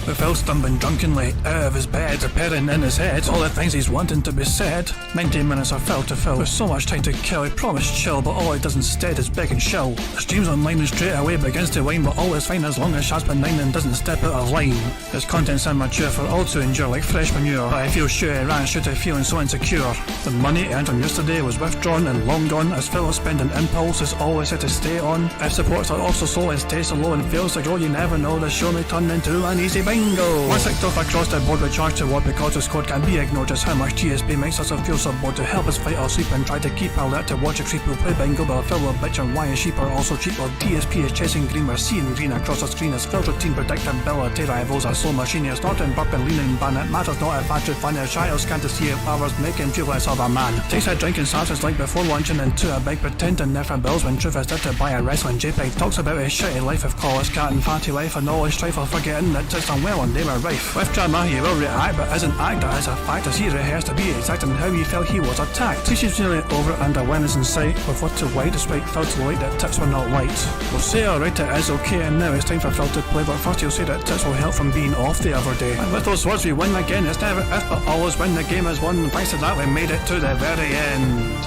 With Phil stumbling drunkenly out of his bed, preparing in his head all the things he's wanting to be said. 90 minutes of Phil to Phil, with so much time to kill. He promised chill, but all he does instead is beg and shill. The stream's online and straight away begins to whine, but all is fine as long as Shaz's benign and doesn't step out of line. His content's immature for all to endure like fresh manure, but I feel sure he ran straight to feeling so insecure. The money he earned on yesterday was withdrawn and long gone, as Phil's spending impulse is always set to stay on. If supports are also slow and stays so low and fails to grow, you never know, the show may turn into an easy bingo. Once clicked off across the board with charge to what because his code can be ignored, just how much DSP makes us feel so bored to help us fight or sleep and try to keep alert to watch a creep who play bingo, but Phil will bitch on why his sheep are also cheap while DSP is chasing green. We're seeing green across the screen as Phil's routine predictability rivals a slow machine. You're snorting, burping, leaning, ban. It matters not if battery fun, his child can't see if powers make him feel less of a man. Takes a drink and starts his like before launching into a big pretending there for bills when truth is there to buy a wrestling JPEG. Talks about his shitty life of college cat and fatty life and all his strife while forgetting that it's unwell and they were rife. With drama he will react but isn't act, that is a fact as he rehearsed to be exact in how he felt he was attacked. Teaches nearly over and awareness in sight with what to white despite Phil to light that tips were not light. We'll say alright it is okay and now it's time for Phil to play, but first he'll say that tips will help from being off the other day. And with those words we win again, it's never if but always when the game is won. Thanks to that we made it to the very end.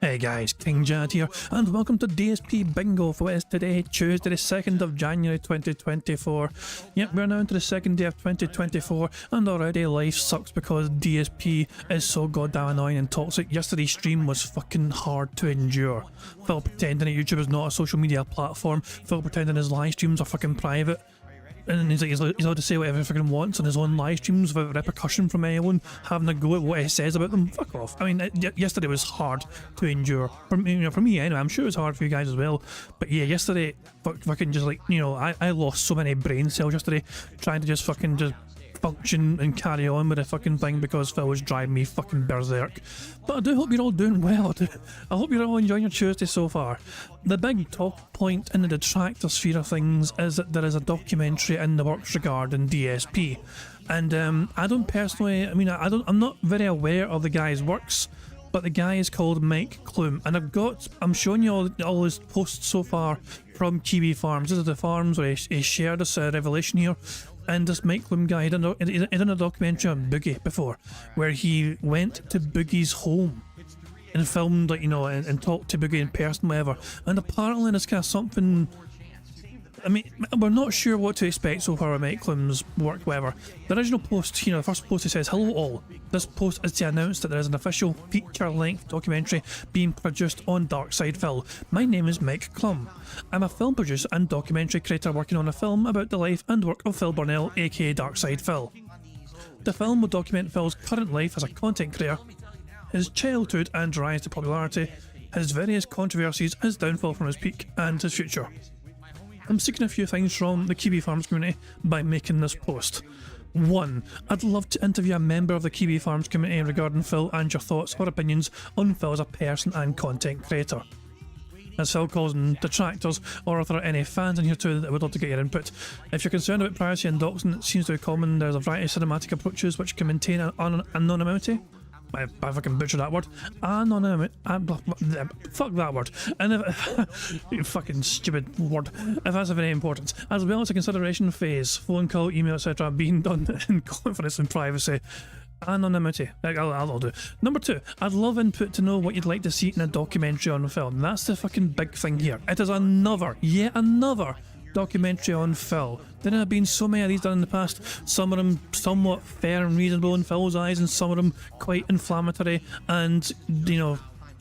Hey guys, King Jad here, and welcome to DSP Bingo for what is today, Tuesday the 2nd of January 2024. Yep, we're now into the second day of 2024, and already life sucks because DSP is so goddamn annoying and toxic. Yesterday's stream was fucking hard to endure. Phil pretending that YouTube is not a social media platform, Phil pretending his live streams are fucking private. And he's allowed to say whatever he fucking wants on his own live streams without repercussion from anyone having a go at what he says about them. Fuck off. I mean, yesterday was hard to endure. For me anyway, I'm sure it was hard for you guys as well. But yeah, yesterday, fucking just like, I lost so many brain cells yesterday trying to just fucking just function and carry on with the fucking thing because Phil was driving me fucking berserk. But I do hope you're all doing well. I hope you're all enjoying your Tuesday so far. The big talk point in the detractor sphere of things is that there is a documentary in the works regarding DSP. And I don't personally, I'm not very aware of the guy's works, but the guy is called Mike Clum, and I'm showing you all his posts so far from Kiwi Farms. These are the farms where he shared this revelation here. And this Mike Clum guy, he done a documentary on Boogie before, where he went to Boogie's home and filmed, like, and talked to Boogie in person, whatever. And apparently there's kind of something, we're not sure what to expect so far with Mike Clum's work, whatever. The original post, the first post, it says, "Hello all. This post is to announce that there is an official feature-length documentary being produced on Darkside Phil. My name is Mike Clum. I'm a film producer and documentary creator working on a film about the life and work of Phil Burnell, aka Darkside Phil. The film will document Phil's current life as a content creator, his childhood and rise to popularity, his various controversies, his downfall from his peak, and his future. I'm seeking a few things from the Kiwi Farms community by making this post. 1. I'd love to interview a member of the Kiwi Farms community regarding Phil and your thoughts or opinions on Phil as a person and content creator. As Phil calls them, detractors, or if there are any fans in here too that would love to get your input. If you're concerned about privacy and doxing, it seems to be common. There's a variety of cinematic approaches which can maintain anonymity. I fucking butchered that word. Anonymity. Fuck that word. And if you fucking stupid word. If that's of any importance, as well as a consideration phase, phone call, email, etc., being done in confidence and privacy. Anonymity. I'll do. Number 2, I'd love input to know what you'd like to see in a documentary on film. That's the fucking big thing here. It is yet another documentary on Phil. There have been so many of these done in the past, some of them somewhat fair and reasonable in Phil's eyes, and some of them quite inflammatory and,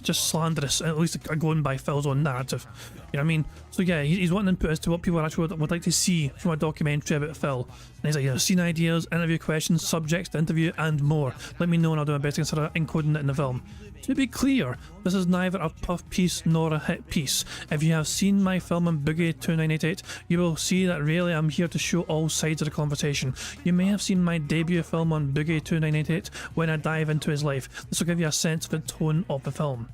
just slanderous, at least going by Phil's own narrative. You know what I mean? So yeah, he's wanting input as to what people actually would like to see from a documentary about Phil. And he's like, scene ideas, interview questions, subjects to interview, and more. Let me know and I'll do my best to consider including it in the film. To be clear, this is neither a puff piece nor a hit piece. If you have seen my film on Boogie 2988, you will see that really I'm here to show all sides of the conversation. You may have seen my debut film on Boogie 2988 when I dive into his life. This will give you a sense of the tone of the film.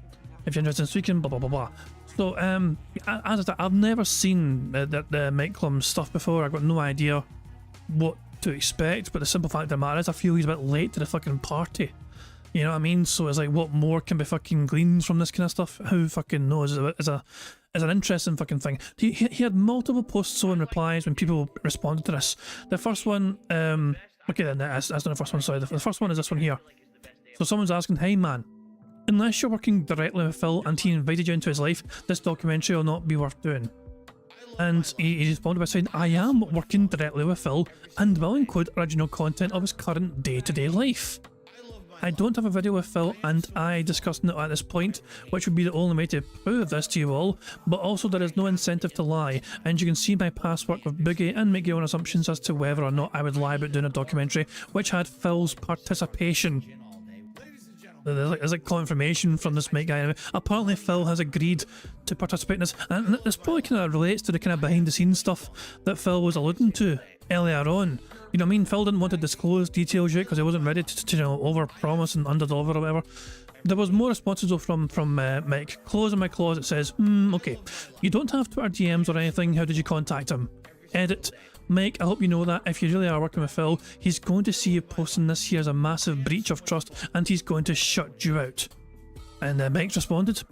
If you're interested in speaking, blah blah blah blah. So, as I said, I've never seen the Mike Clum stuff before. I've got no idea what to expect, but the simple fact of the matter is I feel he's a bit late to the fucking party. You know what I mean? So it's like, what more can be fucking gleaned from this kind of stuff? Who fucking knows? It's an interesting fucking thing. He had multiple posts and replies when people responded to this. The first one, okay, then that's not the first one. Sorry, the first one is this one here. So someone's asking, "Hey man, unless you're working directly with Phil and he invited you into his life, this documentary will not be worth doing." And he responded by saying, "I am working directly with Phil and will include original content of his current day-to-day life. I don't have a video with Phil and I discussing it at this point, which would be the only way to prove this to you all, but also there is no incentive to lie, and you can see my past work with Boogie and make your own assumptions as to whether or not I would lie about doing a documentary which had Phil's participation." There's like confirmation from this Mike guy. Apparently Phil has agreed to participate in this, and this probably kind of relates to the kind of behind the scenes stuff that Phil was alluding to earlier on. You know what I mean? Phil didn't want to disclose details yet because he wasn't ready to you know, over promise and under deliver or whatever. There was more responses though from Mike. Closing my clause, it says, okay, you don't have Twitter DMs or anything, how did you contact him? Edit. Mike, I hope you know that if you really are working with Phil, he's going to see you posting this here as a massive breach of trust and he's going to shut you out. And Mike's responded,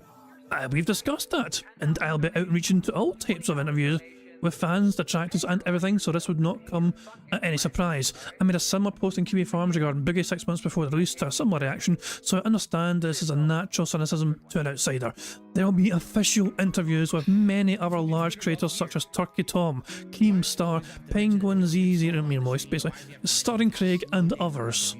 we've discussed that, and I'll be outreaching to all types of interviews with fans, detractors and everything, so this would not come at any surprise. I made a similar post in Kiwi Farms regarding Boogie 6 months before the release to a similar reaction, so I understand this is a natural cynicism to an outsider. There will be official interviews with many other large creators such as Turkey Tom, Keemstar, Penguin Z0, Moist basically, Starring Craig and others.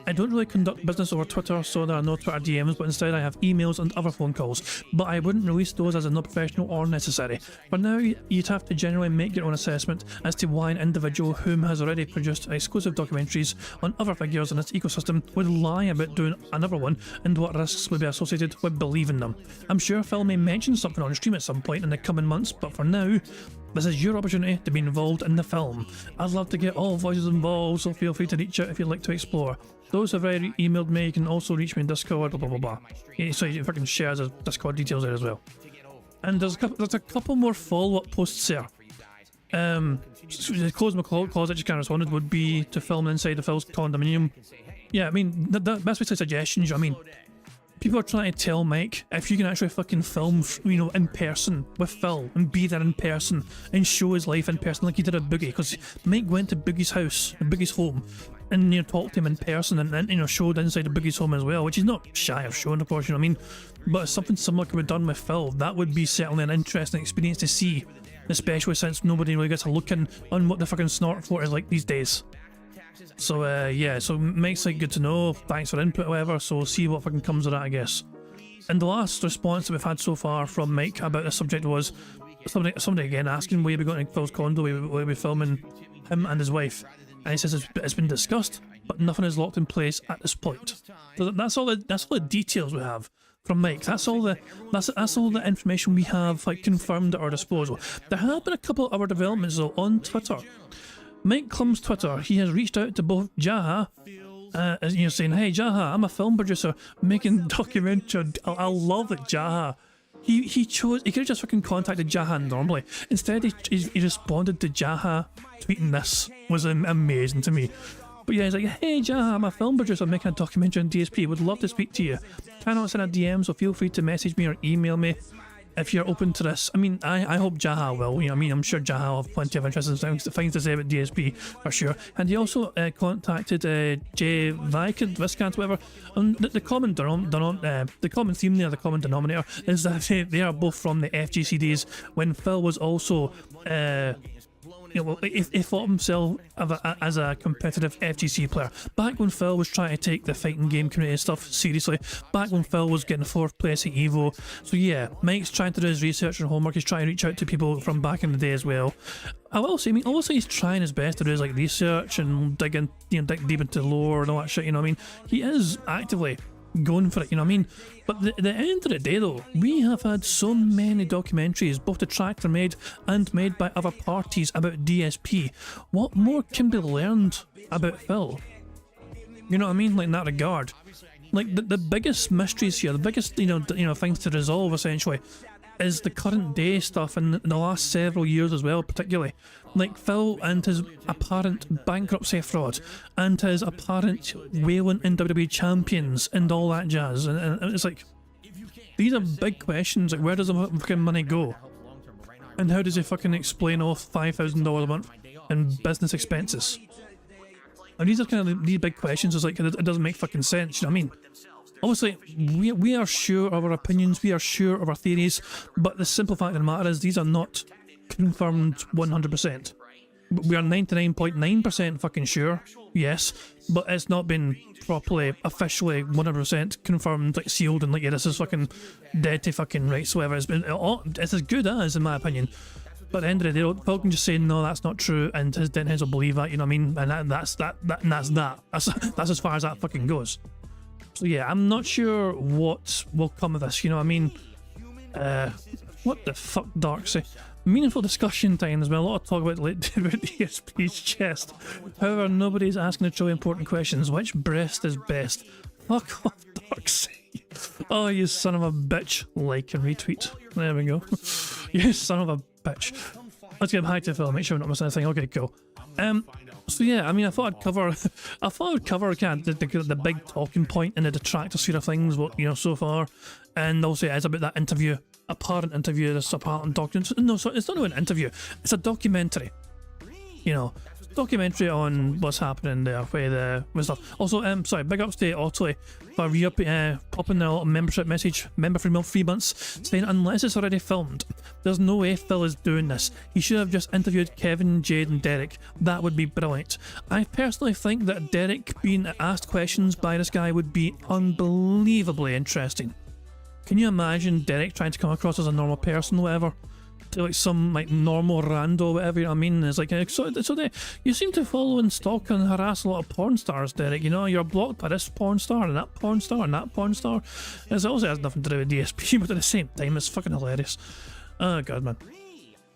I don't really conduct business over Twitter, so there are no Twitter DMs, but instead I have emails and other phone calls, but I wouldn't release those as not professional or necessary. For now, you'd have to generally make your own assessment as to why an individual whom has already produced exclusive documentaries on other figures in its ecosystem would lie about doing another one and what risks would be associated with believing them. I'm sure Phil may mention something on stream at some point in the coming months, but for now, this is your opportunity to be involved in the film. I'd love to get all voices involved, so feel free to reach out if you'd like to explore. Those who have already emailed me, you can also reach me in Discord, blah blah blah blah. Yeah, so you fucking share the Discord details there as well. And there's a couple more follow-up posts here. The close my closet just kind of responded would be to film inside the Phil's condominium. Yeah, I mean, that's basically suggestions, you know what I mean? People are trying to tell Mike if you can actually fucking film, you know, in person with Phil and be there in person and show his life in person like he did at Boogie, because Mike went to Boogie's house, Boogie's home, and you know, talked to him in person and you know, showed inside of Boogie's home as well, which he's not shy of showing, of course, you know what I mean? But if something similar could be done with Phil, that would be certainly an interesting experience to see, especially since nobody really gets a look in on what the fucking snort floor is like these days. So yeah, so Mike's like, good to know, thanks for input or whatever, so we'll see what fucking comes of that, I guess. And the last response that we've had so far from Mike about this subject was somebody again asking, will you be going to Phil's condo, will you be filming him and his wife? And he says it's been discussed, but nothing is locked in place at this point. So that's all the details we have from Mike. That's all the information we have like confirmed at our disposal. There have been a couple of other developments though on Twitter. Mike Clum's Twitter, he has reached out to both Jaha, as you're saying, hey Jaha, I'm a film producer making documentary. I love it, Jaha. He could have just fucking contacted Jaha normally. Instead, he responded to Jaha tweeting this. Was amazing to me. But yeah, he's like, hey Jaha, I'm a film producer making a documentary on DSP. Would love to speak to you. Cannot send a DM, so feel free to message me or email me if you're open to this. I mean, I hope Jaha will, you know what I mean? I'm sure Jaha will have plenty of interesting things to say about DSP, for sure. And he also contacted Jay Viscant, whatever. And the common theme there, the common denominator, is that they are both from the FGC days when Phil was also you know, he thought himself as a competitive FGC player. Back when Phil was trying to take the fighting game community stuff seriously, back when Phil was getting 4th place at EVO. So yeah, Mike's trying to do his research and homework, he's trying to reach out to people from back in the day as well. I will say, obviously he's trying his best to do his like research and dig deep into lore and all that shit, you know what I mean? He is actively going for it, you know what I mean? But at the end of the day though, we have had so many documentaries, both detractor made and made by other parties about DSP. What more can be learned about Phil? You know what I mean? Like in that regard. Like the biggest mysteries here, the biggest you know things to resolve essentially is the current day stuff in the last several years as well, particularly. Like Phil and his apparent bankruptcy fraud, and his apparent wailing in WWE champions and all that jazz. And it's like, these are big questions. Like, where does the fucking money go? And how does he fucking explain off $5,000 a month in business expenses? And these are kind of these big questions. It's like, it doesn't make fucking sense, you know what I mean? Obviously, we are sure of our opinions, we are sure of our theories, but the simple fact of the matter is these are not confirmed 100%. We are 99.9% fucking sure, yes, but it's not been properly, officially 100% confirmed, like sealed, and like, yeah, this is fucking dead to fucking rights, whatever. It's as good as, in my opinion. But at the end of the day, Phil can just say, no, that's not true, and his dentheads will believe that, you know what I mean? And that's that. That's as far as that fucking goes. So yeah, I'm not sure what will come of this, you know what I mean? What the fuck, Darksy? Meaningful discussion time as well, a lot of talk about DSP's chest. However, nobody's asking the truly important questions. Which breast is best? Fuck off, Darksy. Oh, you son of a bitch. Like and retweet. There we go. You son of a bitch. Let's get back to Phil, make sure we're not missing anything. Okay, cool. So yeah, I mean, I thought I'd cover kind of the big talking point in the detractor sphere of things, what, you know, so far, and also it is about that interview, apparent interview, this apparent document. No, so it's not an interview, it's a documentary. You know, documentary on what's happening there with stuff. Also, sorry, big ups to Otley for popping a little membership message, member for 3 months, saying unless it's already filmed, there's no way Phil is doing this. He should have just interviewed Kevin, Jade and Derek. That would be brilliant. I personally think that Derek being asked questions by this guy would be unbelievably interesting. Can you imagine Derek trying to come across as a normal person or whatever? To like some like normal rando, whatever, you know what I mean? It's like, you seem to follow and stalk and harass a lot of porn stars, Derek. You know, you're blocked by this porn star and that porn star and that porn star. It also has nothing to do with DSP, but at the same time, it's fucking hilarious. Oh god, man.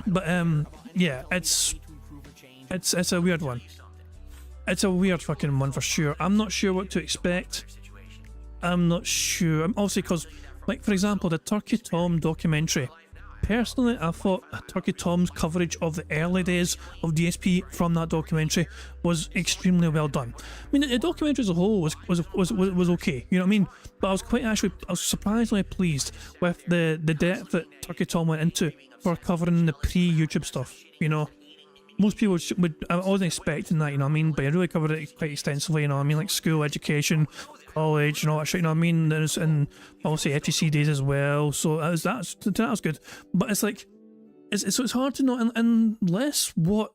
But yeah, it's a weird one. It's a weird fucking one for sure. I'm not sure what to expect. I'm not sure. Obviously, because, like, for example, the Turkey Tom documentary. Personally, I thought Turkey Tom's coverage of the early days of DSP from that documentary was extremely well done. I mean, the documentary as a whole was okay, you know what I mean? But I was surprisingly pleased with the depth that Turkey Tom went into for covering the pre-YouTube stuff, you know? Most people I wasn't expecting that, you know what I mean? But I really covered it quite extensively, you know what I mean? Like school education, college, and all that shit, you know what I mean? And obviously FTC days as well. So that was good. But it's like, it's hard to know unless what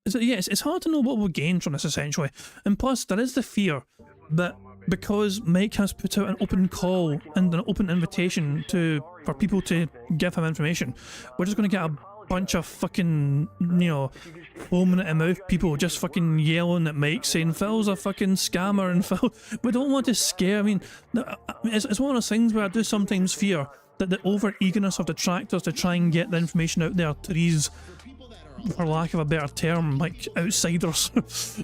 is it? Yes, it's hard to know what we'll gain from this essentially. And plus, there is the fear that because Mike has put out an open call and an open invitation for people to give him information, we're just going to get a bunch of fucking, you know, foaming at the mouth people just fucking yelling at Mike saying Phil's a fucking scammer and Phil. We don't want to scare. I mean, it's one of those things where I do sometimes fear that the over eagerness of detractors to try and get the information out there to these, for lack of a better term, like outsiders,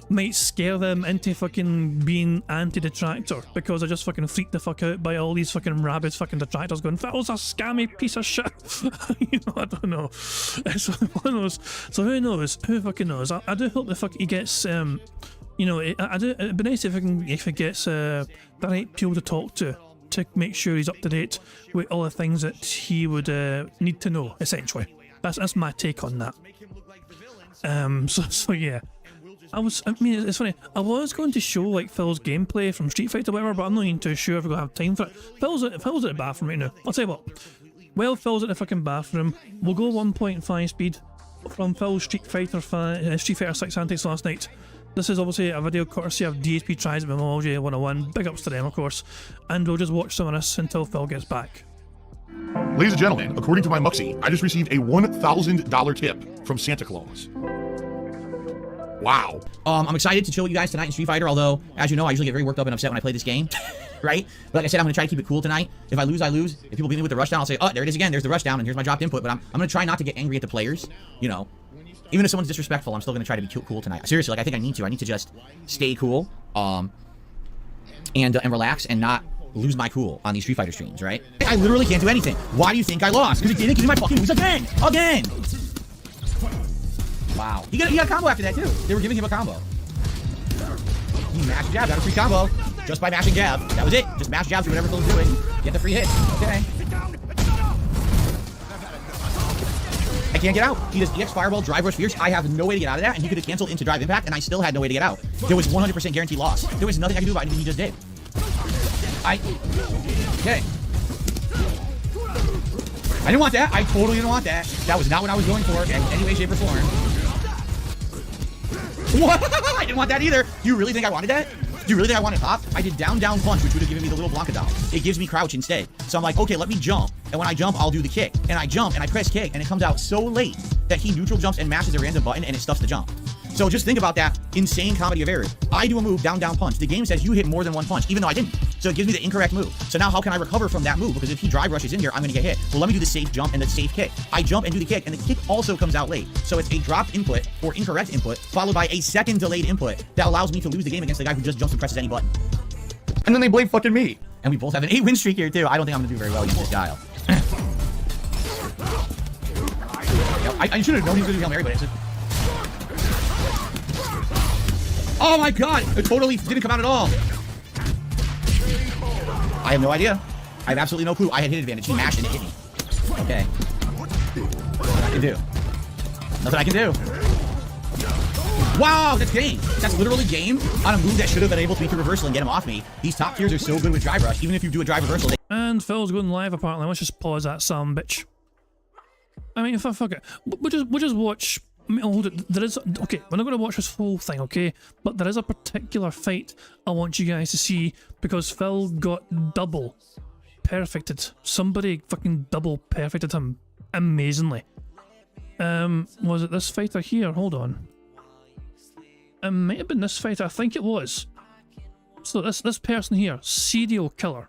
might scare them into fucking being anti-detractor because they're just fucking freaked the fuck out by all these fucking rabid fucking detractors going, Phil's a scammy piece of shit. You know, I don't know. It's one of those. So who knows? Who fucking knows? I do hope the fuck he gets, you know, it'd be nice if he gets the right people to talk to make sure he's up to date with all the things that he would need to know, essentially. That's my take on that. So yeah, I mean, it's funny, I was going to show like Phil's gameplay from Street Fighter or whatever, but I'm not even too sure if we're going to have time for it. Phil's at the bathroom right now. I'll tell you what, well, Phil's at the fucking bathroom, we'll go 1.5 speed from Phil's Street Fighter 6 antics last night. This is obviously a video courtesy of DSP Tries Memology 101, big ups to them of course, and we'll just watch some of this until Phil gets back. Ladies and gentlemen, according to my Muxie, I just received a $1,000 tip from Santa Claus. Wow. I'm excited to chill with you guys tonight in Street Fighter, although, as you know, I usually get very worked up and upset when I play this game, right? But like I said, I'm going to try to keep it cool tonight. If I lose, I lose. If people beat me with the rushdown, I'll say, oh, there it is again, there's the rushdown, and here's my dropped input. But I'm going to try not to get angry at the players, you know. Even if someone's disrespectful, I'm still going to try to be cool tonight. Seriously, like, I think I need to just stay cool, and relax and not lose my cool on these Street Fighter streams, right? I literally can't do anything. Why do you think I lost? Because it didn't give me my fucking moves again! Again! Wow. He got a combo after that, too. They were giving him a combo. He mashed jab, got a free combo. Just by mashing jab. That was it. Just mash jab, do whatever Phil's doing. Get the free hit. Okay. I can't get out. He does EX Fireball, Drive Rush Fierce. I have no way to get out of that, and he could have canceled into Drive Impact, and I still had no way to get out. There was 100% guaranteed loss. There was nothing I could do about anything he just did. Okay. I didn't want that. I totally didn't want that. That was not what I was going for in any way, shape, or form. What? I didn't want that either. Do you really think I wanted that? Do you really think I wanted pop? I did down, down punch, which would have given me the little Blanca doll. It gives me crouch instead. So I'm like, okay, let me jump. And when I jump, I'll do the kick. And I jump and I press kick, and it comes out so late that he neutral jumps and mashes a random button, and it stuffs the jump. So just think about that insane comedy of errors. I do a move, down, down punch. The game says you hit more than one punch, even though I didn't. So it gives me the incorrect move. So now how can I recover from that move? Because if he drive rushes in here, I'm gonna get hit. Well, let me do the safe jump and the safe kick. I jump and do the kick, and the kick also comes out late. So it's a dropped input or incorrect input, followed by a second delayed input that allows me to lose the game against the guy who just jumps and presses any button. And then they blame fucking me. And we both have an 8-win streak here too. I don't think I'm gonna do very well against this guy. I should have known he was gonna do Hail Mary, but it's oh my god! It totally didn't come out at all. I have no idea. I have absolutely no clue. I had hit advantage. He mashed and it hit me. Okay. Nothing I can do. Nothing I can do. Wow, that's game. That's literally game on a move that should have been able to reversal and get him off me. These top tiers are so good with drive rush. Even if you do a drive reversal, they And Phil's going live apparently. Let's just pause that some bitch. I mean, fuck it. We'll just watch. I mean, hold it. There is okay. We're not going to watch this whole thing, okay? But there is a particular fight I want you guys to see because Phil got double perfected. Somebody fucking double perfected him amazingly. Was it this fighter here? Hold on. It might have been this fighter. I think it was. So this person here, Serial Killer,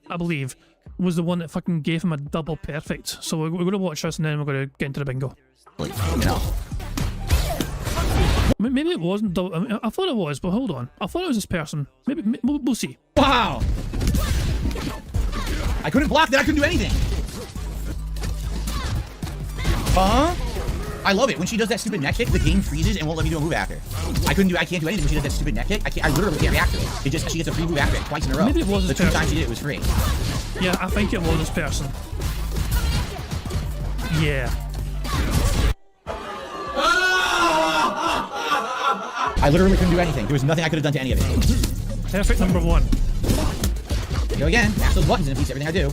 I believe, was the one that fucking gave him a double perfect. So we're going to watch this and then we're going to get into the bingo. you know. Maybe it wasn't double. I mean, I thought it was, but hold on. I thought it was this person. Maybe we'll see. Wow! I couldn't block that. I couldn't do anything. Huh? I love it. When she does that stupid neck kick, the game freezes and won't let me do a move after. I can't do anything when she does that stupid neck kick. I literally can't react to it. She gets a free move after it twice in a row. Maybe it was the this 2 times she did it was free. Yeah, I think it was this person. Yeah. I literally couldn't do anything. There was nothing I could have done to any of it. Perfect number 1. Go again. Mash those buttons and it beats everything I do.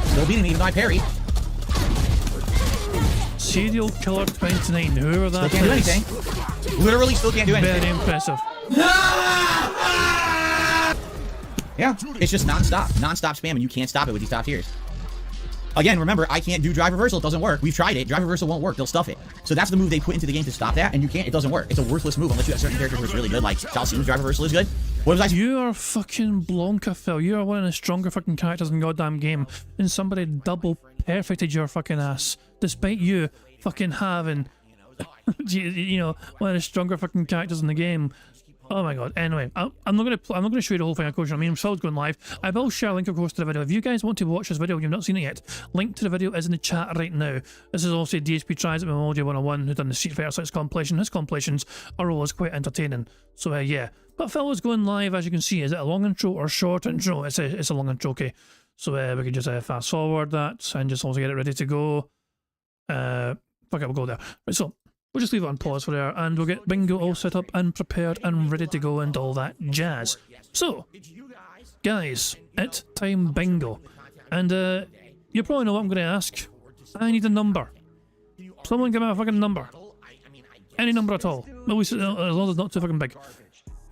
Still beating me even though I parried. Serial Killer 29. Whoever that Still can't do is. anything. Literally still can't do anything. Very impressive. Yeah, it's just non-stop spam, and you can't stop it with these top tiers. Again, remember, I can't do drive reversal. It doesn't work. We've tried it. Drive reversal won't work. They'll stuff it. So that's the move they put into the game to stop that, and you can't. It doesn't work. It's a worthless move unless you have certain characters who are really good, like Chalcene's drive reversal is good. What was I? You are fucking Blanca, Phil. You are one of the stronger fucking characters in the goddamn game, and somebody double perfected your fucking ass, despite you fucking having, you know, one of the stronger fucking characters in the game. Oh my god. Anyway, I'm not gonna show you the whole thing, of course. I mean, Phil's going live. I will share a link, of course, to the video. If you guys want to watch this video and you've not seen it yet, link to the video is in the chat right now. This is also DSP Tries It with Memoji 101, who done the Street Fighter 6 compilation. His compilations are always quite entertaining. So yeah. But Phil is going live, as you can see. Is it a long intro or short intro? It's a long intro, okay. So we can just fast forward that and just also get it ready to go. Fuck it, we'll go there. Right, so we'll just leave it on pause for there, and we'll get Bingo all set up and prepared and ready to go and all that jazz. So, guys, it's time Bingo. And you probably know what I'm going to ask. I need a number. Someone give me a fucking number. Any number at all. Well, as long as it's not too fucking big.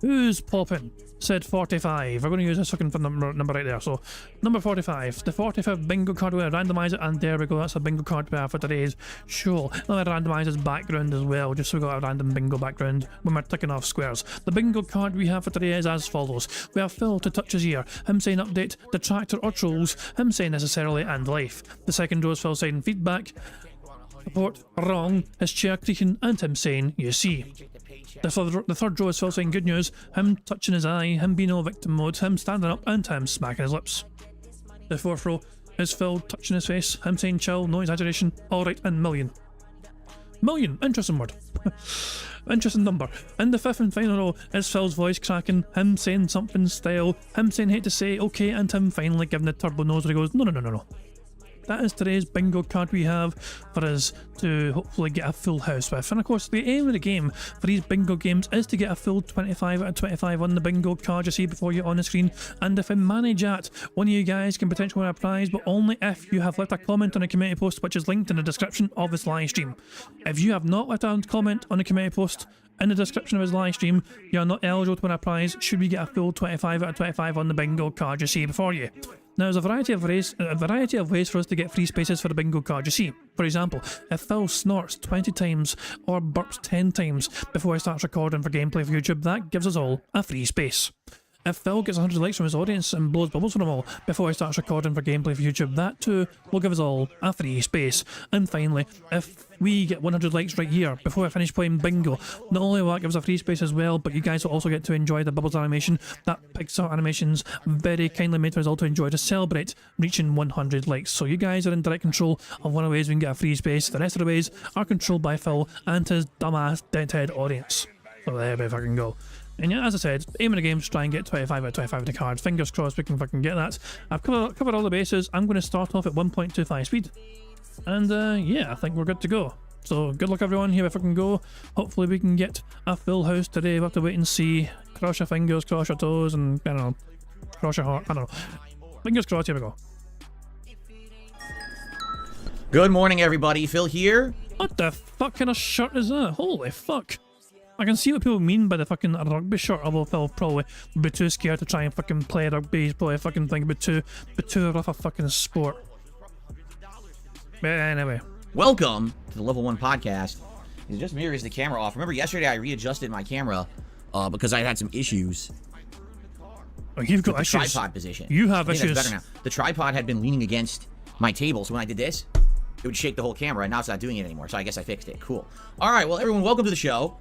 Who's popping? Said 45. We're going to use this fucking number right there. So, number 45. The 45th bingo card. We're going to randomise it, and there we go. That's a bingo card we have for today's show. Let me randomise his background as well, just so we got a random bingo background when we're ticking off squares. The bingo card we have for today is as follows. We have Phil to touch his ear, him saying update, detractor or trolls, him saying necessarily, and life. The second row is Phil saying feedback, report, wrong, his chair creaking, and him saying, you see. The third row is Phil saying good news, him touching his eye, him being all victim mode, him standing up, and him smacking his lips. The fourth row is Phil touching his face, him saying chill, no exaggeration, alright, and million. Million, interesting word. Interesting number. In the fifth and final row is Phil's voice cracking, him saying something style, him saying hate to say okay, and him finally giving the turbo nose where he goes, no. That is today's bingo card we have for us to hopefully get a full house with. And of course, the aim of the game for these bingo games is to get a full 25 out of 25 on the bingo card you see before you on the screen. And if I manage that, one of you guys can potentially win a prize, but only if you have left a comment on a community post, which is linked in the description of this live stream. If you have not left a comment on a community post in the description of his live stream, you are not eligible to win a prize should we get a full 25 out of 25 on the bingo card you see before you. Now, there's a variety of ways for us to get free spaces for the bingo card you see. For example, if Phil snorts 20 times or burps 10 times before he starts recording for gameplay for YouTube, that gives us all a free space. If Phil gets 100 likes from his audience and blows bubbles for them all before he starts recording for gameplay for YouTube, that too will give us all a free space. And finally, if we get 100 likes right here before I finish playing bingo, not only will that give us a free space as well, but you guys will also get to enjoy the bubbles animation that Pixar Animations very kindly made for us all to enjoy to celebrate reaching 100 likes. So you guys are in direct control of one of the ways we can get a free space. The rest of the ways are controlled by Phil and his dumbass deadhead audience. So there we fucking go. And yeah, as I said, aim of the game is to try and get 25 out of 25 of the cards. Fingers crossed we can fucking get that. I've covered all the bases. I'm going to start off at 1.25 speed. And yeah, I think we're good to go. So good luck everyone, here we fucking go. Hopefully we can get a full house today. We'll have to wait and see. Cross your fingers, cross your toes, and I don't know, cross your heart. I don't know. Fingers crossed, here we go. Good morning, everybody. Phil here. What the fuck kind of shirt is that? Holy fuck. I can see what people mean by the fucking rugby shirt, although Phil probably would be too scared to try and fucking play rugby. He's probably fucking think it'd be too rough a fucking sport. But anyway. Welcome to the Level 1 podcast. It just mirrors the camera off. Remember yesterday I readjusted my camera because I had some issues. Oh, you've got with the issues. tripod position. You have issues. That's better now. The tripod had been leaning against my table, so when I did this, it would shake the whole camera, and now it's not doing it anymore, so I guess I fixed it. Cool. All right, well, everyone, welcome to the show.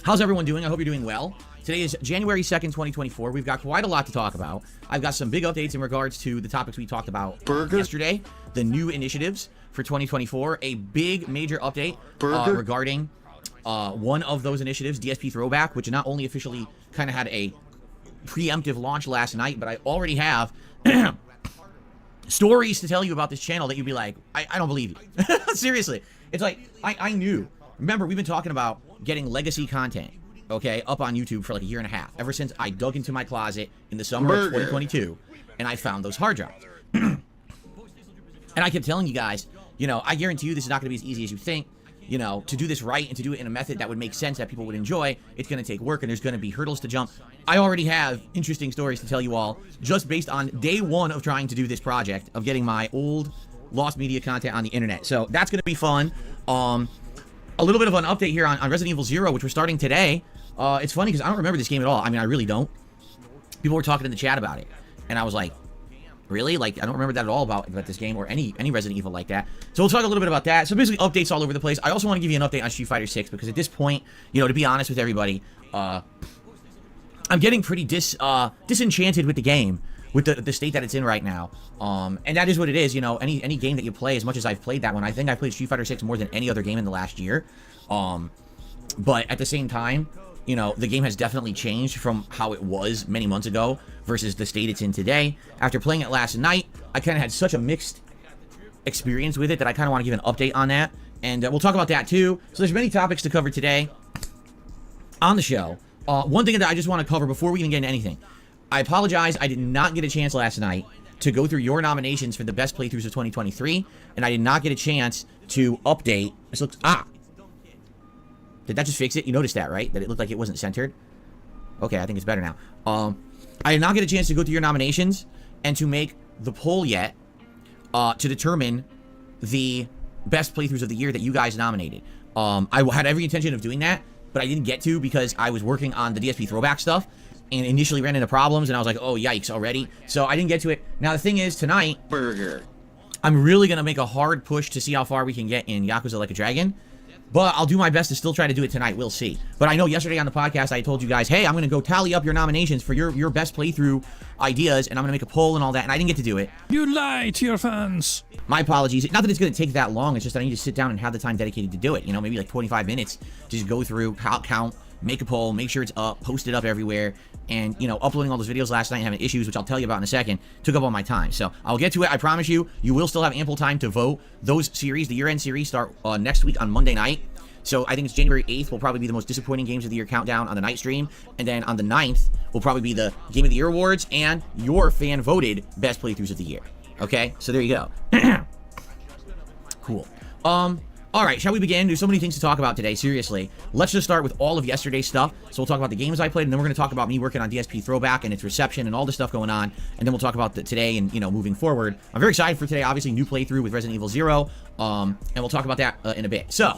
How's everyone doing? I hope you're doing well. Today is January 2nd, 2024. We've got quite a lot to talk about. I've got some big updates in regards to the topics we talked about yesterday, the new initiatives for 2024, a big major update regarding one of those initiatives, DSP Throwback, which not only officially kind of had a preemptive launch last night, but I already have stories to tell you about this channel that you'd be like, I don't believe you. Seriously. It's like, I knew. Remember, we've been talking about getting legacy content, okay, up on YouTube for like a year and a half, ever since I dug into my closet in the summer of 2022, and I found those hard drives. And I kept telling you guys, you know, I guarantee you this is not going to be as easy as you think. You know, to do this right and to do it in a method that would make sense, that people would enjoy, it's going to take work and there's going to be hurdles to jump. I already have interesting stories to tell you all, just based on day one of trying to do this project, of getting my old lost media content on the internet. So that's going to be fun. A little bit of an update here on Resident Evil 0, which we're starting today. It's funny because I don't remember this game at all. I mean, I really don't. People were talking in the chat about it, and I was like, really? Like, I don't remember that at all about this game or any Resident Evil like that. So we'll talk a little bit about that. So basically, updates all over the place. I also want to give you an update on Street Fighter 6 because at this point, you know, to be honest with everybody, I'm getting pretty disenchanted with the game, with the state that it's in right now. And that is what it is, you know, any game that you play, as much as I've played that one, I think I played Street Fighter 6 more than any other game in the last year. But at the same time, you know, the game has definitely changed from how it was many months ago versus the state it's in today. After playing it last night, I kind of had such a mixed experience with it that I kind of want to give an update on that. And we'll talk about that too. So there's many topics to cover today on the show. One thing that I just want to cover before we even get into anything. I apologize, I did not get a chance last night to go through your nominations for the best playthroughs of 2023, and I did not get a chance to update. This looks... Did that just fix it? You noticed that, right? That it looked like it wasn't centered? Okay, I think it's better now. I did not get a chance to go through your nominations and to make the poll yet to determine the best playthroughs of the year that you guys nominated. I had every intention of doing that, but I didn't get to because I was working on the DSP Throwback stuff and initially ran into problems, and I was like, oh, yikes, already. So I didn't get to it. Now, the thing is, tonight, I'm really going to make a hard push to see how far we can get in Yakuza Like a Dragon. but I'll do my best to still try to do it tonight. We'll see. But I know yesterday on the podcast, I told you guys, hey, I'm going to go tally up your nominations for your best playthrough ideas, and I'm going to make a poll and all that, and I didn't get to do it. You lie to your fans. My apologies. Not that it's going to take that long. It's just that I need to sit down and have the time dedicated to do it. You know, maybe like 25 minutes. Just go through, count, make a poll, make sure it's up, post it up everywhere. And, you know, uploading all those videos last night and having issues, which I'll tell you about in a second, took up all my time. So I'll get to it. I promise you, you will still have ample time to vote. Those series, the year-end series, start next week on Monday night. So I think it's January 8th will probably be the most disappointing games of the year countdown on the night stream. And then on the 9th will probably be the Game of the Year awards and your fan-voted best playthroughs of the year. Okay? So there you go. Cool. All right, shall we begin? There's so many things to talk about today, seriously. Let's just start with all of yesterday's stuff. So we'll talk about the games I played, and then we're going to talk about me working on DSP Throwback and its reception and all the stuff going on. And then we'll talk about today and, you know, moving forward. I'm very excited for today. Obviously, new playthrough with Resident Evil 0. And we'll talk about that in a bit. So,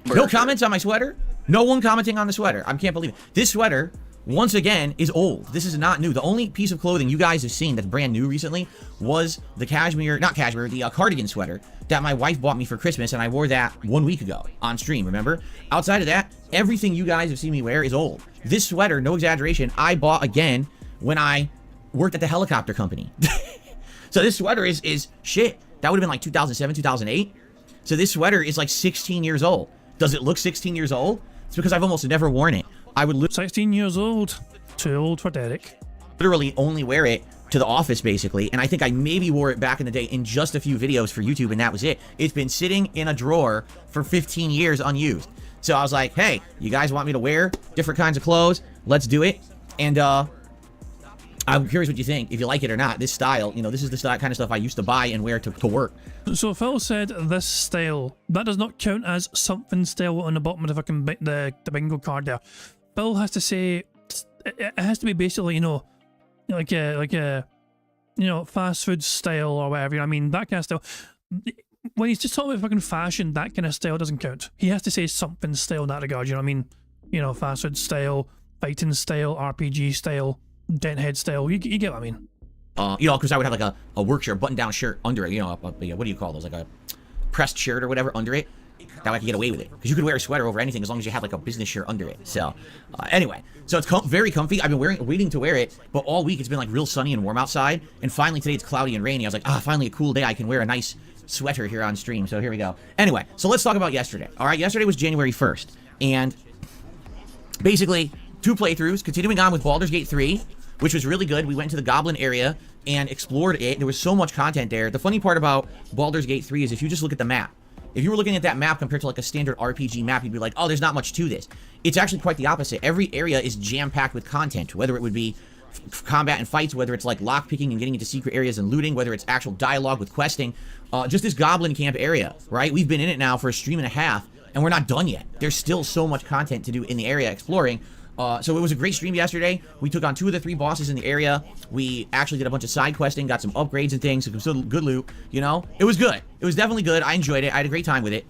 no comments on my sweater. No one commenting on the sweater. I can't believe it. This sweater, once again, is old. This is not new. The only piece of clothing you guys have seen that's brand new recently was the the cardigan sweater that my wife bought me for Christmas, and I wore that 1 week ago on stream, remember? Outside of that, everything you guys have seen me wear is old. This sweater, no exaggeration, I bought again when I worked at the helicopter company. So this sweater is shit. That would have been like 2007, 2008. So this sweater is like 16 years old. Does it look 16 years old? It's because I've almost never worn it. I would 16 years old. Too old for Derek. Literally only wear it to the office, basically. And I think I maybe wore it back in the day in just a few videos for YouTube, and that was it. It's been sitting in a drawer for 15 years unused. So I was like, hey, you guys want me to wear different kinds of clothes? Let's do it. And I'm curious what you think, if you like it or not. This style, you know, this is the kind of stuff I used to buy and wear to work. So Phil said this style, that does not count as something style on the bottom of the fucking the bingo card there. Phil has to say, it has to be basically, you know, like a you know, fast food style or whatever. You know what I mean, that kind of style. When he's just talking about fucking fashion, that kind of style doesn't count. He has to say something style in that regard. You know what I mean? You know, fast food style, fighting style, RPG style, dent head style. You get what I mean? You know, because I would have like a work shirt, button-down shirt under it. You know, what do you call those? Like a pressed shirt or whatever under it. That I could get away with it, because you could wear a sweater over anything as long as you have like a business shirt under it. So anyway, so it's very comfy. I've been waiting to wear it, but all week it's been like real sunny and warm outside, and finally today it's cloudy and rainy. I was like, finally a cool day. I can wear a nice sweater here on stream. So here we go. Anyway, so let's talk about yesterday. All right, yesterday was January 1st, and basically 2 playthroughs, continuing on with Baldur's Gate 3, which was really good. We went into the Goblin area and explored it. There was so much content there. The funny part about Baldur's Gate 3 is if you just look at the map, if you were looking at that map compared to like a standard RPG map, you'd be like, oh, there's not much to this. It's actually quite the opposite. Every area is jam-packed with content, whether it would be combat and fights, whether it's like lockpicking and getting into secret areas and looting, whether it's actual dialogue with questing. Just this Goblin Camp area, right? We've been in it now for a stream and a half, and we're not done yet. There's still so much content to do in the area exploring. So it was a great stream yesterday. We took on 2 of the 3 bosses in the area. We actually did a bunch of side questing, got some upgrades and things, some good loot, you know? It was good. It was definitely good. I enjoyed it. I had a great time with it.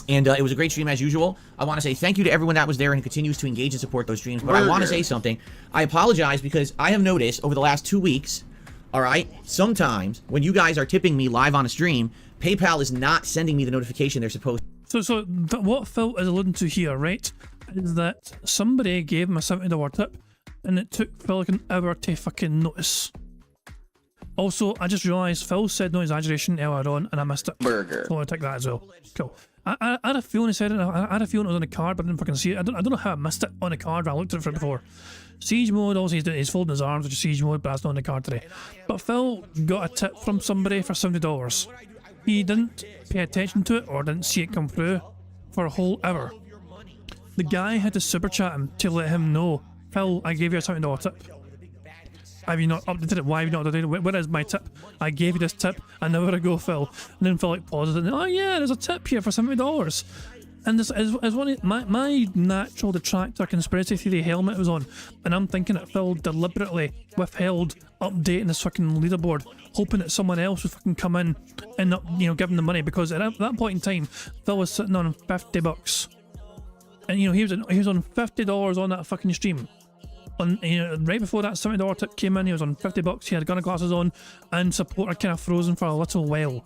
And it was a great stream as usual. I want to say thank you to everyone that was there and continues to engage and support those streams. But I want to say something. I apologize because I have noticed over the last 2 weeks, all right, sometimes when you guys are tipping me live on a stream, PayPal is not sending me the notification they're supposed to. So what Phil is alluding to here, right, is that somebody gave him a $70 tip, and it took Phil like an hour to fucking notice. Also, I just realised Phil said no exaggeration earlier on, and I missed it. Burger. So I'll take that as well. Cool. I had a feeling he said it. I had a feeling it was on the card, but I didn't fucking see it. I don't know how I missed it on the card. I looked at it for before. Siege mode, also he's folding his arms, which is siege mode, but that's not on the card today. But Phil got a tip from somebody for $70. He didn't pay attention to it or didn't see it come through for a whole hour. The guy had to super chat him to let him know, Phil, I gave you a $70 tip. Have you not updated it? Why have you not updated it? Where is my tip? I gave you this tip an hour ago, Phil. And then Phil like pauses and, oh yeah, there's a tip here for $70. And this is one of my natural detractor conspiracy theory helmet was on, and I'm thinking that Phil deliberately withheld updating this fucking leaderboard, hoping that someone else would fucking come in and not, you know, give him the money, because at that point in time, Phil was sitting on $50. And you know, he was on $50 on that fucking stream. You know, right before that $70 tip came in, he was on $50. He had gunner glasses on, and support had kind of frozen for a little while.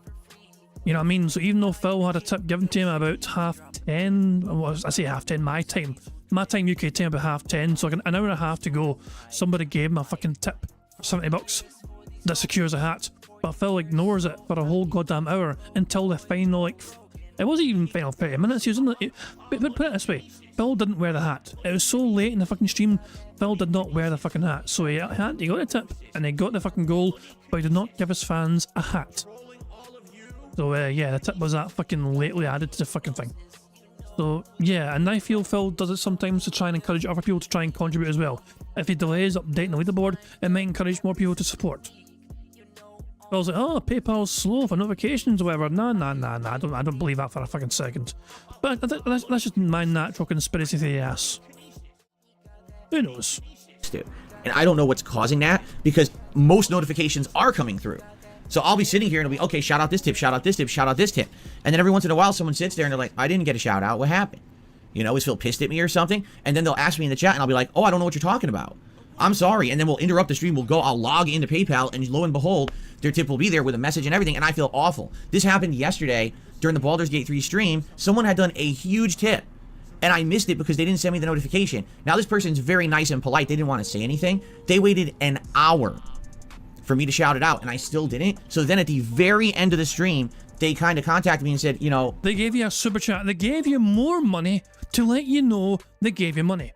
You know what I mean? So even though Phil had a tip given to him about 10:30, well, I say 10:30 my time. My time UK time about 10:30, so like an hour and a half to go. Somebody gave him a fucking tip, $70, that secures a hat. But Phil ignores it for a whole goddamn hour until the final, like, it wasn't even final 30 minutes. He was in the, but put it this way, Phil didn't wear the hat. It was so late in the fucking stream, Phil did not wear the fucking hat. So he got the tip and he got the fucking goal, but he did not give his fans a hat. So yeah, the tip was that fucking lately added to the fucking thing. So yeah, and I feel Phil does it sometimes to try and encourage other people to try and contribute as well. If he delays updating the leaderboard, it might encourage more people to support. Phil's like, oh, PayPal's slow for notifications or whatever. Nah, I don't believe that for a fucking second. But that's just my natural conspiracy theory ass. Who knows? And I don't know what's causing that, because most notifications are coming through. So I'll be sitting here and it'll be, okay, shout out this tip, shout out this tip, shout out this tip. And then every once in a while someone sits there and they're like, I didn't get a shout out, what happened? You know, is Phil pissed at me or something? And then they'll ask me in the chat and I'll be like, oh, I don't know what you're talking about. I'm sorry. And then we'll interrupt the stream, I'll log into PayPal, and lo and behold, their tip will be there with a message and everything, and I feel awful. This happened yesterday during the Baldur's Gate 3 stream. Someone had done a huge tip, and I missed it because they didn't send me the notification. Now this person's very nice and polite. They didn't want to say anything. They waited an hour for me to shout it out, and I still didn't. So then at the very end of the stream, they kind of contacted me and said, you know, they gave you a super chat. They gave you more money to let you know they gave you money.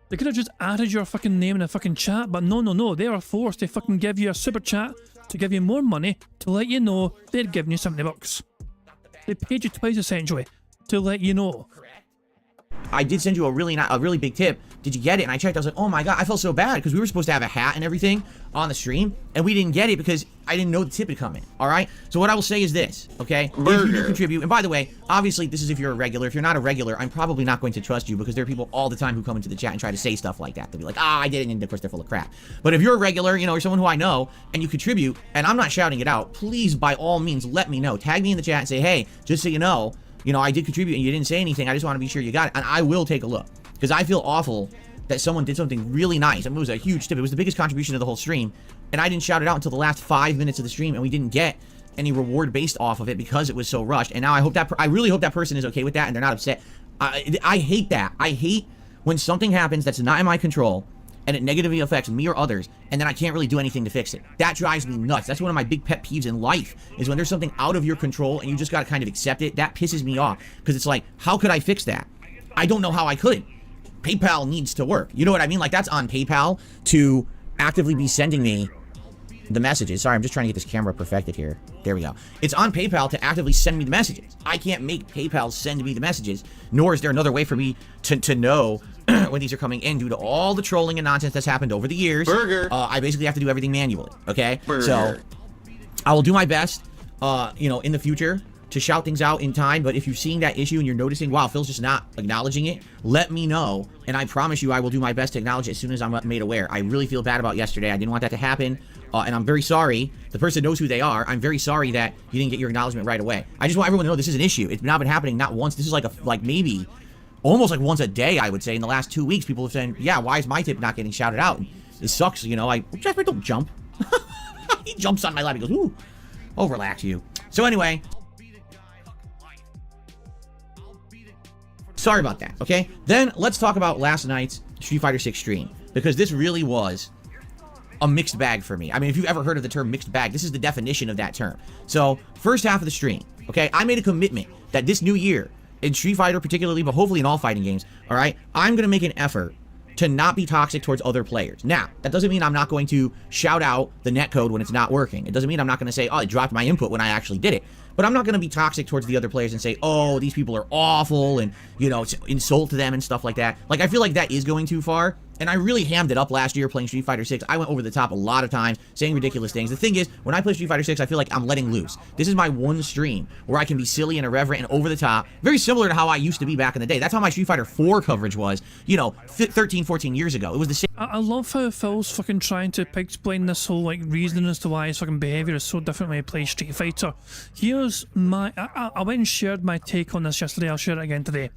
They could have just added your fucking name in a fucking chat, but no. They were forced to fucking give you a super chat to give you more money to let you know they'd given you $70. They paid you twice essentially to let you know. I did send you a really big tip. Did you get it? And I checked. I was like, oh my god, I felt so bad because we were supposed to have a hat and everything on the stream, and we didn't get it because I didn't know the tip had come in. All right. So what I will say is this, okay? If you do contribute, and by the way, obviously this is if you're a regular. If you're not a regular, I'm probably not going to trust you because there are people all the time who come into the chat and try to say stuff like that. They'll be like, I did it, and of course they're full of crap. But if you're a regular, you know, or someone who I know, and you contribute, and I'm not shouting it out, please by all means let me know. Tag me in the chat and say, hey, just so you know, I did contribute and you didn't say anything. I just want to be sure you got it. And I will take a look. Because I feel awful that someone did something really nice. I mean, it was a huge tip. It was the biggest contribution of the whole stream. And I didn't shout it out until the last 5 minutes of the stream. And we didn't get any reward based off of it because it was so rushed. And now I really hope that person is okay with that and they're not upset. I hate that. I hate when something happens that's not in my control and it negatively affects me or others, and then I can't really do anything to fix it. That drives me nuts. That's one of my big pet peeves in life, is when there's something out of your control and you just gotta kind of accept it. That pisses me off, because it's like, how could I fix that? I don't know how I could. PayPal needs to work. You know what I mean? Like, that's on PayPal to actively be sending me the messages. Sorry, I'm just trying to get this camera perfected here. There we go. It's on PayPal to actively send me the messages. I can't make PayPal send me the messages, nor is there another way for me to know when these are coming in due to all the trolling and nonsense that's happened over the years. I basically have to do everything manually, okay? So I will do my best, in the future to shout things out in time. But if you're seeing that issue and you're noticing, wow, Phil's just not acknowledging it, let me know. And I promise you I will do my best to acknowledge it as soon as I'm made aware. I really feel bad about yesterday. I didn't want that to happen. And I'm very sorry. The person knows who they are. I'm very sorry that you didn't get your acknowledgement right away. I just want everyone to know this is an issue. It's not been happening not once. This is like maybe almost like once a day, I would say. In the last 2 weeks, people have said, yeah, why is my tip not getting shouted out? And it sucks, Jasper, don't jump. He jumps on my lap. He goes, ooh, oh, relax you. So anyway, sorry about that, okay? Then let's talk about last night's Street Fighter 6 stream, because this really was a mixed bag for me. I mean, if you've ever heard of the term mixed bag, this is the definition of that term. So, first half of the stream, okay, I made a commitment that this new year, in Street Fighter particularly, but hopefully in all fighting games, all right, I'm going to make an effort to not be toxic towards other players. Now, that doesn't mean I'm not going to shout out the netcode when it's not working. It doesn't mean I'm not going to say, oh, it dropped my input when I actually did it. But I'm not going to be toxic towards the other players and say, oh, these people are awful, and, insult them and stuff like that. Like, I feel like that is going too far. And I really hammed it up last year playing Street Fighter 6. I went over the top a lot of times, saying ridiculous things. The thing is, when I play Street Fighter 6, I feel like I'm letting loose. This is my one stream where I can be silly and irreverent and over the top. Very similar to how I used to be back in the day. That's how my Street Fighter 4 coverage was, 13, 14 years ago. It was the same. I love how Phil's fucking trying to explain this whole, reasoning as to why his fucking behaviour is so different when he plays Street Fighter. Here's my... I went and shared my take on this yesterday. I'll share it again today.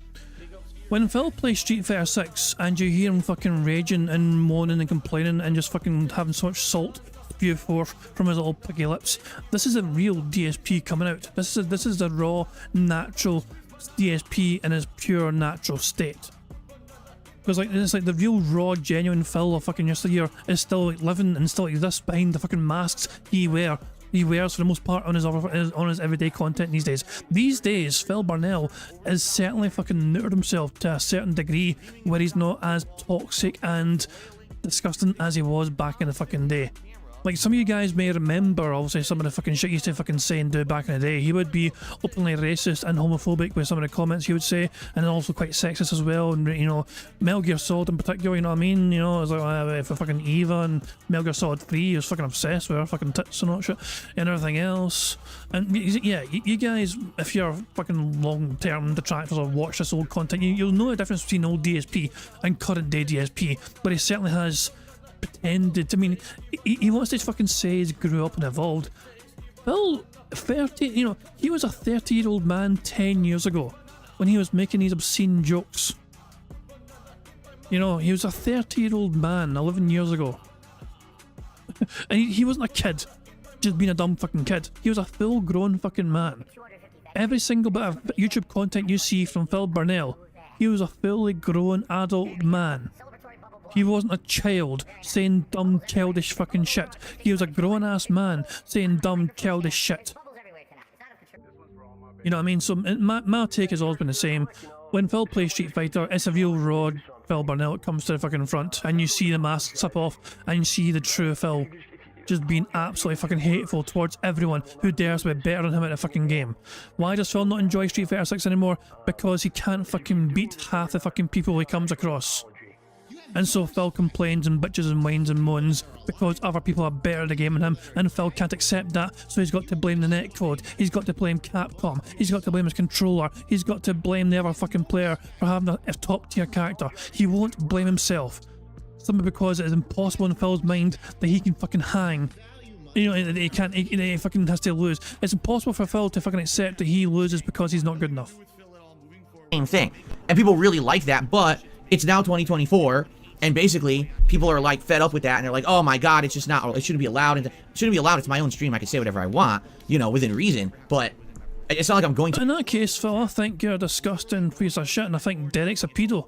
When Phil plays Street Fighter 6 and you hear him fucking raging and moaning and complaining and just fucking having so much salt spew forth from his little piggy lips. This is a real DSP coming out. This is the raw, natural DSP in his pure natural state. Because like it's like the real raw, genuine Phil of fucking yesteryear is still like living and still like this behind the fucking masks he wears for the most part on his everyday content these days. These days, Phil Barnell is certainly fucking neutered himself to a certain degree where he's not as toxic and disgusting as he was back in the fucking day. Like, some of you guys may remember, obviously, some of the fucking shit he used to fucking say and do back in the day. He would be openly racist and homophobic with some of the comments he would say, and also quite sexist as well. And, you know, Metal Gear Solid in particular, you know what I mean? You know, it was like for fucking Eva and Metal Gear Solid 3, he was fucking obsessed with her fucking tits and all that shit, and everything else. And yeah, you guys, if you're fucking long-term detractors or watch this old content, you'll know the difference between old DSP and current day DSP, but he certainly has pretended. I mean, he wants to fucking say he's grew up and evolved. Well, 30, you know, he was a 30-year-old man 10 years ago when he was making these obscene jokes. You know, he was a 30-year-old man 11 years ago. And he wasn't a kid, just being a dumb fucking kid. He was a full-grown fucking man. Every single bit of YouTube content you see from Phil Barnell, he was a fully grown adult man. He wasn't a child saying dumb, childish fucking shit. He was a grown-ass man saying dumb, childish shit. You know what I mean? So my take has always been the same. When Phil plays Street Fighter, it's a real raw Phil Barnell that comes to the fucking front, and you see the mask slip off, and you see the true Phil just being absolutely fucking hateful towards everyone who dares to be better than him at the fucking game. Why does Phil not enjoy Street Fighter 6 anymore? Because he can't fucking beat half the fucking people he comes across. And so Phil complains and bitches and whines and moans because other people are better at the game than him, and Phil can't accept that, so he's got to blame the netcode, he's got to blame Capcom, he's got to blame his controller, he's got to blame the other fucking player for having a top tier character. He won't blame himself, simply because it is impossible in Phil's mind that he can fucking hang. You know, he can't, he fucking has to lose. It's impossible for Phil to fucking accept that he loses because he's not good enough. Same thing. And people really like that, but it's now 2024. And basically, people are like fed up with that, and they're like, "Oh my God, it's just not. It shouldn't be allowed. And it shouldn't be allowed. It's my own stream. I can say whatever I want, you know, within reason. But it's not like I'm going to." In that case, Phil, I think you're a disgusting piece of shit, and I think Derek's a pedo.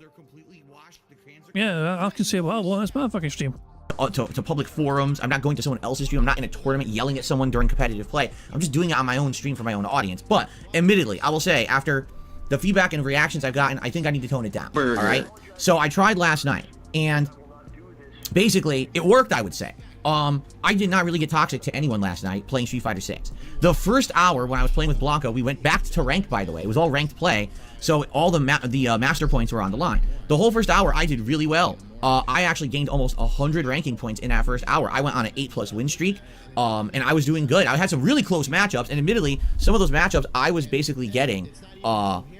Yeah, I can say, well, it's my fucking stream. To public forums. I'm not going to someone else's stream. I'm not in a tournament yelling at someone during competitive play. I'm just doing it on my own stream for my own audience. But admittedly, I will say, after the feedback and reactions I've gotten, I think I need to tone it down. All right. So I tried last night. And basically, it worked, I would say. I did not really get toxic to anyone last night playing Street Fighter 6. The first hour when I was playing with Blanco, we went back to ranked, by the way. It was all ranked play, so all the master points were on the line. The whole first hour, I did really well. I actually gained almost 100 ranking points in that first hour. I went on an 8+ win streak, and I was doing good. I had some really close matchups, and admittedly, some of those matchups, I was basically getting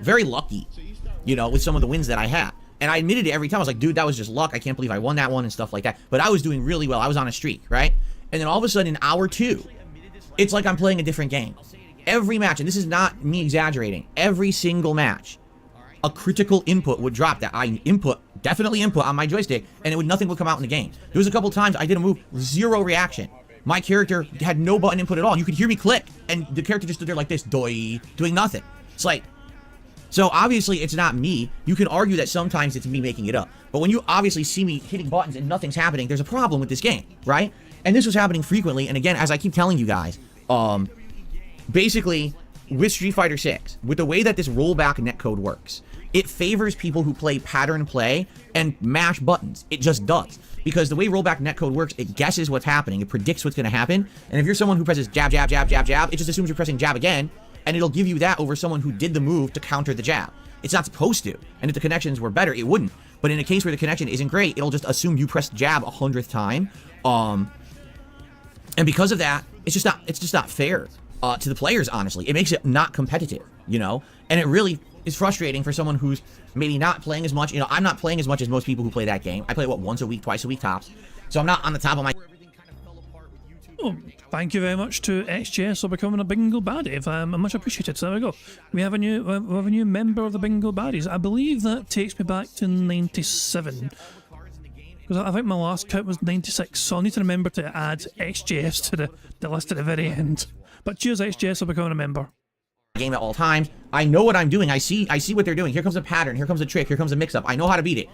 very lucky, you know, with some of the wins that I had. And I admitted it every time. I was like, dude, that was just luck. I can't believe I won that one and stuff like that. But I was doing really well. I was on a streak, right? And then all of a sudden, in hour 2, it's like I'm playing a different game. Every match, and this is not me exaggerating, every single match, a critical input would drop that I definitely input on my joystick, and nothing would come out in the game. There was a couple times I did a move, 0 reaction. My character had no button input at all. You could hear me click, and the character just stood there like this, doing nothing. It's like, so obviously it's not me. You can argue that sometimes it's me making it up. But when you obviously see me hitting buttons and nothing's happening, there's a problem with this game, right? And this was happening frequently. And again, as I keep telling you guys, basically with Street Fighter 6, with the way that this rollback netcode works, it favors people who play pattern play and mash buttons. It just does. Because the way rollback netcode works, it guesses what's happening. It predicts what's going to happen. And if you're someone who presses jab, jab, jab, jab, jab, it just assumes you're pressing jab again. And it'll give you that over someone who did the move to counter the jab. It's not supposed to. And if the connections were better, it wouldn't. But in a case where the connection isn't great, it'll just assume you pressed jab 100th time. And because of that, it's just not fair to the players, honestly. It makes it not competitive, you know? And it really is frustrating for someone who's maybe not playing as much. You know, I'm not playing as much as most people who play that game. I play, what, once a week, twice a week tops. So I'm not on the top of my... Oh, thank you very much to XJS for becoming a Bingo baddie. Much appreciated. So there we go. We have a new member of the Bingo baddies. I believe that takes me back to 97. Because I think my last count was 96, so I'll need to remember to add XJS to the list at the very end. But cheers XJS for becoming a member. Game at all times. I know what I'm doing. I see what they're doing. Here comes a pattern. Here comes a trick. Here comes a mix-up. I know how to beat it.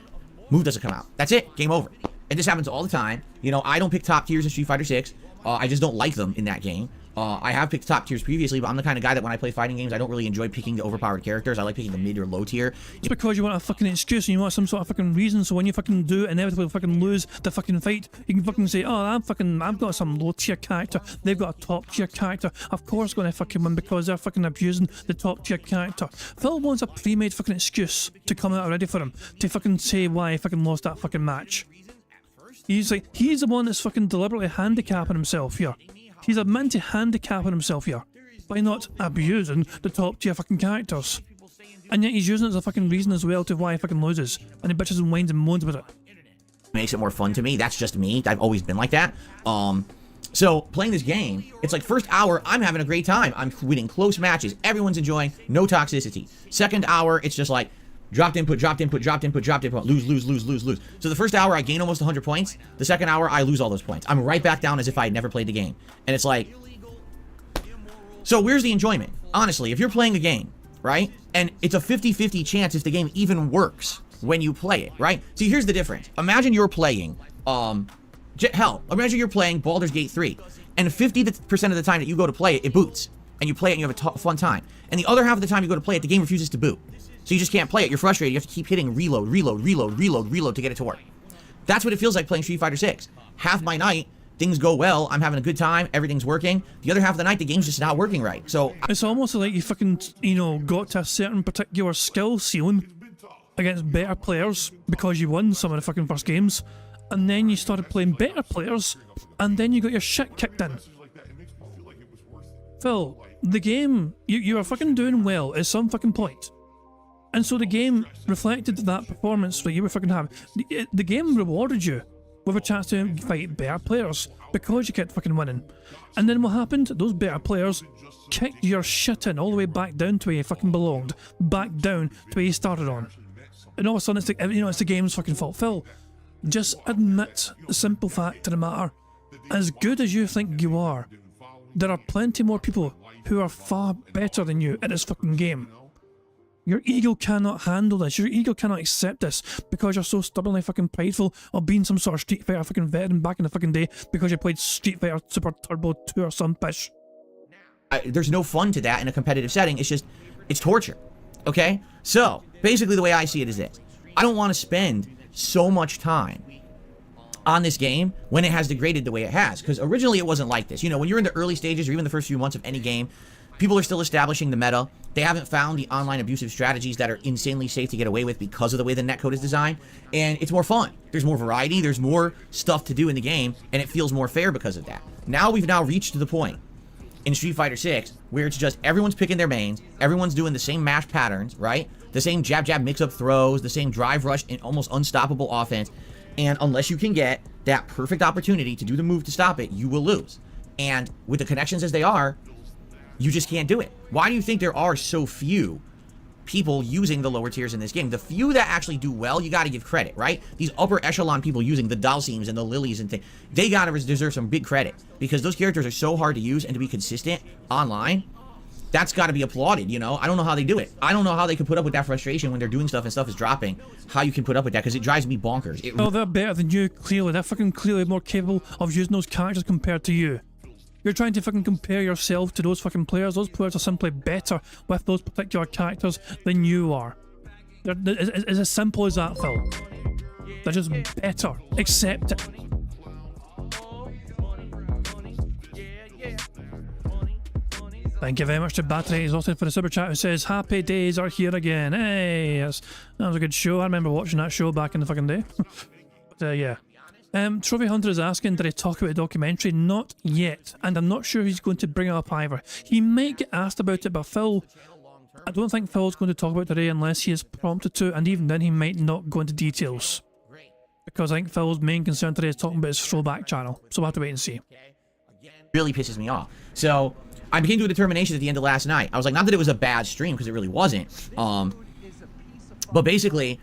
Move doesn't come out. That's it. Game over. And this happens all the time. You know, I don't pick top tiers in Street Fighter 6. I just don't like them in that game. I have picked top tiers previously, but I'm the kind of guy that when I play fighting games, I don't really enjoy picking the overpowered characters. I like picking the mid or low tier. It's because you want a fucking excuse and you want some sort of fucking reason, so when you fucking do inevitably fucking lose the fucking fight, you can fucking say, oh, I've got some low tier character, they've got a top tier character, of course gonna fucking win because they're fucking abusing the top tier character. Phil wants a pre-made fucking excuse to come out ready for him, to fucking say why he fucking lost that fucking match. He's the one that's fucking deliberately handicapping himself here. He's admitting to handicapping himself here by not abusing the top tier fucking characters. And yet he's using it as a fucking reason as well to why he fucking loses. And he bitches and whines and moans with it. Makes it more fun to me. That's just me. I've always been like that. So playing this game, it's like first hour, I'm having a great time. I'm winning close matches. Everyone's enjoying. No toxicity. Second hour, it's just like dropped input, dropped input, dropped input, dropped input, lose, lose, lose, lose, lose. So the first hour, I gain almost 100 points. The second hour, I lose all those points. I'm right back down as if I had never played the game. And it's like, so where's the enjoyment? Honestly, if you're playing a game, right, and it's a 50-50 chance if the game even works when you play it, right? See, here's the difference. Imagine you're playing, imagine you're playing Baldur's Gate 3, and 50% of the time that you go to play it, it boots, and you play it and you have a fun time. And the other half of the time you go to play it, the game refuses to boot. So you just can't play it. You're frustrated. You have to keep hitting reload, reload, reload, reload, reload to get it to work. That's what it feels like playing Street Fighter 6. Half my night, things go well. I'm having a good time. Everything's working. The other half of the night, the game's just not working right. So it's almost like you fucking, got to a certain particular skill ceiling against better players because you won some of the fucking first games. And then you started playing better players, and then you got your shit kicked in. Phil, the game, you are fucking doing well at some fucking point. And so the game reflected that performance that you were fucking having. The game rewarded you with a chance to fight better players because you kept fucking winning. And then what happened? Those better players kicked your shit in all the way back down to where you fucking belonged. Back down to where you started on. And all of a sudden it's the game's fucking fault. Phil, just admit the simple fact of the matter. As good as you think you are, there are plenty more people who are far better than you at this fucking game. Your ego cannot handle this. Your ego cannot accept this because you're so stubbornly fucking prideful of being some sort of Street Fighter fucking veteran back in the fucking day because you played Street Fighter Super Turbo 2 or some pish. There's no fun to that in a competitive setting. It's torture. Okay? So, basically the way I see it is this. I don't want to spend so much time on this game when it has degraded the way it has. Because originally it wasn't like this. You know, when you're in the early stages or even the first few months of any game, people are still establishing the meta. They haven't found the online abusive strategies that are insanely safe to get away with because of the way the netcode is designed. And it's more fun. There's more variety. There's more stuff to do in the game. And it feels more fair because of that. Now we've reached the point in Street Fighter 6 where it's just everyone's picking their mains. Everyone's doing the same mash patterns, right? The same jab-jab mix-up throws. The same drive rush and almost unstoppable offense. And unless you can get that perfect opportunity to do the move to stop it, you will lose. And with the connections as they are, you just can't do it. Why do you think there are so few people using the lower tiers in this game? The few that actually do well, you got to give credit, right? These upper echelon people using the Dalsims and the Lilies and things, they got to deserve some big credit because those characters are so hard to use and to be consistent online. That's got to be applauded, you know? I don't know how they do it. I don't know how they can put up with that frustration when they're doing stuff and stuff is dropping. How you can put up with that because it drives me bonkers. Oh, they're better than you, clearly. They're fucking clearly more capable of using those characters compared to you. You're trying to fucking compare yourself to those fucking players. Those players are simply better with those particular characters than you are. It's as simple as that, Phil. They're just better. Accept it. Thank you very much to Battery Exhausted for the super chat who says, happy days are here again. Hey, that was a good show. I remember watching that show back in the fucking day. But yeah. Trophy Hunter is asking, did he talk about the documentary? Not yet, and I'm not sure he's going to bring it up either. He might get asked about it, but Phil, I don't think Phil's going to talk about it today unless he is prompted to, and even then he might not go into details. Because I think Phil's main concern today is talking about his throwback channel, so we'll have to wait and see. Really pisses me off. So, I came to a determination at the end of last night. I was like, not that it was a bad stream, because it really wasn't. But basically,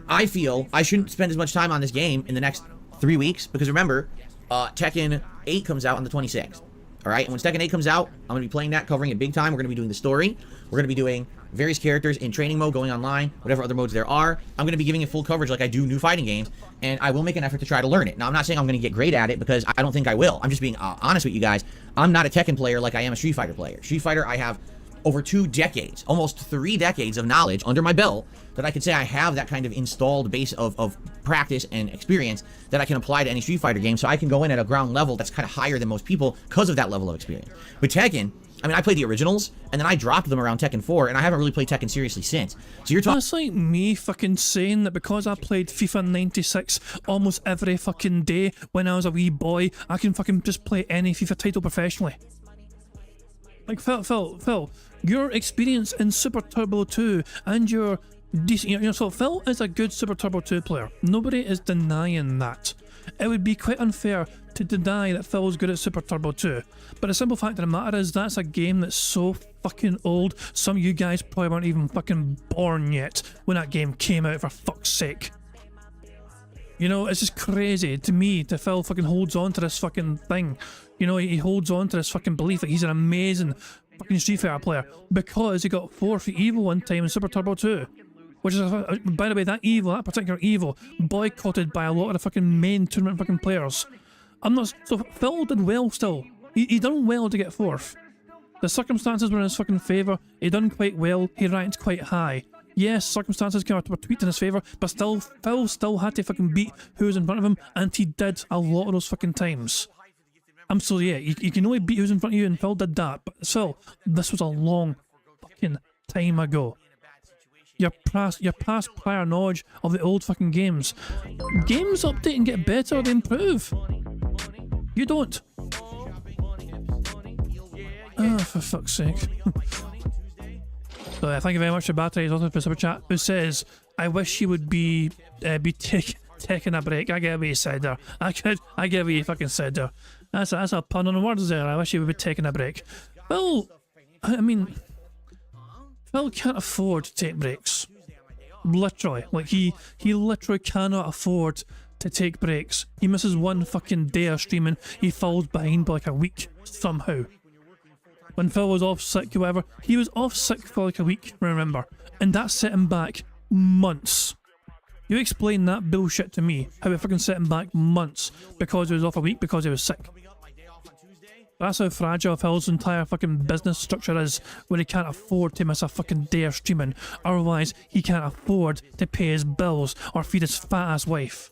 I feel I shouldn't spend as much time on this game in the next 3 weeks, because remember, Tekken 8 comes out on the 26th. All right, and when Tekken 8 comes out, I'm going to be playing that, covering it big time. We're going to be doing the story. We're going to be doing various characters in training mode, going online, whatever other modes there are. I'm going to be giving it full coverage like I do new fighting games, and I will make an effort to try to learn it. Now, I'm not saying I'm going to get great at it, because I don't think I will. I'm just being honest with you guys. I'm not a Tekken player like I am a Street Fighter player. Street Fighter, I have over 2 decades, almost 3 decades of knowledge under my belt that I could say I have that kind of installed base of practice and experience that I can apply to any Street Fighter game, so I can go in at a ground level that's kind of higher than most people because of that level of experience. With Tekken, I mean, I played the originals, and then I dropped them around Tekken 4, and I haven't really played Tekken seriously since. So you're talking... That's like me fucking saying that because I played FIFA 96 almost every fucking day when I was a wee boy, I can fucking just play any FIFA title professionally. Like, Phil, your experience in Super Turbo 2 and your decent, you know, so Phil is a good Super Turbo 2 player. Nobody is denying that. It would be quite unfair to deny that Phil was good at Super Turbo 2. But the simple fact of the matter is that's a game that's so fucking old, some of you guys probably weren't even fucking born yet when that game came out, for fuck's sake. You know, it's just crazy to me that Phil fucking holds on to this fucking thing. You know, he holds on to this fucking belief that he's an amazing fucking Street Fighter player because he got 4 for Evil one time in Super Turbo 2. Which is, by the way, that particular Evil, boycotted by a lot of the fucking main tournament fucking players. So Phil did well still. He done well to get 4th. The circumstances were in his fucking favour. He done quite well. He ranked quite high. Yes, circumstances were tweaked in his favour, but still, Phil still had to fucking beat who was in front of him, and he did a lot of those fucking times. So yeah, you can only beat who's in front of you, and Phil did that, but still, this was a long fucking time ago. Your past prior knowledge of the old fucking games. Games update and get better, they improve. You don't. Oh, for fuck's sake. So thank you very much for batteries also for super chat, who says, I wish you would be taking a break. I get what you said there. I get what you fucking said there. That's a pun on words there. I wish you would be taking a break. Well, I mean, Phil can't afford to take breaks. Literally. Like, he literally cannot afford to take breaks. He misses 1 fucking day of streaming, he falls behind by like a week, somehow. When Phil was off sick, whatever, he was off sick for like a week, remember, and that set him back months. You explain that bullshit to me, how it fucking set him back months because he was off a week because he was sick. That's how fragile Phil's entire fucking business structure is, where he can't afford to miss a fucking day of streaming, otherwise he can't afford to pay his bills or feed his fat-ass wife.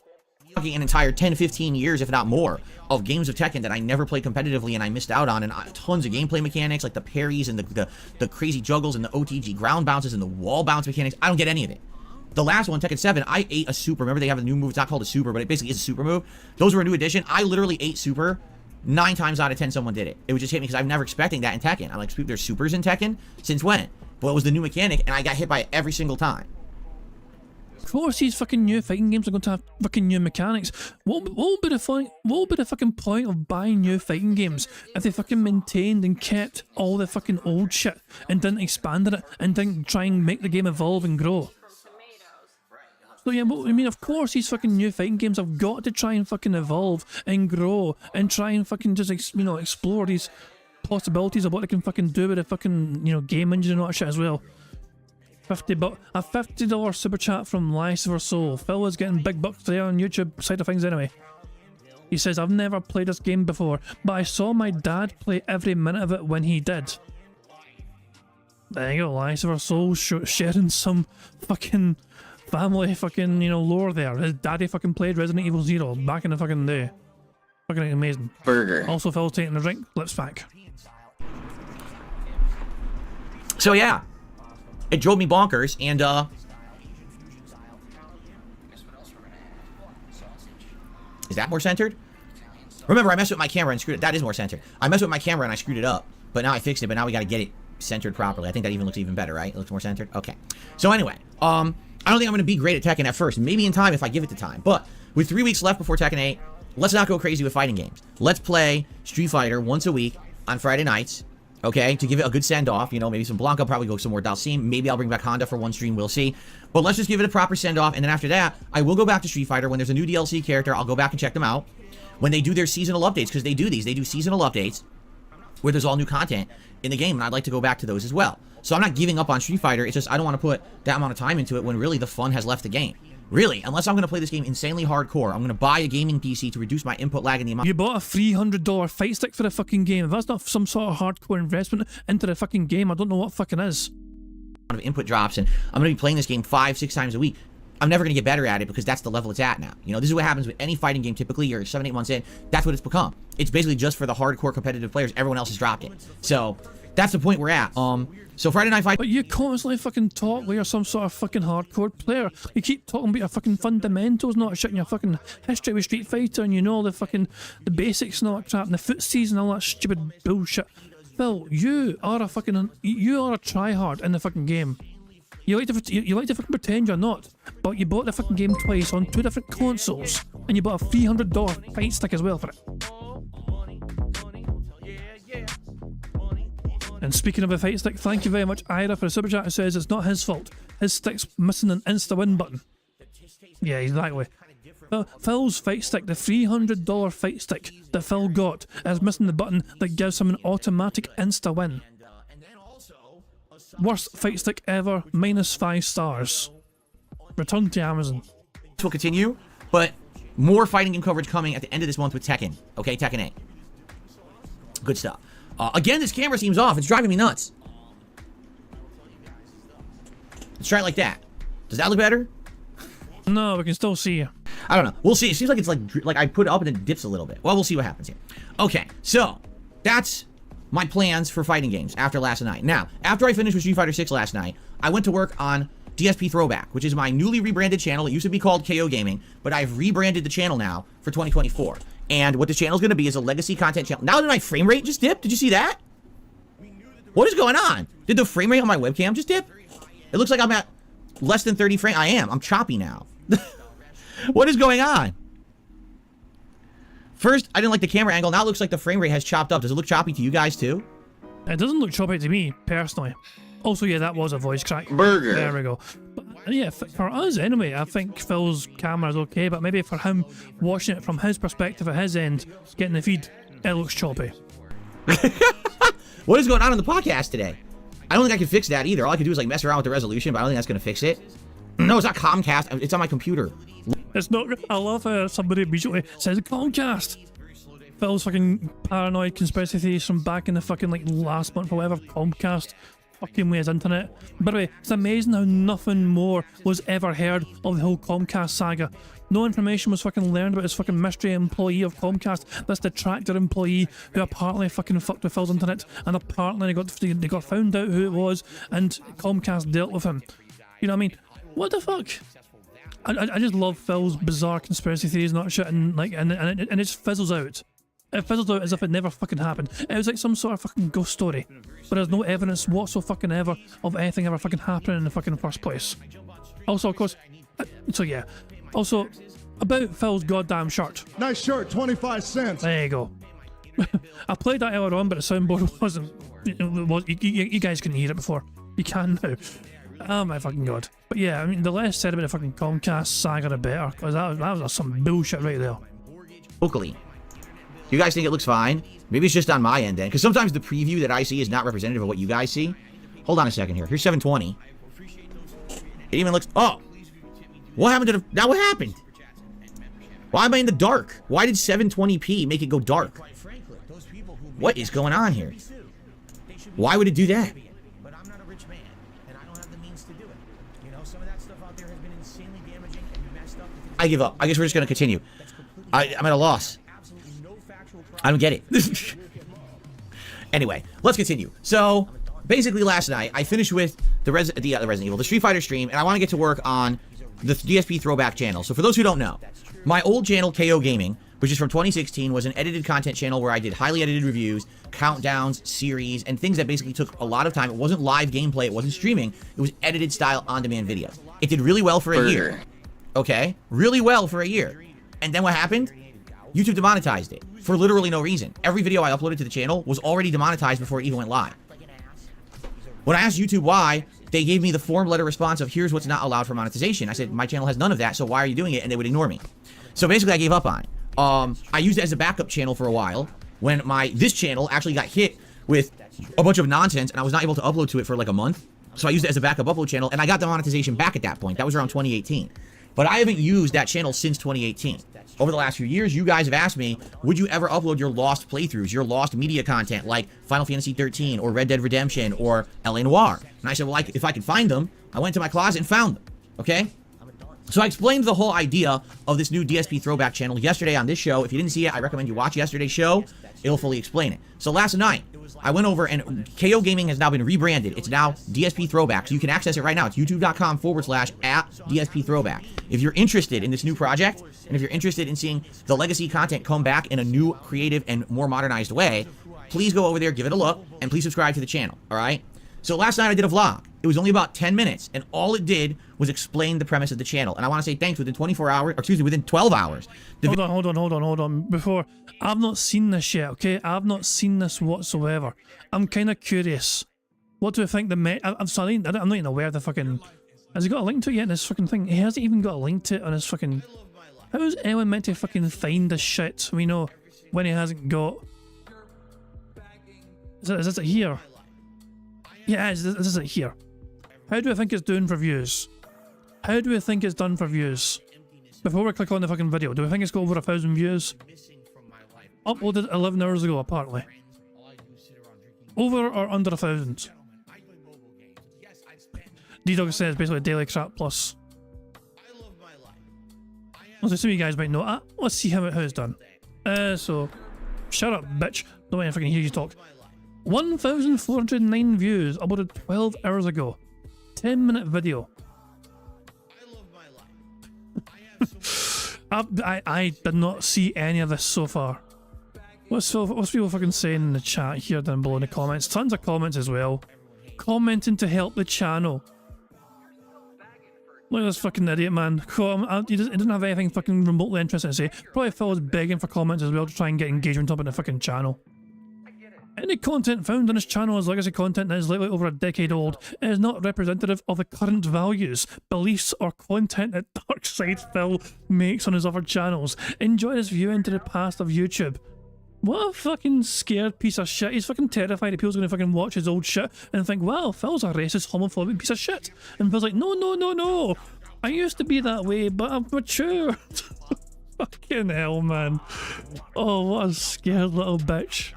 An entire 10-15 years, if not more, of games of Tekken that I never played competitively and I missed out on, and tons of gameplay mechanics like the parries and the crazy juggles and the OTG ground bounces and the wall bounce mechanics. I don't get any of it. The last one, Tekken 7, I ate a super. Remember they have a new move, it's not called a super, but it basically is a super move. Those were a new addition. I literally ate super. 9 times out of 10 someone did it. It would just hit me because I've never expecting that in Tekken. I'm like, there's supers in Tekken? Since when? Well, it was the new mechanic and I got hit by it every single time. Of course, these fucking new fighting games are going to have fucking new mechanics. What would be the fucking point of buying new fighting games if they fucking maintained and kept all the fucking old shit and didn't expand it and didn't try and make the game evolve and grow? So yeah, well, I mean, of course these fucking new fighting games have got to try and fucking evolve and grow and try and fucking just, explore these possibilities of what they can fucking do with the fucking, game engine and all that shit as well. A $50 super chat from Lycifer Soul. Phil is getting big bucks there on YouTube side of things anyway. He says, I've never played this game before, but I saw my dad play every minute of it when he did. There you go, Lycifer Soul sharing some fucking family fucking, lore there. His daddy fucking played Resident Evil 0 back in the fucking day. Fucking amazing. Burger. Also, Phil's taking a drink. Lips back. So yeah. It drove me bonkers, and is that more centered? Remember, I messed with my camera and screwed it. That is more centered. I messed with my camera and I screwed it up, but now I fixed it, but now we gotta get it centered properly. I think that even looks even better, right? It looks more centered? Okay. So anyway, I don't think I'm gonna be great at Tekken at first. Maybe in time if I give it the time. But with 3 weeks left before Tekken 8, let's not go crazy with fighting games. Let's play Street Fighter once a week on Friday nights. okay, to give it a good send-off. You know, maybe some Blanca, probably go some more Dalsim. Maybe I'll bring back Honda for one stream, we'll see. But let's just give it a proper send-off, and then after that, I will go back to Street Fighter. When there's a new DLC character, I'll go back and check them out. When they do their seasonal updates, because they do these, they do seasonal updates where there's all new content in the game, and I'd like to go back to those as well. So I'm not giving up on Street Fighter, it's just I don't want to put that amount of time into it when really the fun has left the game. Really, unless I'm going to play this game insanely hardcore, I'm going to buy a gaming PC to reduce my input lag and the amount. You bought a $300 fight stick for the fucking game. If that's not some sort of hardcore investment into the fucking game, I don't know what fucking is. Of input drops, and I'm going to be playing this game 5-6 times a week. I'm never going to get better at it because that's the level it's at now. You know, this is what happens with any fighting game typically. You're 7-8 months in, that's what it's become. It's basically just for the hardcore competitive players. Everyone else has dropped it. So that's the point we're at. So Friday Night Fight. But you constantly fucking talk like you're some sort of fucking hardcore player. You keep talking about your fucking fundamentals, not shit in your fucking history with Street Fighter, and you know the fucking the basics and all that crap, and the footsies and all that stupid bullshit. Phil, you are a tryhard in the fucking game. You like to fucking pretend you're not, but you bought the fucking game twice on 2 different consoles, and you bought a $300 fight stick as well for it. And speaking of a fight stick, thank you very much, Ira, for the super chat. It says it's not his fault. His stick's missing an insta-win button. Yeah, exactly. Phil's fight stick, the $300 fight stick that Phil got, is missing the button that gives him an automatic insta-win. Worst fight stick ever, -5 stars. Return to Amazon. This will continue, but more fighting game coverage coming at the end of this month with Tekken. Okay, Tekken 8. Good stuff. Again, this camera seems off. It's driving me nuts. Let's try it like that. Does that look better? No, we can still see you. I don't know. We'll see. It seems like it's like I put it up and it dips a little bit. Well, we'll see what happens here. Okay, so that's my plans for fighting games after last night. Now, after I finished with Street Fighter 6 last night, I went to work on DSP Throwback, which is my newly rebranded channel. It used to be called KO Gaming, but I've rebranded the channel now for 2024. And what this channel is going to be is a legacy content channel. Now did my frame rate just dip? Did you see that? What is going on? Did the frame rate on my webcam just dip? It looks like I'm at less than 30 frames. I am. I'm choppy now. What is going on? First, I didn't like the camera angle. Now it looks like the frame rate has chopped up. Does it look choppy to you guys too? It doesn't look choppy to me, personally. Also, yeah, that was a voice crack. Burger. There we go. But, yeah, for us anyway, I think Phil's camera is okay, but maybe for him, watching it from his perspective at his end, getting the feed, it looks choppy. What is going on in the podcast today? I don't think I can fix that either. All I can do is like mess around with the resolution, but I don't think that's going to fix it. No, it's not Comcast. It's on my computer. It's not. I love how somebody immediately says Comcast. Phil's fucking paranoid conspiracy theories from back in the fucking like last month or whatever. Comcast fucking with his internet. By the way, it's amazing how nothing more was ever heard of the whole Comcast saga. No information was fucking learned about this fucking mystery employee of Comcast, this detractor employee who apparently fucking fucked with Phil's internet, and apparently they got found out who it was, and Comcast dealt with him. You know what I mean? What the fuck? I just love Phil's bizarre conspiracy theories and that shit, and like and it just fizzles out. It fizzles out as if it never fucking happened. It was like some sort of fucking ghost story, but there's no evidence whatsoever of anything ever fucking happening in the fucking first place. Also, of course, so yeah. Also, about Phil's goddamn shirt. Nice shirt, 25 cents. There you go. I played that earlier on, but the soundboard wasn't. You guys couldn't hear it before. You can now. Oh my fucking god. But yeah, I mean, the less said about the fucking Comcast saga, the better, because that was some bullshit right there. Locally. You guys think it looks fine? Maybe it's just on my end then, because sometimes the preview that I see is not representative of what you guys see. Hold on a second here. Here's 720. It even looks... Oh! What happened to the... Now what happened? Why am I in the dark? Why did 720p make it go dark? What is going on here? Why would it do that? But I'm not a rich man, and I don't have the means to do it. You know, some of that stuff out there has been insanely damaging and messed up. I give up. I guess we're just going to continue. I'm at a loss. I don't get it. Anyway, let's continue. So, basically last night, I finished with the Resident Evil, the Street Fighter stream, and I want to get to work on the DSP Throwback channel. So for those who don't know, my old channel, KO Gaming, which is from 2016, was an edited content channel where I did highly edited reviews, countdowns, series, and things that basically took a lot of time. It wasn't live gameplay, it wasn't streaming, it was edited style on-demand video. It did really well for a year. Okay? Really well for a year. And then what happened? YouTube demonetized it for literally no reason. Every video I uploaded to the channel was already demonetized before it even went live. When I asked YouTube why, they gave me the form letter response of here's what's not allowed for monetization. I said, my channel has none of that, so why are you doing it? And they would ignore me. So basically I gave up on it. I used it as a backup channel for a while when this channel actually got hit with a bunch of nonsense and I was not able to upload to it for like a month. So I used it as a backup upload channel and I got the monetization back at that point. That was around 2018. But I haven't used that channel since 2018. Over the last few years, you guys have asked me, would you ever upload your lost playthroughs, your lost media content like Final Fantasy 13 or Red Dead Redemption or LA Noire? And I said, well, if I could find them, I went to my closet and found them, okay? So I explained the whole idea of this new DSP throwback channel yesterday on this show. If you didn't see it, I recommend you watch yesterday's show. It'll fully explain it. So last night, I went over and KO Gaming has now been rebranded. It's now DSP Throwback. So you can access it right now. It's youtube.com/@DSP Throwback. If you're interested in this new project, and if you're interested in seeing the legacy content come back in a new, creative, and more modernized way, please go over there, give it a look, and please subscribe to the channel, all right? So last night I did a vlog. It was only about 10 minutes, and all it did was explain the premise of the channel. And I want to say thanks within 24 hours, or excuse me, within 12 hours. Hold on. Before, I've not seen this yet, okay? I've not seen this whatsoever. I'm kind of curious. What do I think I'm sorry, I'm not even aware of the fucking... Has he got a link to it yet in this fucking thing? He hasn't even got a link to it on his fucking... How is anyone meant to fucking find this shit? We know when he hasn't got... Is it here? Yeah, is it here? How do I think it's doing for views? How do we think it's done for views? Before we click on the fucking video, do we think it's got over 1,000 views? Uploaded 11 hours ago, apparently. Over or under 1,000? D-Dog says basically daily crap plus. So some of you guys might know. Let's see how it's done. So, shut up, bitch. Don't want to fucking hear you talk. 1,409 views, uploaded 12 hours ago. 10-minute video. I did not see any of this so far. What's people fucking saying in the chat here down below in the comments? Tons of comments as well. Commenting to help the channel. Look at this fucking idiot, man. He doesn't have anything fucking remotely interesting to say. Probably Phil is begging for comments as well to try and get engagement up in the fucking channel. Any content found on this channel is legacy content that is likely over a decade old. It is not representative of the current values, beliefs, or content that Darkside Phil makes on his other channels. Enjoy this view into the past of YouTube. What a fucking scared piece of shit. He's fucking terrified that people's gonna fucking watch his old shit and think, wow, Phil's a racist, homophobic piece of shit. And Phil's like, no. I used to be that way, but I've matured. Fucking hell, man. Oh, what a scared little bitch.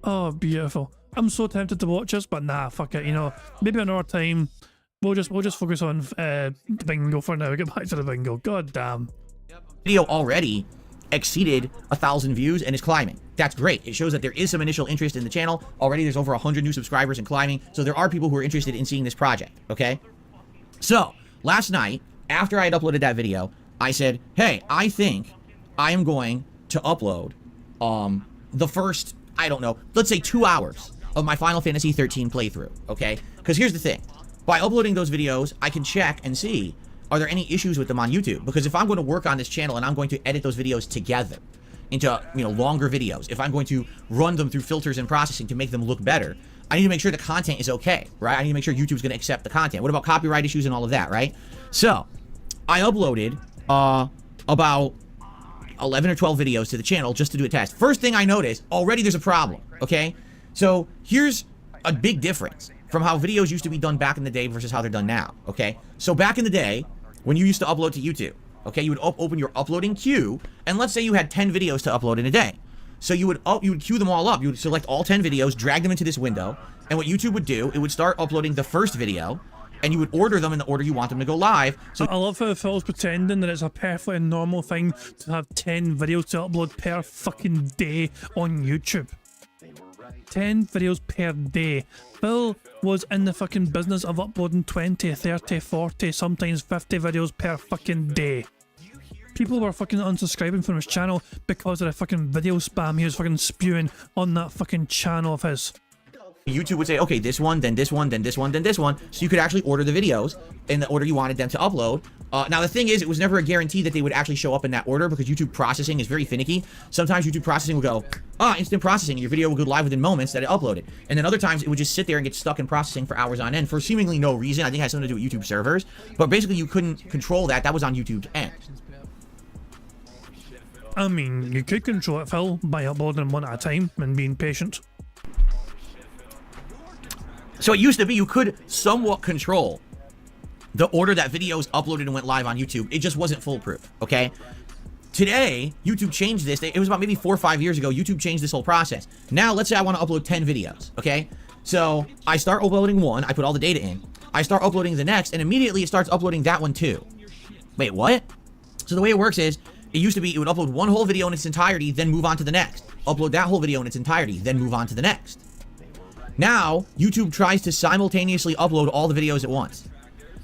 Oh, beautiful. I'm so tempted to watch this, but nah, fuck it, you know. Maybe another time. We'll just focus on bingo for now. Get back to the bingo. God damn. Video already exceeded 1,000 views and is climbing. That's great. It shows that there is some initial interest in the channel. Already there's over 100 new subscribers and climbing. So there are people who are interested in seeing this project, okay? So, last night, after I had uploaded that video, I said, hey, I think I am going to upload the first, I don't know, let's say 2 hours of my Final Fantasy 13 playthrough, okay? Because here's the thing. By uploading those videos, I can check and see, are there any issues with them on YouTube? Because if I'm going to work on this channel and I'm going to edit those videos together into, you know, longer videos, if I'm going to run them through filters and processing to make them look better, I need to make sure the content is okay, right? I need to make sure YouTube's going to accept the content. What about copyright issues and all of that, right? So, I uploaded about 11 or 12 videos to the channel just to do a test. First thing I noticed, already there's a problem, okay? So, here's a big difference from how videos used to be done back in the day versus how they're done now, okay? So, back in the day, when you used to upload to YouTube, okay, you would open your uploading queue, and let's say you had 10 videos to upload in a day. So you would queue them all up. You would select all 10 videos, drag them into this window, and what YouTube would do, it would start uploading the first video, and you would order them in the order you want them to go live. So I love how Phil's pretending that it's a perfectly normal thing to have 10 videos to upload per fucking day on YouTube. 10 videos per day. Phil was in the fucking business of uploading 20, 30, 40, sometimes 50 videos per fucking day. People were fucking unsubscribing from his channel because of the fucking video spam he was fucking spewing on that fucking channel of his. YouTube would say, okay, this one, then this one, then this one, then this one. So you could actually order the videos in the order you wanted them to upload. Now, the thing is, it was never a guarantee that they would actually show up in that order because YouTube processing is very finicky. Sometimes YouTube processing will go, instant processing, and your video will go live within moments that it uploaded. And then other times it would just sit there and get stuck in processing for hours on end for seemingly no reason. I think it has something to do with YouTube servers. But basically, you couldn't control that. That was on YouTube's end. I mean, you could control it, Phil, by uploading them one at a time and being patient. So it used to be you could somewhat control the order that videos uploaded and went live on YouTube. It just wasn't foolproof, okay? Today, YouTube changed this. It was about maybe 4 or 5 years ago. YouTube changed this whole process. Now, let's say I want to upload 10 videos, okay? So I start uploading one. I put all the data in. I start uploading the next, and immediately it starts uploading that one too. Wait, what? So the way it works is, it used to be it would upload one whole video in its entirety, then move on to the next. Upload that whole video in its entirety, then move on to the next. Now, YouTube tries to simultaneously upload all the videos at once.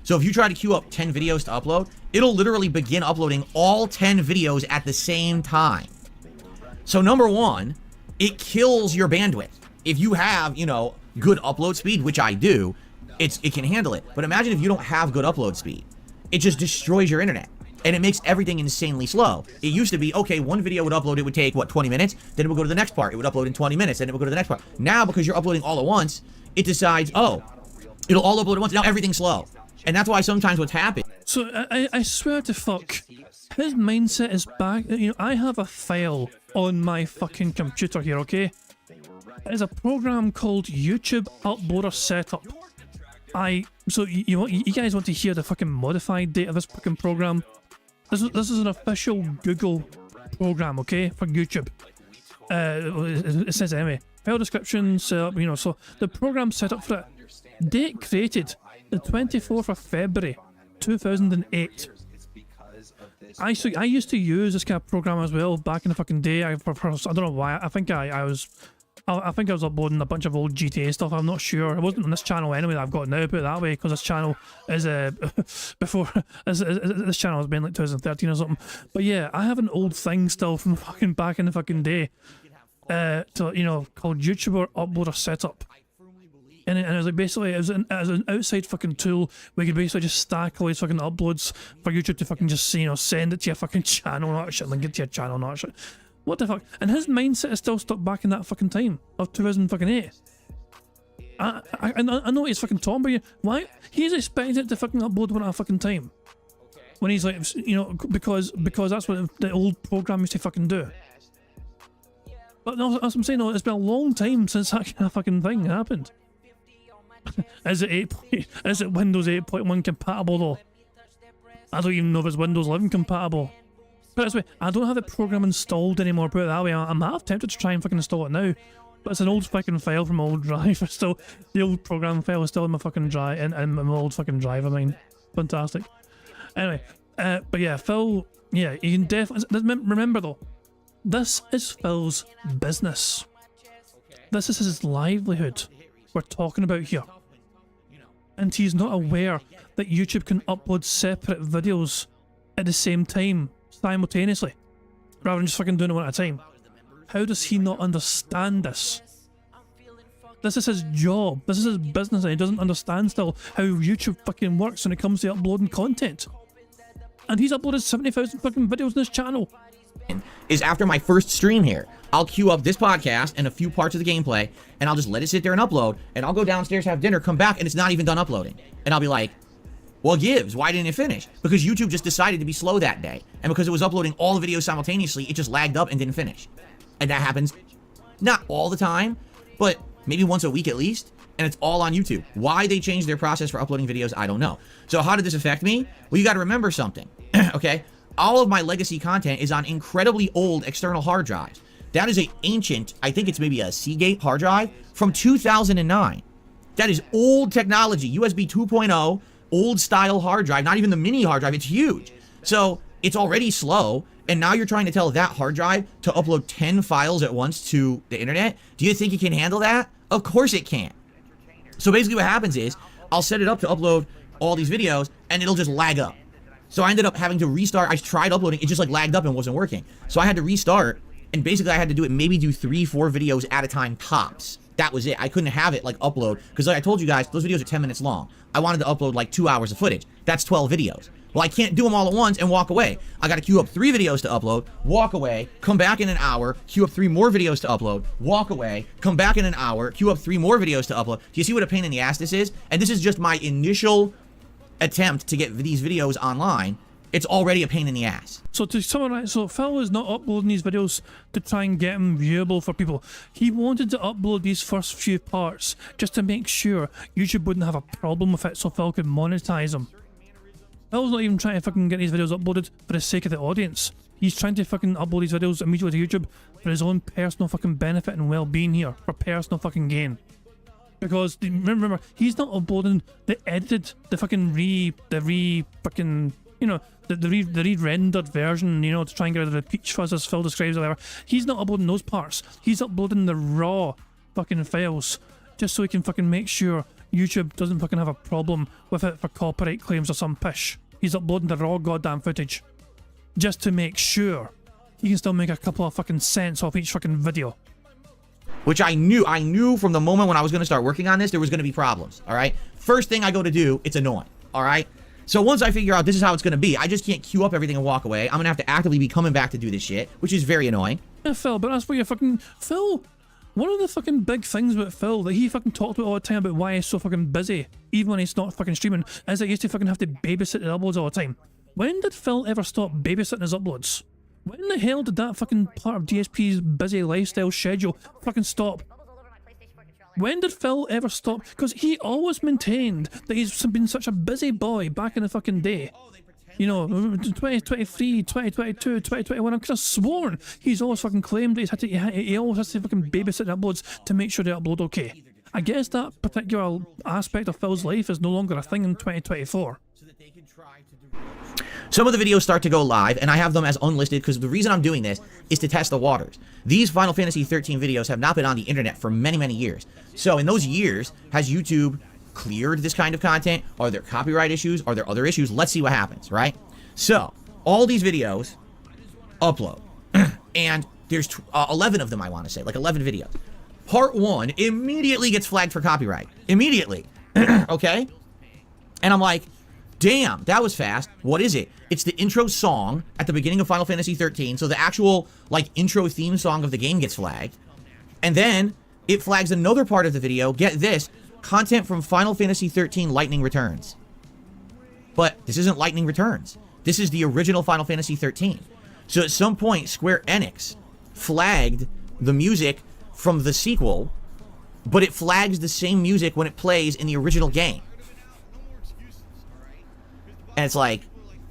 So if you try to queue up 10 videos to upload, it'll literally begin uploading all 10 videos at the same time. So number one, it kills your bandwidth. If you have, good upload speed, which I do, it can handle it. But imagine if you don't have good upload speed. It just destroys your internet. And it makes everything insanely slow. It used to be, okay, one video would upload, it would take, 20 minutes? Then it would go to the next part. It would upload in 20 minutes, then it would go to the next part. Now, because you're uploading all at once, it decides, it'll all upload at once. Now everything's slow. And that's why sometimes what's happened. So, I swear to fuck, his mindset is back. I have a file on my fucking computer here, okay? It's a program called YouTube Uploader Setup. So you guys want to hear the fucking modified date of this fucking program? This is an official Google program, okay, for YouTube. It says anyway. File description, setup, so the program set up for it. Date created, the 24th of February, 2008. I used to use this kind of program as well back in the fucking day. I don't know why. I think I was uploading a bunch of old GTA stuff. I'm not sure. It wasn't on this channel anyway that I've got now, put it that way, because this channel is this channel has been like 2013 or something. But yeah, I have an old thing still from fucking back in the fucking day, called YouTuber Uploader Setup. And it was like basically it was an outside fucking tool where you could basically just stack all these fucking uploads for YouTube to fucking just send it to your fucking channel and all that shit, link it to your channel and all that shit. What the fuck? And his mindset is still stuck back in that fucking time of 2008. I know he's fucking talking about you. Why? He's expecting it to fucking upload one at a fucking time. When he's like, because that's what the old program used to fucking do. But no, as I'm saying, it's been a long time since that kind of fucking thing happened. Is it Windows 8.1 compatible though? I don't even know if it's Windows 11 compatible. Put it this way, I don't have the program installed anymore, put it that way. I'm half tempted to try and fucking install it now. But it's an old fucking file from my old drive. It's still, the old program file is still in my fucking drive, in my old fucking drive of mine. Fantastic. Anyway, but yeah, Phil, yeah, you can definitely, remember though, this is Phil's business. This is his livelihood we're talking about here. And he's not aware that YouTube can upload separate videos at the same time, simultaneously, rather than just fucking doing it one at a time. How does he not understand this? This is his job, this is his business, and he doesn't understand still how YouTube fucking works when it comes to uploading content. And he's uploaded 70,000 fucking videos on this channel. Is after my first stream here, I'll queue up this podcast and a few parts of the gameplay, and I'll just let it sit there and upload, and I'll go downstairs, have dinner, come back, and it's not even done uploading. And I'll be like, well, gives, why didn't it finish? Because YouTube just decided to be slow that day, and because it was uploading all the videos simultaneously, it just lagged up and didn't finish. And that happens not all the time, but maybe once a week at least, and it's all on YouTube. Why they changed their process for uploading videos, I don't know. So how did this affect me? Well, you got to remember something, okay? All of my legacy content is on incredibly old external hard drives. That is an ancient, I think it's maybe a Seagate hard drive from 2009. That is old technology, USB 2.0, old style hard drive, not even the mini hard drive, it's huge. So it's already slow, and now you're trying to tell that hard drive to upload 10 files at once to the internet? Do you think it can handle that? Of course it can. So basically what happens is, I'll set it up to upload all these videos, and it'll just lag up. So I ended up having to restart. I tried uploading, it just like lagged up and wasn't working. So I had to restart, and basically I had to do 3-4 videos at a time tops. That was it. I couldn't have it like upload because like I told you guys, those videos are 10 minutes long. I wanted to upload like 2 hours of footage. That's 12 videos. Well, I can't do them all at once and walk away. I got to queue up 3 videos to upload, walk away, come back in an hour, queue up 3 more videos to upload, walk away, come back in an hour, queue up 3 more videos to upload. Do you see what a pain in the ass this is? And this is just my initial attempt to get these videos online. It's already a pain in the ass. So to summarize, so Phil is not uploading these videos to try and get them viewable for people. He wanted to upload these first few parts just to make sure YouTube wouldn't have a problem with it so Phil could monetize them. Phil's not even trying to fucking get these videos uploaded for the sake of the audience. He's trying to fucking upload these videos immediately to YouTube for his own personal fucking benefit and well-being here, for personal fucking gain. Because remember, he's not uploading the edited, the re-rendered version, you know, to try and get rid of the peach fuzz as Phil describes or whatever. He's not uploading those parts. He's uploading the raw fucking files just so he can fucking make sure YouTube doesn't fucking have a problem with it for copyright claims or some pish. He's uploading the raw goddamn footage just to make sure he can still make a couple of fucking cents off each fucking video. Which I knew from the moment when I was going to start working on this, there was going to be problems, all right? First thing I go to do, it's annoying, all right? So once I figure out this is how it's going to be, I just can't queue up everything and walk away. I'm going to have to actively be coming back to do this shit, which is very annoying. Yeah, Phil, but that's where you're fucking... Phil, one of the fucking big things about Phil that he fucking talked about all the time about why he's so fucking busy, even when he's not fucking streaming, is that he used to fucking have to babysit his uploads all the time. When did Phil ever stop babysitting his uploads? When the hell did that fucking part of DSP's busy lifestyle schedule fucking stop? When did Phil ever stop? Because he always maintained that he's been such a busy boy back in the fucking day. You know, 2023, 2022, 2021, I could have sworn he's always fucking claimed that he always has to fucking babysit uploads to make sure they upload okay. I guess that particular aspect of Phil's life is no longer a thing in 2024. Some of the videos start to go live, and I have them as unlisted because the reason I'm doing this is to test the waters. These Final Fantasy 13 videos have not been on the internet for many, many years. So in those years, has YouTube cleared this kind of content? Are there copyright issues? Are there other issues? Let's see what happens, right? So, all these videos upload. And there's 11 of them, I want to say, like 11 videos. Part 1 immediately gets flagged for copyright. Immediately. Okay? And I'm like, damn, that was fast. What is it? It's the intro song at the beginning of Final Fantasy 13. So the actual, like, intro theme song of the game gets flagged. And then it flags another part of the video. Get this. Content from Final Fantasy 13 Lightning Returns. But this isn't Lightning Returns. This is the original Final Fantasy 13. So at some point, Square Enix flagged the music from the sequel, but it flags the same music when it plays in the original game. And it's like,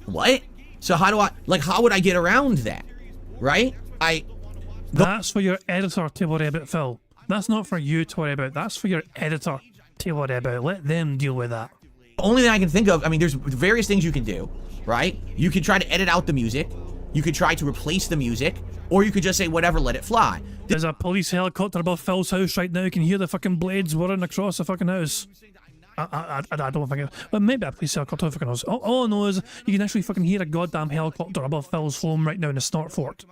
what? So how would I get around that? Right? That's for your editor to worry about, Phil. That's not for you to worry about. That's for your editor to worry about. Let them deal with that. The only thing I can think of, I mean, there's various things you can do, right? You could try to edit out the music. You could try to replace the music. Or you could just say, whatever, let it fly. There's a police helicopter above Phil's house right now. You can hear the fucking blades whirring across the fucking house. I don't think it... But maybe a police helicopter fucking knows. All I know is you can actually fucking hear a goddamn helicopter above Phil's home right now in the Snort Fort.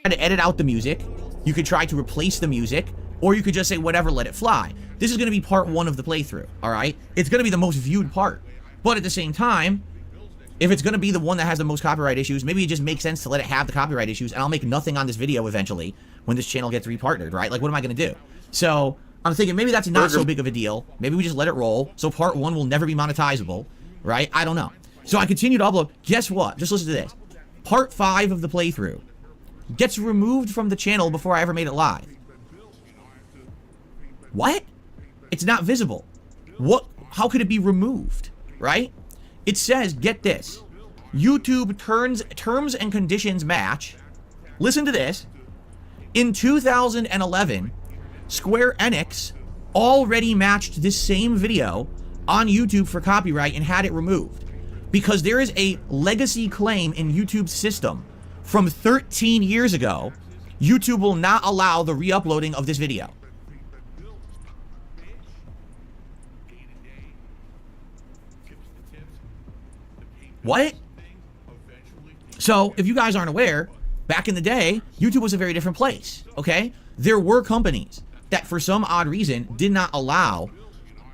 To edit out the music. You could try to replace the music. Or you could just say, whatever, let it fly. This is going to be part 1 of the playthrough, alright? It's going to be the most viewed part. But at the same time, if it's going to be the one that has the most copyright issues, maybe it just makes sense to let it have the copyright issues, and I'll make nothing on this video eventually when this channel gets repartnered, right? Like, what am I going to do? So, I'm thinking maybe that's not so big of a deal. Maybe we just let it roll, so part 1 will never be monetizable, right? I don't know. So I continue to upload. Guess what? Just listen to this. Part 5 of the playthrough gets removed from the channel before I ever made it live. What? It's not visible. What? How could it be removed? Right? It says, get this. YouTube terms and conditions match. Listen to this. In 2011, Square Enix already matched this same video on YouTube for copyright and had it removed. Because there is a legacy claim in YouTube's system from 13 years ago. YouTube will not allow the re-uploading of this video. What? So, if you guys aren't aware, back in the day, YouTube was a very different place, okay? There were companies that for some odd reason did not allow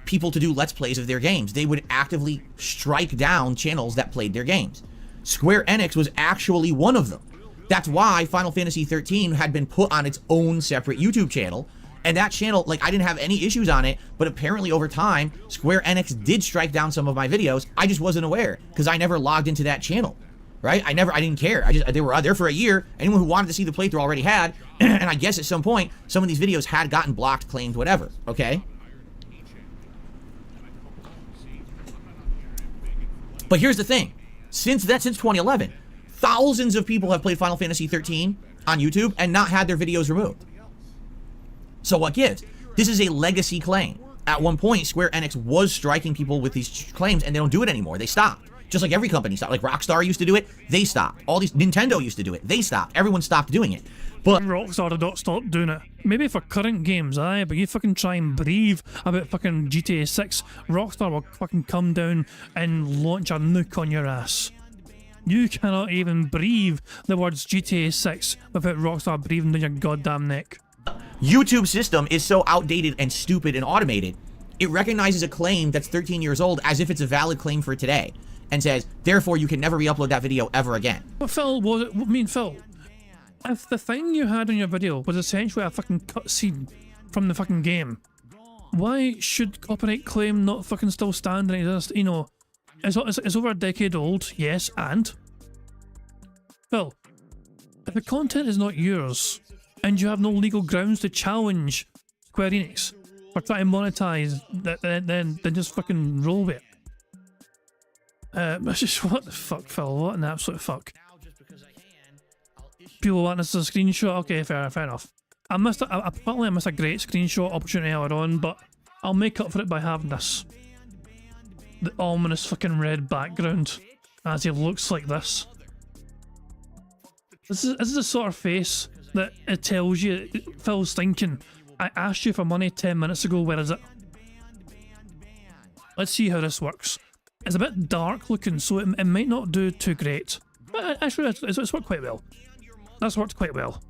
people to do Let's Plays of their games. They would actively strike down channels that played their games. Square Enix was actually one of them. That's why Final Fantasy 13 had been put on its own separate YouTube channel. And that channel, like, I didn't have any issues on it, but apparently over time, Square Enix did strike down some of my videos. I just wasn't aware, because I never logged into that channel, right? I didn't care. They were there for a year. Anyone who wanted to see the playthrough already had, and I guess at some point, some of these videos had gotten blocked, claimed, whatever, okay? But here's the thing. Since 2011, thousands of people have played Final Fantasy 13 on YouTube and not had their videos removed. So what gives? This is a legacy claim. At one point, Square Enix was striking people with these claims, and they don't do it anymore. They stopped. Just like every company stopped. Like Rockstar used to do it, they stopped. All these Nintendo used to do it, they stopped. Everyone stopped doing it. But Rockstar did not stop doing it. Maybe for current games, aye, but you fucking try and breathe about fucking GTA 6, Rockstar will fucking come down and launch a nuke on your ass. You cannot even breathe the words GTA 6 without Rockstar breathing down your goddamn neck. YouTube system is so outdated and stupid and automated, it recognizes a claim that's 13 years old as if it's a valid claim for today, and says, therefore you can never re-upload that video ever again. But Phil, Phil, if the thing you had on your video was essentially a fucking cutscene from the fucking game, why should copyright claim not fucking still stand and exist? You know, it's over a decade old, yes, and? Phil, if the content is not yours, and you have no legal grounds to challenge Square Enix for trying to monetize that, then just fucking roll with it. Just what the fuck, Phil? What an absolute fuck. People want us a screenshot? Okay, fair enough. I missed a great screenshot opportunity earlier on, but I'll make up for it by having this. The ominous fucking red background as he looks like this. This is the sort of face that it tells you, Phil's thinking, I asked you for money 10 minutes ago, where is it? Let's see how this works. It's a bit dark looking, so it might not do too great. But actually, it's worked quite well. That's worked quite well.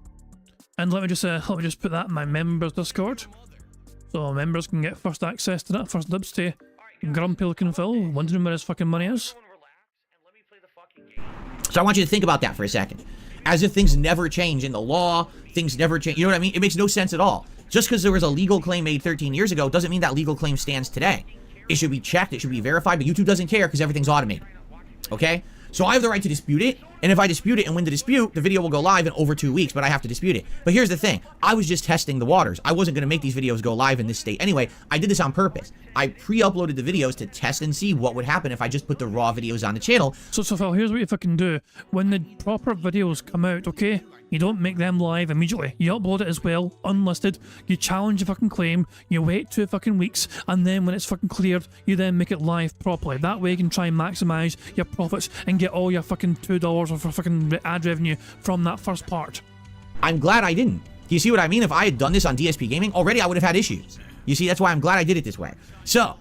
And let me just put that in my members Discord. So members can get first access to that, first dibs to grumpy looking Phil, wondering where his fucking money is. So I want you to think about that for a second. As if things never change in the law, things never change, you know what I mean? It makes no sense at all. Just because there was a legal claim made 13 years ago doesn't mean that legal claim stands today. It should be checked, it should be verified, but YouTube doesn't care because everything's automated. Okay? So I have the right to dispute it, and if I dispute it and win the dispute, the video will go live in over 2 weeks, but I have to dispute it. But here's the thing, I was just testing the waters. I wasn't going to make these videos go live in this state anyway. I did this on purpose. I pre-uploaded the videos to test and see what would happen if I just put the raw videos on the channel. So Phil, here's what you fucking do. When the proper videos come out, okay, you don't make them live immediately. You upload it as well, unlisted, you challenge the fucking claim, you wait 2 fucking weeks, and then when it's fucking cleared, you then make it live properly. That way you can try and maximize your profits and get all your fucking $2 of fucking ad revenue from that first part. I'm glad I didn't. Do you see what I mean? If I had done this on DSP Gaming, already I would have had issues. You see, that's why I'm glad I did it this way. So,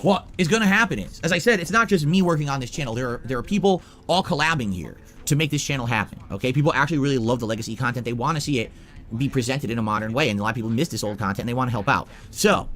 what is going to happen is, as I said, it's not just me working on this channel. There are people all collabing here to make this channel happen, okay? People actually really love the legacy content. They want to see it be presented in a modern way, and a lot of people miss this old content, and they want to help out. So,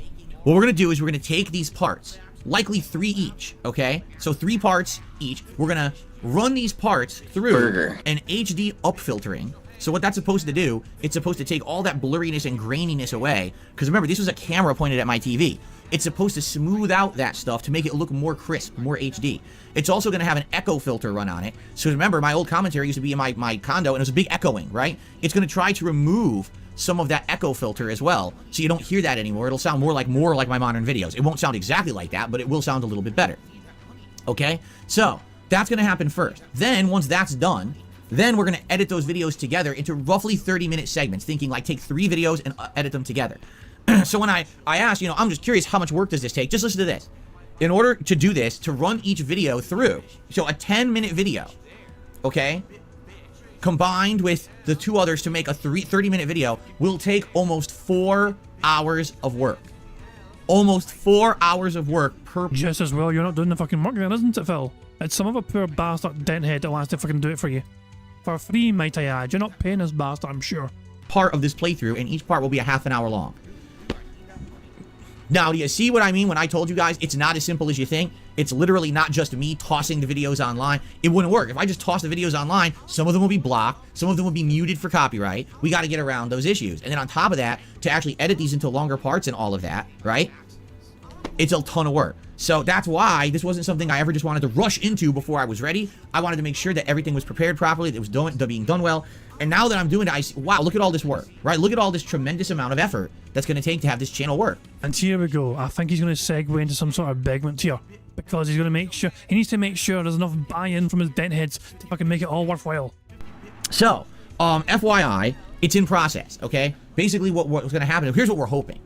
what we're going to do is we're going to take these parts, likely 3 each, okay? So 3 parts each. We're going to run these parts through an HD upfiltering. So what that's supposed to do, it's supposed to take all that blurriness and graininess away. Because remember, this was a camera pointed at my TV. It's supposed to smooth out that stuff to make it look more crisp, more HD. It's also going to have an echo filter run on it. So remember, my old commentary used to be in my condo, and it was a big echoing, right? It's going to try to remove some of that echo filter as well, so you don't hear that anymore. It'll sound more like my modern videos. It won't sound exactly like that, but it will sound a little bit better. Okay? So, that's going to happen first. Then, once that's done, then we're going to edit those videos together into roughly 30-minute segments, thinking like take 3 videos and edit them together. So when I asked, you know, I'm just curious, how much work does this take? Just listen to this. In order to do this, to run each video through, so a 10-minute video, okay, combined with the 2 others to make a 30-minute video, will take almost 4 hours of work. Almost 4 hours of work per... Just as well, you're not doing the fucking work then, isn't it, Phil? It's some of a poor bastard denthead that wants to fucking do it for you. For free, might I add. You're not paying this bastard, I'm sure. part of this playthrough, and each part will be a half an hour long. Now, do you see what I mean when I told you guys it's not as simple as you think? It's literally not just me tossing the videos online. It wouldn't work. If I just toss the videos online, some of them will be blocked, some of them will be muted for copyright. We got to get around those issues. And then on top of that, to actually edit these into longer parts and all of that, right? It's a ton of work. So that's why this wasn't something I ever just wanted to rush into before I was ready. I wanted to make sure that everything was prepared properly, that it was being done well. And now that I'm doing it, I see, wow, look at all this work, right? Look at all this tremendous amount of effort that's going to take to have this channel work. And here we go. I think he's going to segue into some sort of segment here, because he's going to make sure, he needs to make sure there's enough buy-in from his dent heads to fucking make it all worthwhile. So, FYI, it's in process, okay? Basically what's going to happen, here's what we're hoping.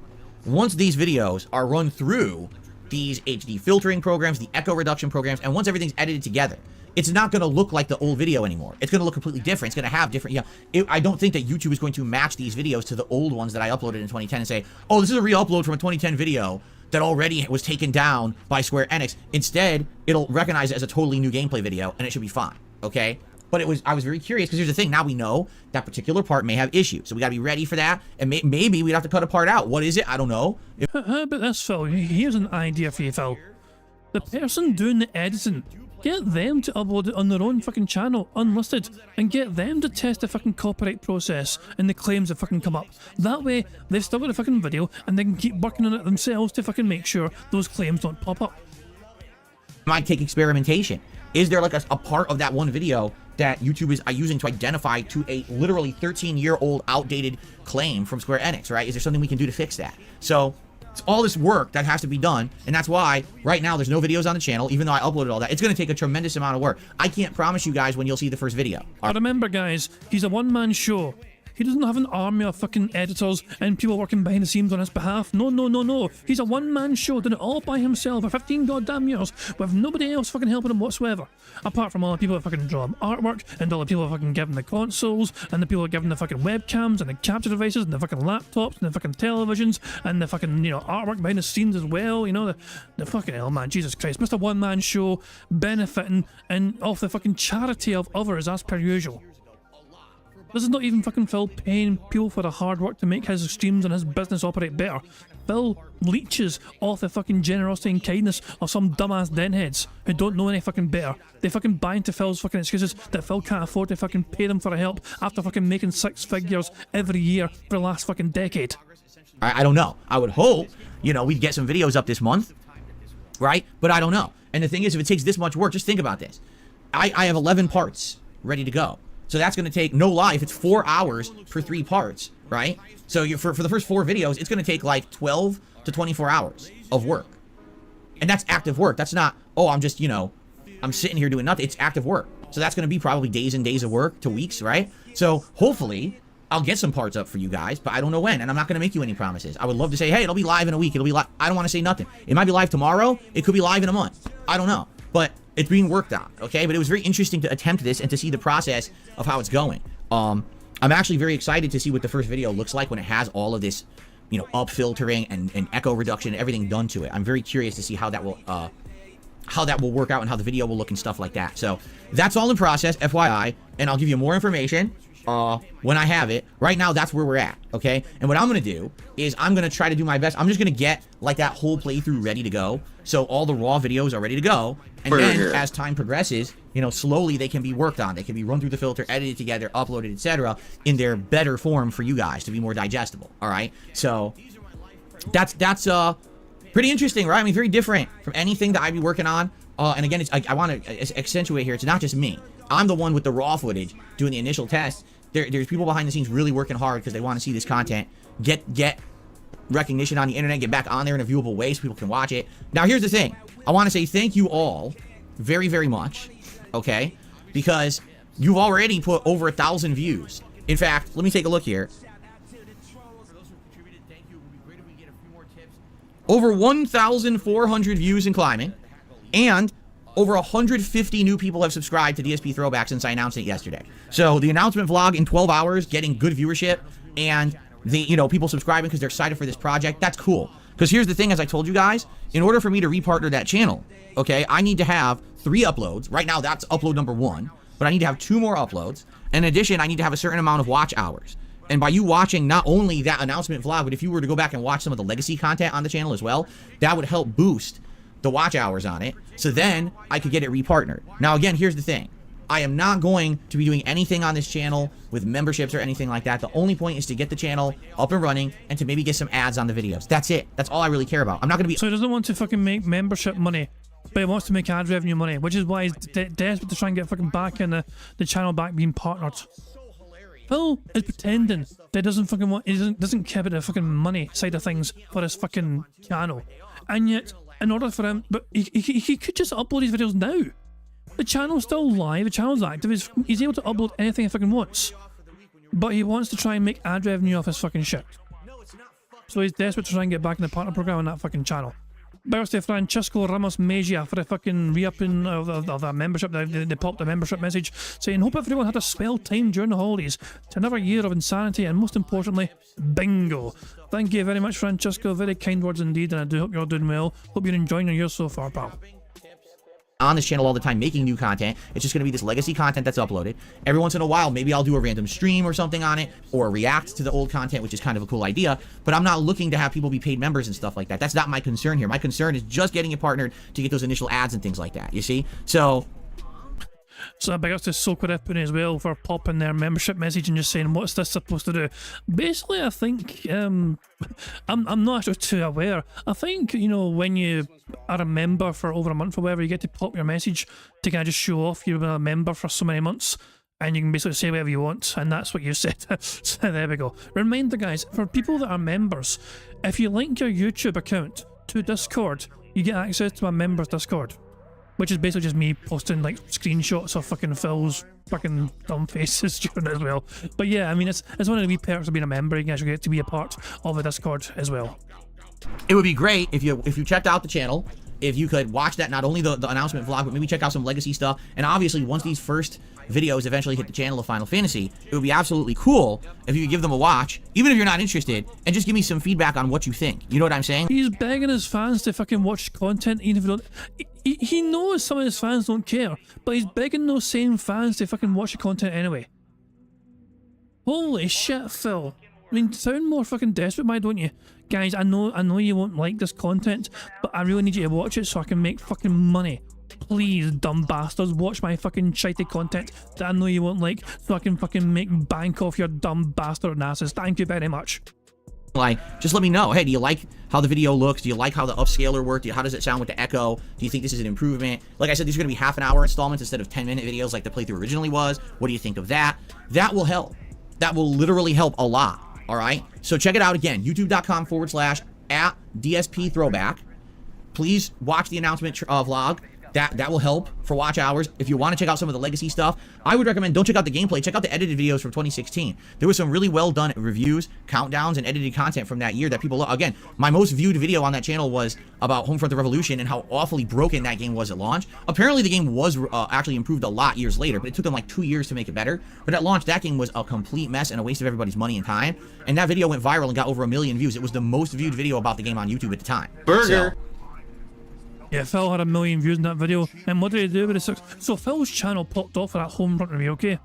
Once these videos are run through these HD filtering programs, the echo reduction programs, and once everything's edited together, it's not going to look like the old video anymore. It's going to look completely different. It's going to have different, I don't think that YouTube is going to match these videos to the old ones that I uploaded in 2010 and say, oh, this is a re-upload from a 2010 video that already was taken down by Square Enix. Instead, it'll recognize it as a totally new gameplay video, and it should be fine, okay? But I was very curious, because here's the thing, now we know that particular part may have issues, so we gotta be ready for that, and maybe we'd have to cut a part out. What is it? I don't know. How about this, Phil? Here's an idea for you, Phil. The person doing the editing, get them to upload it on their own fucking channel, unlisted, and get them to test the fucking copyright process and the claims that fucking come up. That way, they've still got the fucking video, and they can keep working on it themselves to fucking make sure those claims don't pop up. Might take experimentation. Is there like a part of that one video that YouTube is using to identify to a literally 13-year-old outdated claim from Square Enix, right? Is there something we can do to fix that? So it's all this work that has to be done, and that's why right now there's no videos on the channel, even though I uploaded all that. It's going to take a tremendous amount of work. I can't promise you guys when you'll see the first video. But remember, guys, he's a one-man show. He doesn't have an army of fucking editors and people working behind the scenes on his behalf. No, no, no, no. He's a one-man show, doing it all by himself for 15 goddamn years with nobody else fucking helping him whatsoever. Apart from all the people that fucking draw him artwork, and all the people that fucking give him the consoles, and the people that give him the fucking webcams, and the capture devices, and the fucking laptops, and the fucking televisions, and the fucking, artwork behind the scenes as well, the fucking hell, man, Jesus Christ. Mr. One-Man Show benefiting and off the fucking charity of others as per usual. This is not even fucking Phil paying people for the hard work to make his streams and his business operate better. Phil leeches off the fucking generosity and kindness of some dumbass dentheads who don't know any fucking better. They fucking buy into Phil's fucking excuses that Phil can't afford to fucking pay them for help after fucking making 6 figures every year for the last fucking decade. I don't know. I would hope, we'd get some videos up this month, right? But I don't know. And the thing is, if it takes this much work, just think about this. I have 11 parts ready to go. So that's going to take, no lie, if it's 4 hours for 3 parts, right? So for the first 4 videos, it's going to take like 12 to 24 hours of work. And that's active work. That's not, oh, I'm just, I'm sitting here doing nothing. It's active work. So that's going to be probably days and days of work to weeks, right? So hopefully I'll get some parts up for you guys, but I don't know when, and I'm not going to make you any promises. I would love to say, hey, it'll be live in a week. It'll be live. I don't want to say nothing. It might be live tomorrow. It could be live in a month. I don't know. But it's being worked on, okay? But it was very interesting to attempt this and to see the process of how it's going. I'm actually very excited to see what the first video looks like when it has all of this, up filtering and echo reduction and everything done to it. I'm very curious to see how that will work out and how the video will look and stuff like that. So that's all in process, FYI, and I'll give you more information when I have it. Right now, that's where we're at, okay? And what I'm going to do is I'm going to try to do my best. I'm just going to get, like, that whole playthrough ready to go, so all the raw videos are ready to go, and then, as time progresses, slowly they can be worked on. They can be run through the filter, edited together, uploaded, etc., in their better form for you guys to be more digestible, all right? So that's pretty interesting, right? I mean, very different from anything that I'd be working on. And again, I want to accentuate here, it's not just me. I'm the one with the raw footage doing the initial test. There's people behind the scenes really working hard because they want to see this content get recognition on the internet, get back on there in a viewable way so people can watch it. Now, here's the thing. I want to say thank you all very, very much, okay? Because you've already put over 1,000 views. In fact, let me take a look here. Over 1,400 views and climbing, and over 150 new people have subscribed to DSP Throwback since I announced it yesterday. So the announcement vlog in 12 hours, getting good viewership, and the people subscribing because they're excited for this project. That's cool. Because here's the thing, as I told you guys, in order for me to repartner that channel, okay, I need to have 3 uploads. Right now, that's upload number 1, but I need to have 2 more uploads. In addition, I need to have a certain amount of watch hours. And by you watching not only that announcement vlog, but if you were to go back and watch some of the legacy content on the channel as well, that would help boost the watch hours on it. So then I could get it repartnered. Now, again, here's the thing. I am not going to be doing anything on this channel with memberships or anything like that. The only point is to get the channel up and running and to maybe get some ads on the videos. That's it. That's all I really care about. I'm not going to be... So he doesn't want to fucking make membership money, but he wants to make ad revenue money, which is why he's desperate to try and get fucking back in the channel back being partnered. Phil is pretending that he doesn't fucking want... He doesn't care about the fucking money side of things for his fucking channel. And yet, in order for him... But he could just upload his videos now. The channel's still live, the channel's active, he's able to upload anything he fucking wants. But he wants to try and make ad revenue off his fucking shit. So he's desperate to try and get back in the partner program on that fucking channel. Thanks to Francesco Ramos Mejia for the fucking re-upping of that membership. They popped a membership message saying, hope everyone had a spell time during the holidays to another year of insanity and most importantly, bingo. Thank you very much, Francesco. Very kind words indeed, and I do hope you're all doing well. Hope you're enjoying your year so far, pal. On this channel all the time making new content. It's just going to be this legacy content that's uploaded. Every once in a while, maybe I'll do a random stream or something on it, or react to the old content, which is kind of a cool idea, but I'm not looking to have people be paid members and stuff like that. That's not my concern here. My concern is just getting it partnered to get those initial ads and things like that, you see? So big ups to Sokorepuni as well for popping their membership message and just saying, what's this supposed to do? Basically, I think, I'm not actually too aware. I think, you know, when you are a member for over a month or whatever, you get to pop your message to kind of just show off you've been a member for so many months, and you can basically say whatever you want, and that's what you said. So there we go. Reminder, guys, for people that are members, if you link your YouTube account to Discord, you get access to my members Discord. Which is basically just me posting like screenshots of fucking Phil's fucking dumb faces during it as well. But yeah, I mean, it's one of the wee perks of being a member. You guys get to be a part of the Discord as well. it would be great if you checked out the channel, if you could watch that, not only the announcement vlog, but maybe check out some legacy stuff. And obviously, once these first videos eventually hit the channel of Final Fantasy, it would be absolutely cool if you could give them a watch, even if you're not interested, and just give me some feedback on what you think. You know what I'm saying? He's begging his fans to fucking watch content, even if they don't... He knows some of his fans don't care, but he's begging those same fans to fucking watch the content anyway. Holy shit, Phil. I mean, sound more fucking desperate, why don't you? Guys, I know you won't like this content, but I really need you to watch it so I can make fucking money. Please, dumb bastards, watch my fucking shitey content that I know you won't like, so I can fucking make bank off your dumb bastard asses. Thank you very much. Like, just let me know. Hey, do you like how the video looks? Do you like how the upscaler worked? How does it sound with the echo? Do you think this is an improvement? Like I said, these are going to be half-an-hour installments instead of 10-minute videos like the playthrough originally was. What do you think of that? That will help. That will literally help a lot. All right? So check it out again. YouTube.com/@DSP Throwback. Please watch the announcement vlog. That will help for watch hours. If you want to check out some of the legacy stuff, I would recommend don't check out the gameplay. Check out the edited videos from 2016. There was some really well done reviews, countdowns, and edited content from that year that people love. Again, my most viewed video on that channel was about Homefront: The Revolution and how awfully broken that game was at launch. Apparently, the game was actually improved a lot years later, but it took them like 2 years to make it better. But at launch, that game was a complete mess and a waste of everybody's money and time. And that video went viral and got over 1 million views. It was the most viewed video about the game on YouTube at the time. Burger. Yeah, Phil had 1 million views in that video, and what did he do with it? So Phil's channel popped off for that Homefront review, okay?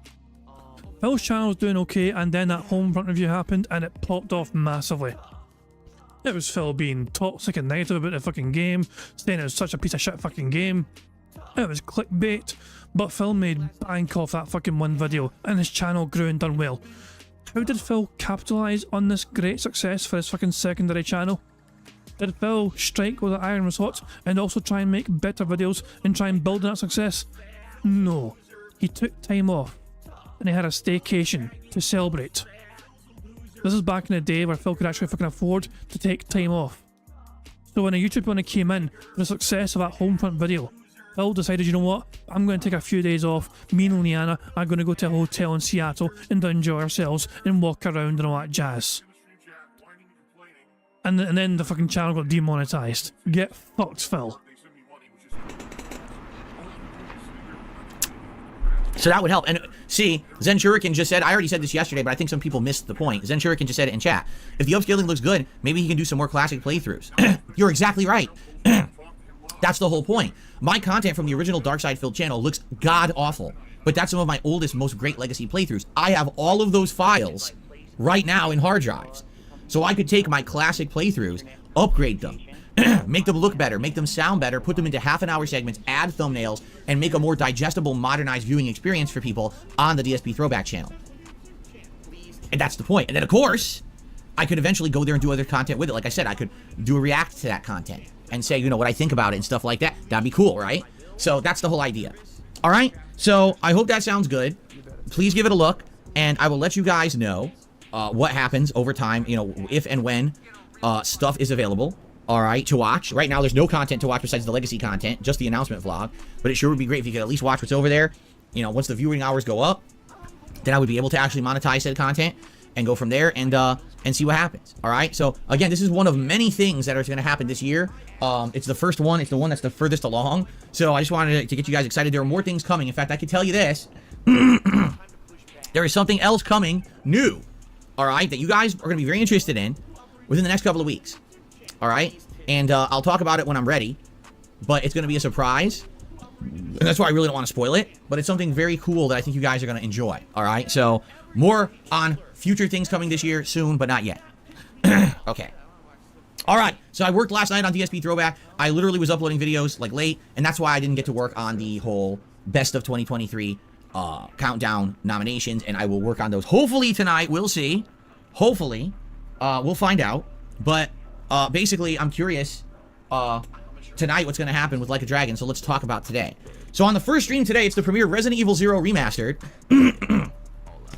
Phil's channel was doing okay, and then that Homefront review happened, and it popped off massively. It was Phil being toxic and negative about the fucking game, saying it was such a piece of shit fucking game. It was clickbait, but Phil made bank off that fucking one video, and his channel grew and done well. How did Phil capitalise on this great success for his fucking secondary channel? Did Phil strike while the iron was hot and also try and make better videos and try and build on that success? No. He took time off and he had a staycation to celebrate. This is back in the day where Phil could actually fucking afford to take time off. So when a YouTube money came in for the success of that Homefront video, Phil decided, you know what, I'm going to take a few days off. Me and Liana are going to go to a hotel in Seattle and enjoy ourselves and walk around and all that jazz. And then the fucking channel got demonetized. Get fucked, Phil. So that would help. And see, Zen Shuriken just said, I already said this yesterday, but I think some people missed the point. Zen Shuriken just said it in chat. If the upscaling looks good, maybe he can do some more classic playthroughs. You're exactly right. That's the whole point. My content from the original Darkside Filled channel looks god awful, but that's some of my oldest, most great legacy playthroughs. I have all of those files right now in hard drives. So I could take my classic playthroughs, upgrade them, make them look better, make them sound better, put them into half-an-hour segments, add thumbnails, and make a more digestible, modernized viewing experience for people on the DSP Throwback channel. And that's the point. And then, of course, I could eventually go there and do other content with it. Like I said, I could do a react to that content and say, you know, what I think about it and stuff like that. That'd be cool, right? So that's the whole idea. All right? So I hope that sounds good. Please give it a look, and I will let you guys know what happens over time, you know, if and when stuff is available, all right, to watch. Right now, there's no content to watch besides the legacy content, just the announcement vlog, but it sure would be great if you could at least watch what's over there. You know, once the viewing hours go up, then I would be able to actually monetize said content and go from there and see what happens, all right? So, again, this is one of many things that are going to happen this year. It's the first one. It's the one that's the furthest along. So I just wanted to get you guys excited. There are more things coming. In fact, I can tell you this. There is something else coming new, all right, that you guys are going to be very interested in within the next couple of weeks, all right? And I'll talk about it when I'm ready, but it's going to be a surprise, and that's why I really don't want to spoil it, but it's something very cool that I think you guys are going to enjoy, all right? So more on future things coming this year soon, but not yet. Okay. All right, so I worked last night on DSP Throwback. I literally was uploading videos like late, and that's why I didn't get to work on the whole Best of 2023 countdown nominations, and I will work on those hopefully tonight. We'll see. Hopefully. We'll find out. But basically, I'm curious tonight what's going to happen with Like a Dragon, so let's talk about today. So on the first stream today, it's the premiere Resident Evil 0 Remastered.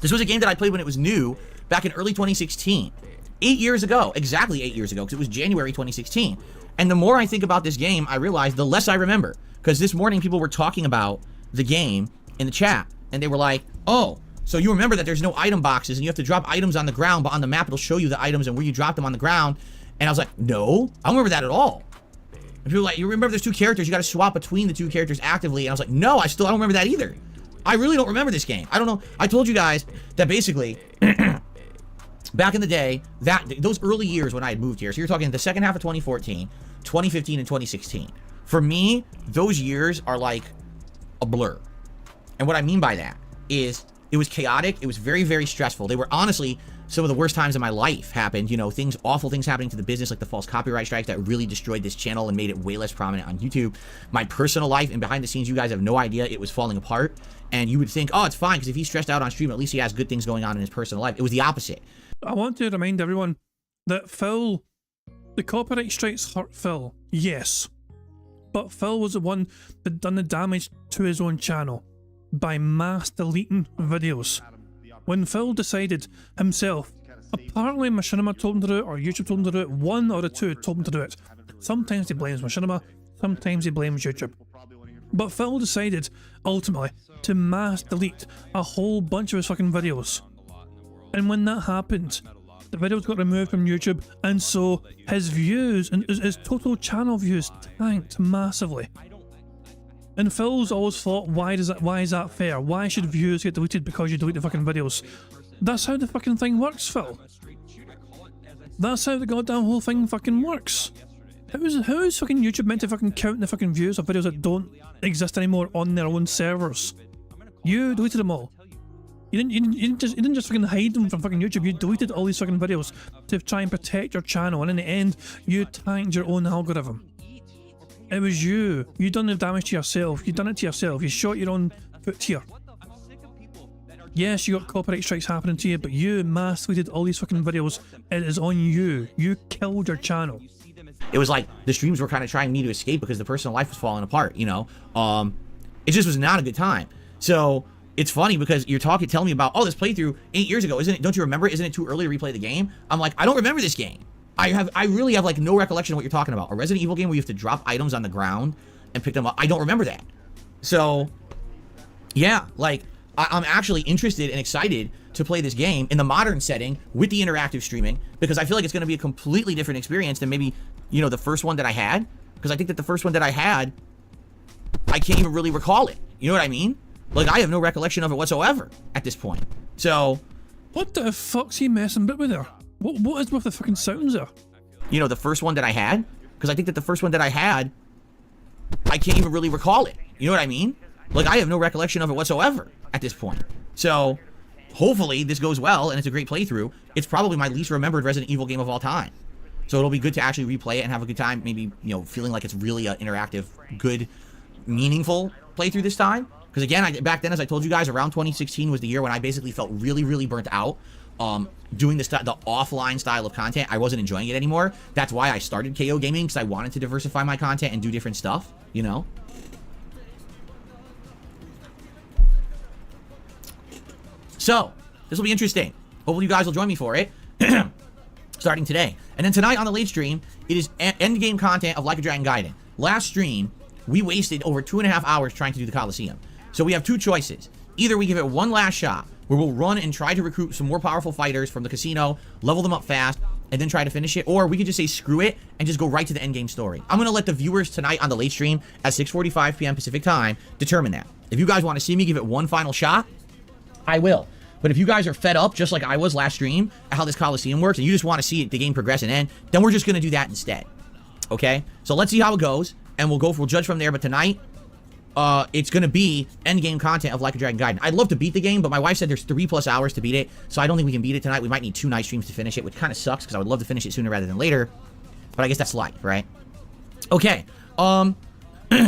This was a game that I played when it was new back in early 2016. 8 years ago. Exactly 8 years ago, because it was January 2016. And the more I think about this game, I realize the less I remember. Because this morning, people were talking about the game in the chat, and they were like, oh, so you remember that there's no item boxes, and you have to drop items on the ground, but on the map, it'll show you the items and where you drop them on the ground. And I was like, no, I don't remember that at all. And people were like, you remember there's two characters, you got to swap between the two characters actively. And I was like, no, I don't remember that either. I really don't remember this game. I don't know. I told you guys that basically, back in the day, those early years when I had moved here, so you're talking the second half of 2014, 2015, and 2016. For me, those years are like a blur. And what I mean by that is it was chaotic. It was very, very stressful. They were honestly some of the worst times in my life happened. You know, awful things happening to the business, like the false copyright strikes that really destroyed this channel and made it way less prominent on YouTube. My personal life and behind the scenes, you guys have no idea, it was falling apart. And you would think, oh, it's fine, because if he's stressed out on stream, at least he has good things going on in his personal life. It was the opposite. I want to remind everyone that Phil, the copyright strikes hurt Phil, yes. But Phil was the one that done the damage to his own channel by mass deleting videos. When Phil decided himself, apparently Machinima told him to do it, or YouTube told him to do it, one or the two told him to do it. Sometimes he blames Machinima, sometimes he blames YouTube. But Phil decided, ultimately, to mass delete a whole bunch of his fucking videos. And when that happened, the videos got removed from YouTube, and so his views and his total channel views tanked massively. And Phil's always thought, why is that fair? Why should views get deleted because you delete the fucking videos? That's how the fucking thing works, Phil. That's how the goddamn whole thing fucking works. How is fucking YouTube meant to fucking count the fucking views of videos that don't exist anymore on their own servers? You deleted them all. You didn't just fucking hide them from fucking YouTube. You deleted all these fucking videos to try and protect your channel, and in the end, you tanked your own algorithm. It was you. You done the damage to yourself. You done it to yourself. You shot your own foot here. Yes, you got copyright strikes happening to you, but you mass deleted all these fucking videos. It is on you. You killed your channel. It was like the streams were kind of trying me to escape because the personal life was falling apart, you know? It just was not a good time. So it's funny because you're telling me about, oh, this playthrough 8 years ago, isn't it? Don't you remember? Isn't it too early to replay the game? I'm like, I don't remember this game. I really have like no recollection of what you're talking about. A Resident Evil game where you have to drop items on the ground and pick them up. I don't remember that. So yeah, like I'm actually interested and excited to play this game in the modern setting with the interactive streaming, because I feel like it's going to be a completely different experience than maybe, you know, the first one that I had. Because I think that the first one that I had, I can't even really recall it. You know what I mean? Like, I have no recollection of it whatsoever at this point. So what the fuck's he messing with there? What is with the fucking sounds there? You know, the first one that I had, because I think that the first one that I had, I can't even really recall it. You know what I mean? Like, I have no recollection of it whatsoever at this point. So hopefully this goes well and it's a great playthrough. It's probably my least remembered Resident Evil game of all time. So it'll be good to actually replay it and have a good time, maybe, you know, feeling like it's really an interactive, good, meaningful playthrough this time. Because again, back then, as I told you guys, around 2016 was the year when I basically felt really, really burnt out doing the offline style of content. I wasn't enjoying it anymore. That's why I started KO Gaming, because I wanted to diversify my content and do different stuff, you know? So, this will be interesting. Hopefully you guys will join me for it. Starting today. And then tonight on the late stream, it is endgame content of Like a Dragon Gaiden. Last stream, we wasted over 2.5 hours trying to do the Coliseum. So we have two choices. Either we give it one last shot, where we'll run and try to recruit some more powerful fighters from the casino, level them up fast, and then try to finish it, or we could just say screw it and just go right to the endgame story. I'm going to let the viewers tonight on the late stream at 6:45 p.m. Pacific time determine that. If you guys want to see me give it one final shot, I will. But if you guys are fed up, just like I was last stream, at how this Coliseum works, and you just want to see the game progress and end, then we're just going to do that instead. Okay? So let's see how it goes, and we'll judge from there. But tonight, it's going to be endgame content of Like a Dragon Gaiden. I'd love to beat the game, but my wife said there's 3+ hours to beat it, so I don't think we can beat it tonight. We might need 2 night streams to finish it, which kind of sucks, because I would love to finish it sooner rather than later. But I guess that's life, right? Okay.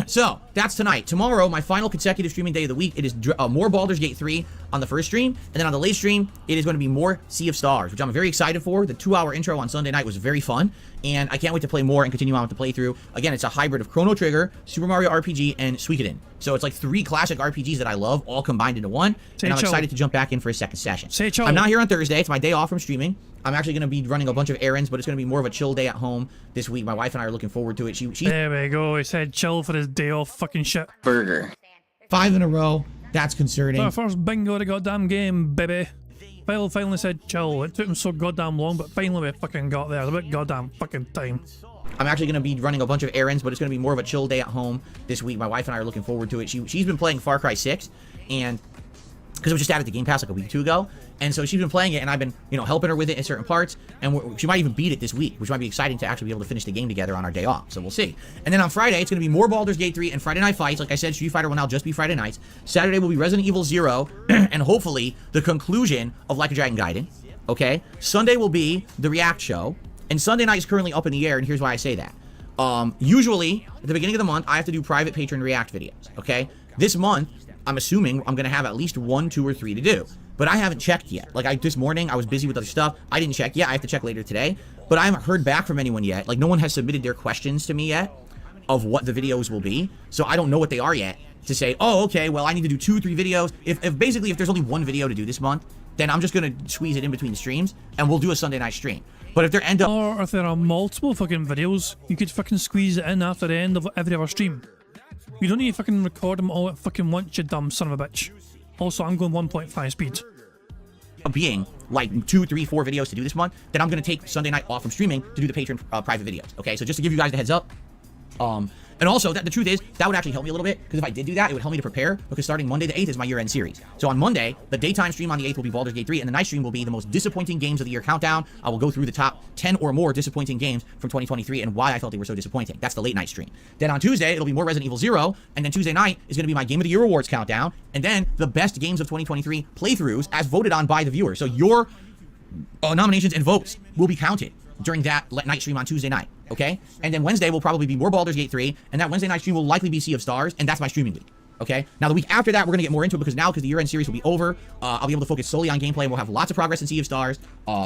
So, that's tonight. Tomorrow, my final consecutive streaming day of the week, it is more Baldur's Gate 3 on the first stream, and then on the late stream, it is going to be more Sea of Stars, which I'm very excited for. The 2-hour intro on Sunday night was very fun, and I can't wait to play more and continue on with the playthrough. Again, it's a hybrid of Chrono Trigger, Super Mario RPG, and Suikoden. So it's like 3 classic RPGs that I love, all combined into one, and I'm excited to jump back in for a second session. I'm not here on Thursday. It's my day off from streaming. I'm actually going to be running a bunch of errands, but it's going to be more of a chill day at home this week. My wife and I are looking forward to it. There we go. He said chill for his day off. Fucking shit. Burger. 5 in a row. That's concerning. Our first bingo of the goddamn game, baby. Phil finally said chill. It took him so goddamn long, but finally we fucking got there. It's about goddamn fucking time. I'm actually going to be running a bunch of errands, but it's going to be more of a chill day at home this week. My wife and I are looking forward to it. She's been playing Far Cry 6, and because it was just added to Game Pass like a week or 2 ago, and so she's been playing it, and I've been, you know, helping her with it in certain parts, and she might even beat it this week, which might be exciting to actually be able to finish the game together on our day off, so we'll see. And then on Friday, it's going to be more Baldur's Gate 3 and Friday Night Fights. Like I said, Street Fighter will now just be Friday nights. Saturday will be Resident Evil 0, and hopefully the conclusion of Like a Dragon Gaiden, okay? Sunday will be the React show, and Sunday night is currently up in the air, and here's why I say that. Usually, at the beginning of the month, I have to do private patron React videos, okay? This month, I'm assuming I'm going to have at least 1, 2, or 3 to do. But I haven't checked yet. Like, this morning, I was busy with other stuff. I didn't check yet. I have to check later today. But I haven't heard back from anyone yet. Like, no one has submitted their questions to me yet of what the videos will be. So I don't know what they are yet to say, oh, okay, well, I need to do 2, 3 videos. If there's only 1 video to do this month, then I'm just going to squeeze it in between the streams, and we'll do a Sunday night stream. But if there end up... Or if there are multiple fucking videos, you could fucking squeeze it in after the end of every other stream. You don't need to fucking record them all at fucking once, you dumb son of a bitch. Also, I'm going 1.5 speed. Being like 2, 3, 4 videos to do this month, then I'm going to take Sunday night off from streaming to do the Patreon private videos. Okay, so just to give you guys the heads up. And also, the truth is, that would actually help me a little bit, because if I did do that, it would help me to prepare, because starting Monday the 8th is my year-end series. So on Monday, the daytime stream on the 8th will be Baldur's Gate 3, and the night stream will be the most disappointing games of the year countdown. I will go through the top 10 or more disappointing games from 2023 and why I felt they were so disappointing. That's the late night stream. Then on Tuesday, it'll be more Resident Evil 0, and then Tuesday night is going to be my Game of the Year awards countdown, and then the best games of 2023 playthroughs as voted on by the viewers. So your nominations and votes will be counted during that night stream on Tuesday night, okay? And then Wednesday will probably be more Baldur's Gate 3, and that Wednesday night stream will likely be Sea of Stars, and that's my streaming week, okay? Now, the week after that, we're going to get more into it, because the year-end series will be over, I'll be able to focus solely on gameplay, and we'll have lots of progress in Sea of Stars,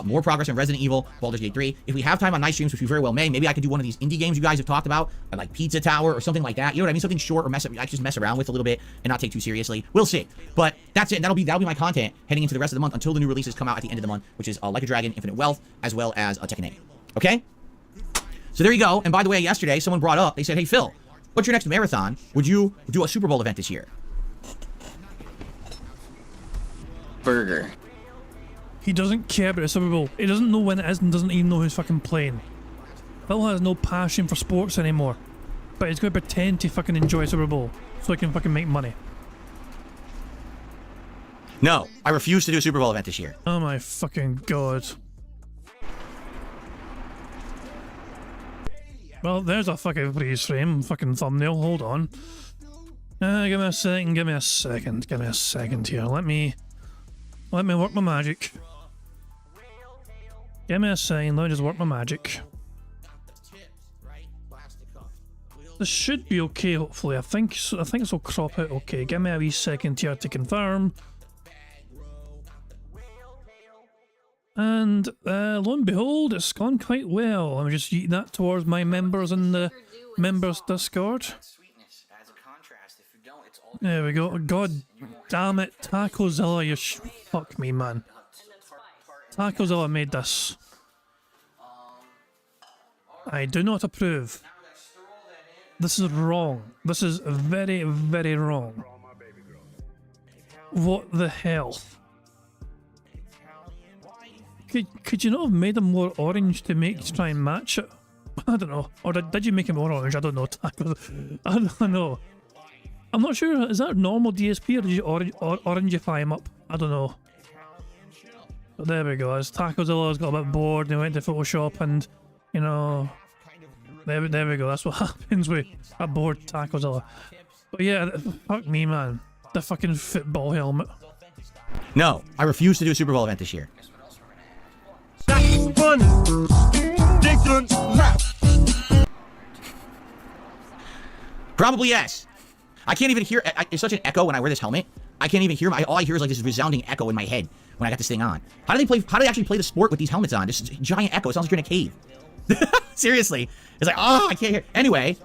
more progress in Resident Evil, Baldur's Gate 3. If we have time on night streams, which we very well may, maybe I could do one of these indie games you guys have talked about, like Pizza Tower or something like that, you know what I mean? Something short, or I can just mess around with a little bit and not take too seriously. We'll see. But that's it. That'll be my content heading into the rest of the month until the new releases come out at the end of the month, which is Like a Dragon, Infinite Wealth, as well as Tekken 8. Okay? So there you go. And by the way, yesterday, someone brought up, they said, hey, Phil, what's your next marathon? Would you do a Super Bowl event this year? Burger. He doesn't care about the Super Bowl. He doesn't know when it is and doesn't even know who's fucking playing. Phil has no passion for sports anymore. But he's going to pretend to fucking enjoy Super Bowl so he can fucking make money. No, I refuse to do a Super Bowl event this year. Oh my fucking god. Well, there's a fucking freeze frame, fucking thumbnail, hold on. Give me a second here. Let me Let me work my magic. Give me a sign, let me just work my magic. This should be okay, hopefully. I think this will crop out okay. Give me a wee second here to confirm. And lo and behold, it's gone quite well. Let me just yeet that towards my members in the members Discord. There we go. God damn it, Tacozilla, you fuck me, man. Tacozilla made this. I do not approve. This is wrong. This is very, very wrong. What the hell? Could you not have made them more orange to try and match it? I don't know. Or did you make him more orange? I don't know. I don't know. I'm not sure. Is that normal DSP or did you orangify him up? I don't know. But there we go. As Tacozilla's got a bit bored and he went to Photoshop and, you know... There we go. That's what happens with a bored Tacozilla. But yeah, fuck me, man. The fucking football helmet. No, I refuse to do a Super Bowl event this year. Probably yes. I can't even hear. It's such an echo when I wear this helmet. I can't even hear. All I hear is like this resounding echo in my head when I got this thing on. How do they play? How do they actually play the sport with these helmets on? Just giant echo. It sounds like you're in a cave. Seriously, it's like, oh, I can't hear. Anyway,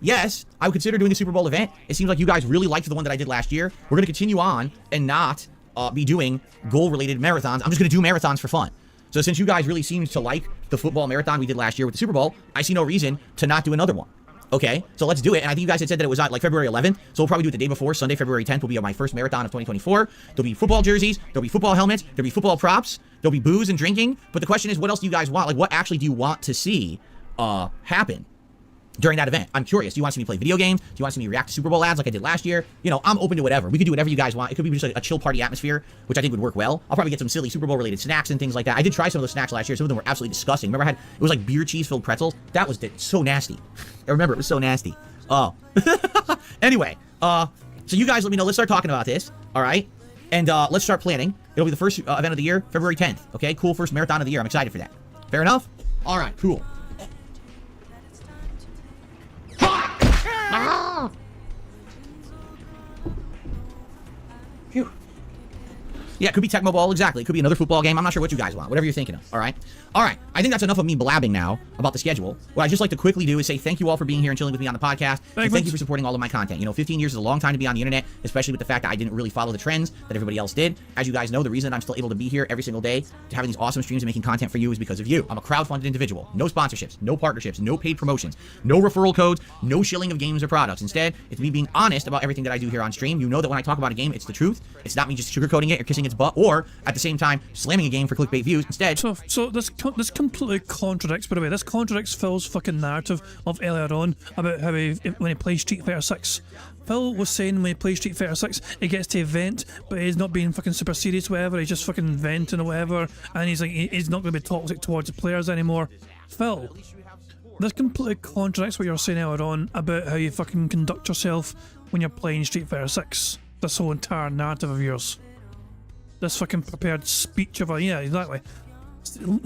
yes, I would consider doing a Super Bowl event. It seems like you guys really liked the one that I did last year. We're gonna continue on and not be doing goal-related marathons. I'm just gonna do marathons for fun. So since you guys really seemed to like the football marathon we did last year with the Super Bowl, I see no reason to not do another one. Okay, so let's do it. And I think you guys had said that it was on like February 11th, so we'll probably do it the day before. Sunday, February 10th will be my first marathon of 2024. There'll be football jerseys, there'll be football helmets, there'll be football props, there'll be booze and drinking. But the question is, what else do you guys want? Like, what actually do you want to see happen during that event? I'm curious. Do you want to see me play video games? Do you want to see me react to Super Bowl ads like I did last year? You know, I'm open to whatever. We could do whatever you guys want. It could be just like a chill party atmosphere, which I think would work well. I'll probably get some silly Super Bowl related snacks and things like that. I did try some of those snacks last year. Some of them were absolutely disgusting. Remember, it was like beer cheese filled pretzels. That was so nasty. I remember it was so nasty. Oh. Anyway, so you guys let me know. Let's start talking about this. All right. And let's start planning. It'll be the first event of the year, February 10th. Okay, cool. First marathon of the year. I'm excited for that. Fair enough? All right, cool. Phew. Yeah, it could be Tecmo Bowl, exactly. It could be another football game. I'm not sure what you guys want. Whatever you're thinking of, all right? All right, I think that's enough of me blabbing now about the schedule. What I'd just like to quickly do is say thank you all for being here and chilling with me on the podcast. And thank you for supporting all of my content. You know, 15 years is a long time to be on the internet, especially with the fact that I didn't really follow the trends that everybody else did. As you guys know, the reason I'm still able to be here every single day, to having these awesome streams and making content for you is because of you. I'm a crowdfunded individual. No sponsorships, no partnerships, no paid promotions, no referral codes, no shilling of games or products. Instead, it's me being honest about everything that I do here on stream. You know that when I talk about a game, it's the truth. It's not me just sugarcoating it or kissing its butt, or at the same time slamming a game for clickbait views. Instead, so this completely contradicts, by the way, this contradicts Phil's fucking narrative of earlier on about how when he plays Street Fighter 6. Phil was saying when he plays Street Fighter 6, he gets to vent, but he's not being fucking super serious, whatever. He's just fucking venting or whatever, and he's like, he's not going to be toxic towards the players anymore. Phil, this completely contradicts what you were saying earlier on about how you fucking conduct yourself when you're playing Street Fighter 6. This whole entire narrative of yours. This fucking prepared speech of a, yeah, exactly.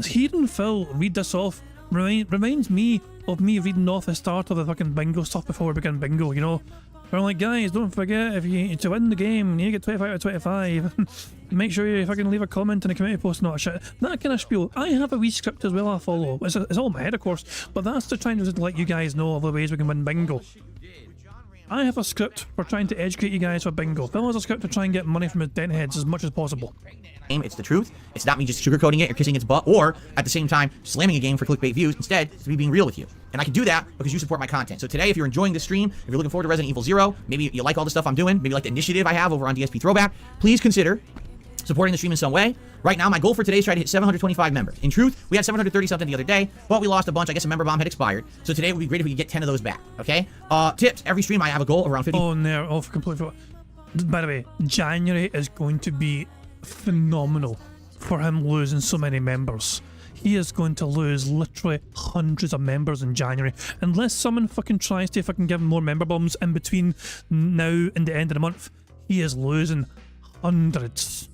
Hearing Phil read this off reminds me of me reading off the start of the fucking bingo stuff before we began bingo, you know? We're like, guys, don't forget, if you to win the game, you get 25 out of 25. Make sure you fucking leave a comment in the community post and all that shit. That kind of spiel. I have a wee script as well I follow. It's all in my head, of course, but that's to try and let you guys know of the ways we can win bingo. I have a script for trying to educate you guys for bingo. Phil has a script to try and get money from his dent heads as much as possible. It's the truth. It's not me just sugarcoating it or kissing its butt, or at the same time slamming a game for clickbait views. Instead, it's me being real with you. And I can do that because you support my content. So today, if you're enjoying this stream, if you're looking forward to Resident Evil 0, maybe you like all the stuff I'm doing, maybe you like the initiative I have over on DSP Throwback, please consider supporting the stream in some way. Right now, my goal for today is try to hit 725 members. In truth, we had 730 something the other day, but we lost a bunch. I guess a member bomb had expired. So today would be great if we could get 10 of those back, okay? Tips, every stream I have a goal of around 50. Oh, no, oh, completely. By the way, January is going to be phenomenal for him losing so many members. He is going to lose literally hundreds of members in January. Unless someone fucking tries to fucking give him more member bombs in between now and the end of the month, he is losing hundreds.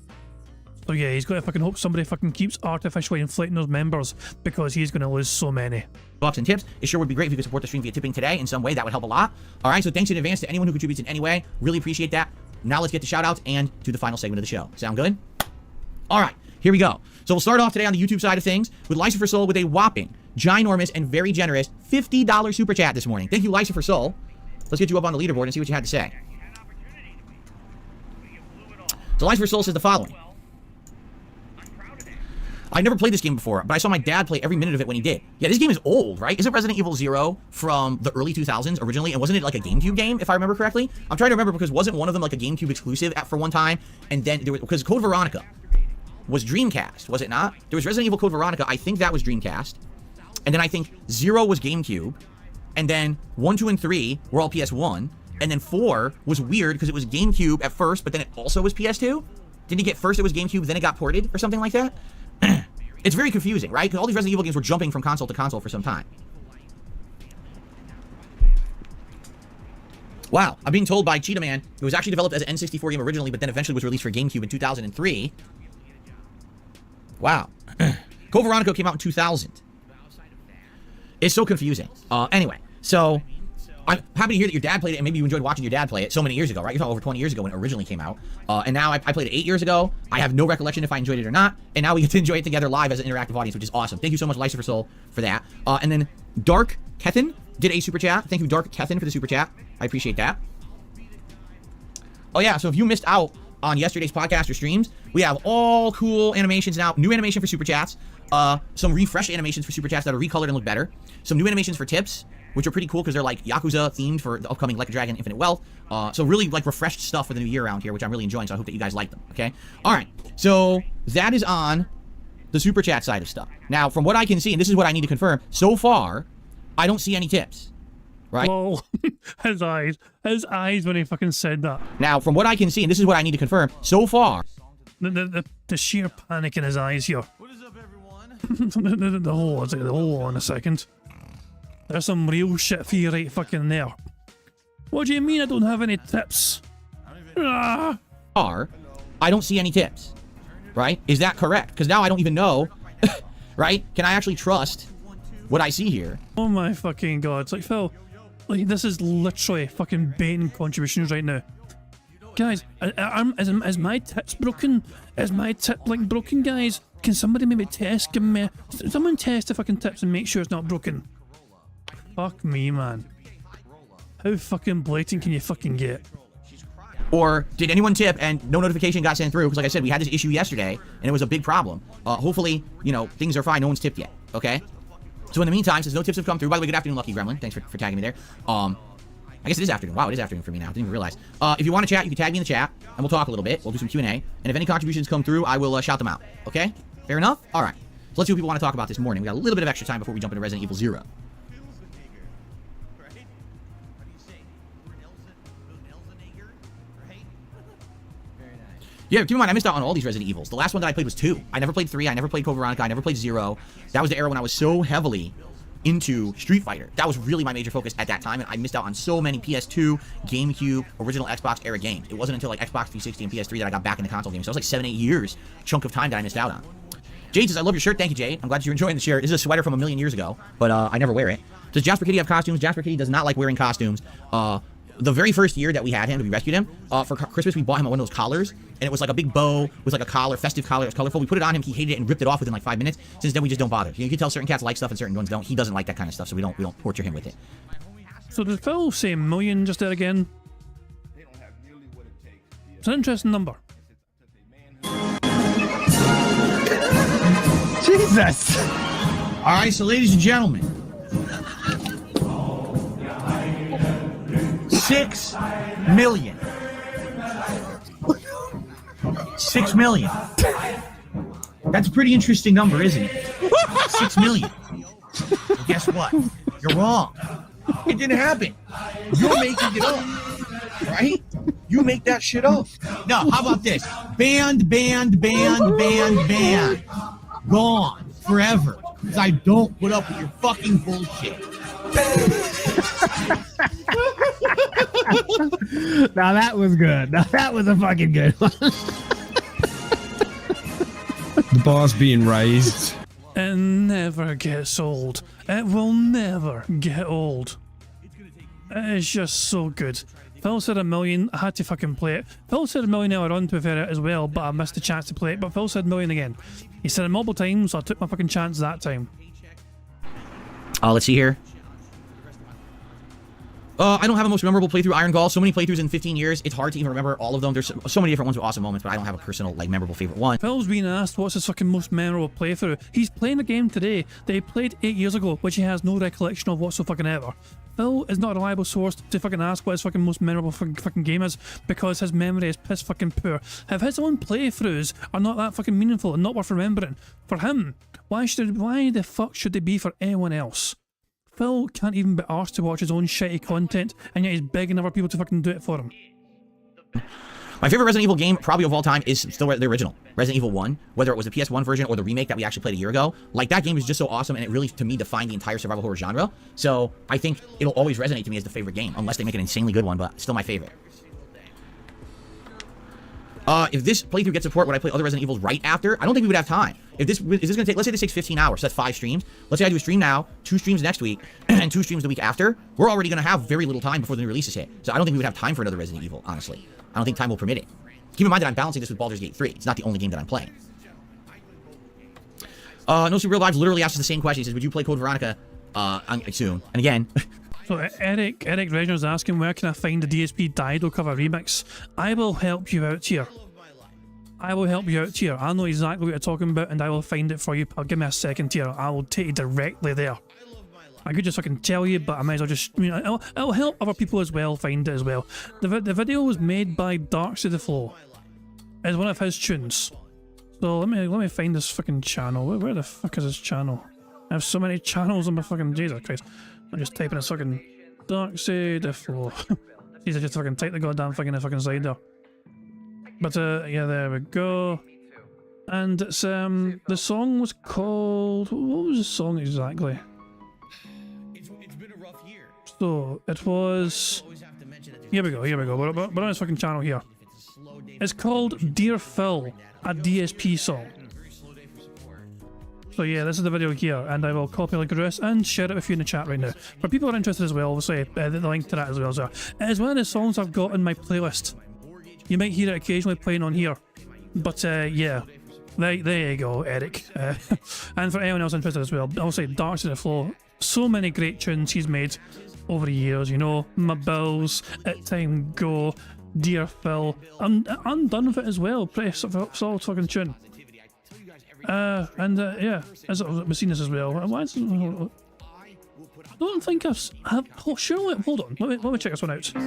So yeah, he's got to fucking hope somebody fucking keeps artificially inflating those members because he's going to lose so many. Bucks and tips. It sure would be great if you could support the stream via tipping today in some way. That would help a lot. All right, so thanks in advance to anyone who contributes in any way. Really appreciate that. Now let's get to shout outs and to the final segment of the show. Sound good? All right, here we go. So we'll start off today on the YouTube side of things with Lysa for Soul with a whopping, ginormous, and very generous $50 super chat this morning. Thank you, Lysa for Soul. Let's get you up on the leaderboard and see what you had to say. So Lysa for Soul says the following. I never played this game before, but I saw my dad play every minute of it when he did. Yeah, this game is old, right? Is it Resident Evil 0 from the early 2000s originally? And wasn't it like a GameCube game, if I remember correctly? I'm trying to remember because wasn't one of them like a GameCube exclusive for one time? And then there was, because Code Veronica was Dreamcast, was it not? There was Resident Evil Code Veronica. I think that was Dreamcast. And then I think 0 was GameCube. And then 1, 2, and 3 were all PS1. And then 4 was weird because it was GameCube at first, but then it also was PS2. Didn't you get first it was GameCube, then it got ported or something like that? It's very confusing, right? Because all these Resident Evil games were jumping from console to console for some time. Wow, I'm being told by Cheetah Man, it was actually developed as an N64 game originally, but then eventually was released for GameCube in 2003. Wow. Code Veronica came out in 2000. It's so confusing. Anyway, so I'm happy to hear that your dad played it, and maybe you enjoyed watching your dad play it so many years ago, right? You're talking over 20 years ago when it originally came out. And now I played it 8 years ago. I have no recollection if I enjoyed it or not. And now we get to enjoy it together live as an interactive audience, which is awesome. Thank you so much, Lysa for Soul, for that. And then Dark Kethin did a super chat. Thank you, Dark Kethin, for the super chat. I appreciate that. Oh, yeah, so if you missed out on yesterday's podcast or streams, we have all cool animations now. New animation for super chats. Some refreshed animations for super chats that are recolored and look better. Some new animations for tips, which are pretty cool because they're like Yakuza themed for the upcoming Like a Dragon Infinite Wealth. So really like refreshed stuff for the new year around here, which I'm really enjoying. So I hope that you guys like them. Okay. All right. So that is on the super chat side of stuff. Now, from what I can see, and this is what I need to confirm, so far, I don't see any tips. Right? Lol. His eyes when he fucking said that. Now, from what I can see, and this is what I need to confirm, so far, the sheer panic in his eyes here. What is up, everyone? the whole on a second. There's some real shit for you right fucking there. What do you mean I don't have any tips? I don't see any tips. Right? Is that correct? Because now I don't even know. Right? Can I actually trust what I see here? Oh my fucking god. It's like, Phil, like, this is literally fucking baiting contributions right now. Guys, is my tips broken? Is my tip link broken, guys? Can somebody maybe test? Give me someone test the fucking tips and make sure it's not broken. Fuck me, man. How fucking blatant can you fucking get? Or did anyone tip and no notification got sent through? Because like I said, we had this issue yesterday and it was a big problem. Hopefully, you know, things are fine. No one's tipped yet. Okay? So in the meantime, since no tips have come through, by the way, good afternoon, Lucky Gremlin. Thanks for tagging me there. I guess it is afternoon. Wow, it is afternoon for me now. I didn't even realize. If you want to chat, you can tag me in the chat and we'll talk a little bit. We'll do some Q&A. And if any contributions come through, I will shout them out. Okay? Fair enough? All right. So let's see what people want to talk about this morning. We got a little bit of extra time before we jump into Resident Evil 0. Yeah, keep in mind, I missed out on all these Resident Evils. The last one that I played was 2. I never played 3. I never played Code Veronica. I never played 0. That was the era when I was so heavily into Street Fighter. That was really my major focus at that time, and I missed out on so many PS2, GameCube, original Xbox era games. It wasn't until like Xbox 360 and PS3 that I got back into console games. So it was like 7-8 years chunk of time that I missed out on. Jade says, I love your shirt. Thank you, Jade. I'm glad you're enjoying the shirt. This is a sweater from a million years ago, but I never wear it. Does Jasper Kitty have costumes? Jasper Kitty does not like wearing costumes. The very first year that we had him, we rescued him, for Christmas we bought him one of those collars, and it was like a big bow with like a collar, festive collar. It was colorful. We put it on him. He hated it and ripped it off within like 5 minutes. Since then, we just don't bother. You can tell certain cats like stuff and certain ones don't. He doesn't like that kind of stuff, so we don't torture him with it. So did Phil say million just there again? It's an interesting number. Jesus! All right, so ladies and gentlemen, 6 million. 6 million. That's a pretty interesting number, isn't it? 6 million. Well, guess what? You're wrong. It didn't happen. You're making it up, right? You make that shit up. No, how about this? Banned. Gone forever. Because I don't put up with your fucking bullshit. Now that was good. Now that was a fucking good one. The bar's being raised. It never gets old. It will never get old. It is just so good. Phil said a million, I had to fucking play it. Phil said a million earlier on to fair it as well, but I missed the chance to play it. But Phil said a million again. He said it multiple times, so I took my fucking chance that time. Let's see here. I don't have a most memorable playthrough Iron Gall. So many playthroughs in 15 years, it's hard to even remember all of them. There's so many different ones with awesome moments, but I don't have a personal, like, memorable favorite one. Phil's being asked what's his fucking most memorable playthrough. He's playing a game today that he played 8 years ago, which he has no recollection of whatsoever. Phil is not a reliable source to fucking ask what his fucking most memorable fucking game is, because his memory is piss fucking poor. If his own playthroughs are not that fucking meaningful and not worth remembering, for him, why the fuck should they be for anyone else? Phil can't even be arsed to watch his own shitty content, and yet he's begging other people to fucking do it for him. My favorite Resident Evil game, probably of all time, is still the original, Resident Evil 1. Whether it was the PS1 version or the remake that we actually played a year ago. Like, that game is just so awesome, and it really, to me, defined the entire survival horror genre. So, I think it'll always resonate to me as the favorite game, unless they make an insanely good one, but still my favorite. If this playthrough gets support, would I play other Resident Evils right after? I don't think we would have time. Is this going to take, let's say this takes 15 hours, so that's 5 streams. Let's say I do a stream now, 2 streams next week, and 2 streams the week after. We're already going to have very little time before the new releases hit. So I don't think we would have time for another Resident Evil, honestly. I don't think time will permit it. Keep in mind that I'm balancing this with Baldur's Gate 3. It's not the only game that I'm playing. No Super Real Lives literally asks the same question. He says, would you play Code Veronica soon? And again... So Eric Reginald's asking, where can I find the DSP Dido cover remix? I will help you out here. I know exactly what you're talking about, and I will find it for you. Give me a second here. I will take you directly there. I could just fucking tell you, but I might as well just, you know, it'll help other people as well find it as well. The video was made by Dark to the Flow. It's one of his tunes. So let me find this fucking channel. Where the fuck is this channel? I have so many channels on my fucking, Jesus Christ. I'm just typing a fucking Dark to the Flow. Jesus, just fucking type the goddamn thing in the fucking side there. But yeah, there we go. And it's the song was called, what was the song exactly? It's been a rough year. So it was, here we go. We're on this fucking channel here. It's called Dear Phil, a DSP song. So yeah, this is the video here, and I will copy link address and share it with you in the chat right now. For people who are interested as well, obviously, the link to that as well. So it is one of the songs I've got in my playlist. You might hear it occasionally playing on here, but yeah, there you go, Eric. And for anyone else interested as well, I'll say Dark to the Flow. So many great tunes he's made over the years, you know, My Bills, It Time Go, Dear Phil, and I'm done with it as well. Pretty solid fucking tune. Yeah, as we've seen this as well. Why is it, I don't think I've surely, hold on, let me check this one out. I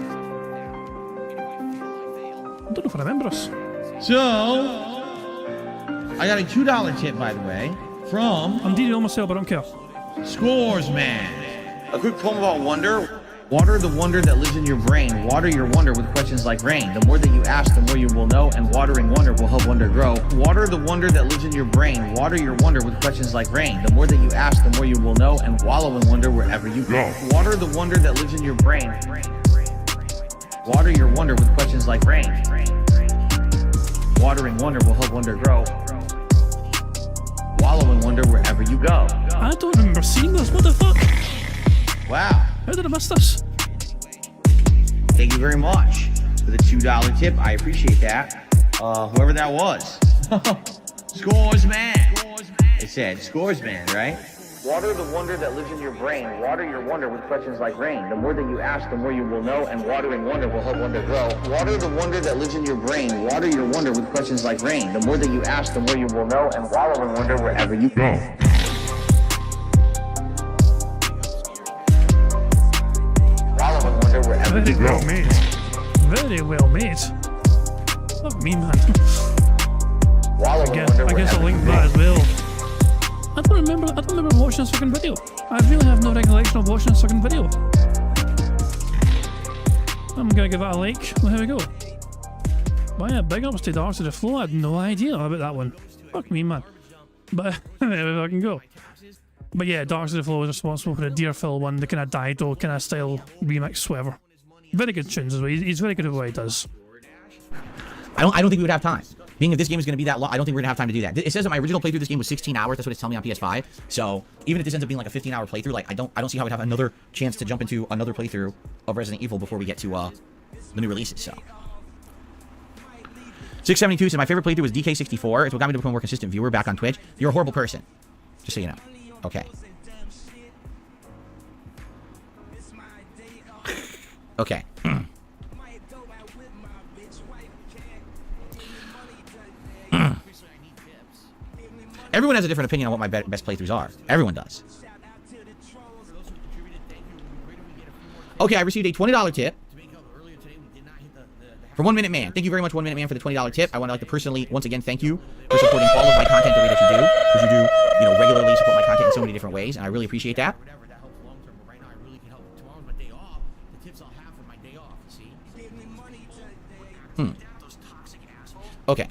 don't know if I remember this. So, I got a $2 tip, by the way, from... I'm DDing myself, but I don't care. Scores Man. A quick poem about wonder. Water the wonder that lives in your brain. Water your wonder with questions like rain. The more that you ask, the more you will know, and watering wonder will help wonder grow. Water the wonder that lives in your brain. Water your wonder with questions like rain. The more that you ask, the more you will know, and wallow in wonder wherever you go. Water the wonder that lives in your brain. Water your wonder with questions like rain. Watering wonder will help wonder grow. Wallow in wonder wherever you go. I don't remember seeing this. What the fuck? Wow. How did I miss this? Thank you very much for the $2 tip. I appreciate that. Whoever that was. Scores Man. It said Scores Man, right? Water the wonder that lives in your brain. Water your wonder with questions like rain. The more that you ask, the more you will know, and watering wonder will help wonder grow. Water the wonder that lives in your brain. Water your wonder with questions like rain. The more that you ask, the more you will know, and wallow in wonder wherever you go. Wallow in wonder wherever Very you well go. made. Very well made. Fuck me, man. Wallow in wonder I guess I'll wherever link you that go. as well. I don't remember watching this fucking video. I really have no recollection of watching this fucking video. I'm gonna give it a like. Well, here we go. But yeah, big ups to Dark to the Flow. I had no idea about that one. Fuck me, man. But there we can go. But yeah, Dark to the Flow is responsible for the Dear Phil one, the kind of Dido kind of style remix, whatever. Very good tunes as well. He's very good at what he does. I don't think we would have time. being if this game is going to be that long, I don't think we're going to have time to do that. It says that my original playthrough of this game was 16 hours. That's what it's telling me on PS5. So even if this ends up being like a 15-hour playthrough, like I don't see how we'd have another chance to jump into another playthrough of Resident Evil before we get to the new releases. So 672 said my favorite playthrough was DK64. It's what got me to become a more consistent viewer back on Twitch. You're a horrible person, just so you know. Okay. Okay. Everyone has a different opinion on what my best playthroughs are. Everyone does. Okay, I received a $20 tip from 1 Minute Man. Thank you very much, 1 Minute Man, for the $20 tip. I want to like to personally, once again, thank you for supporting all of my content the way that you do, because you do, you know, regularly support my content in so many different ways, and I really appreciate that. Okay.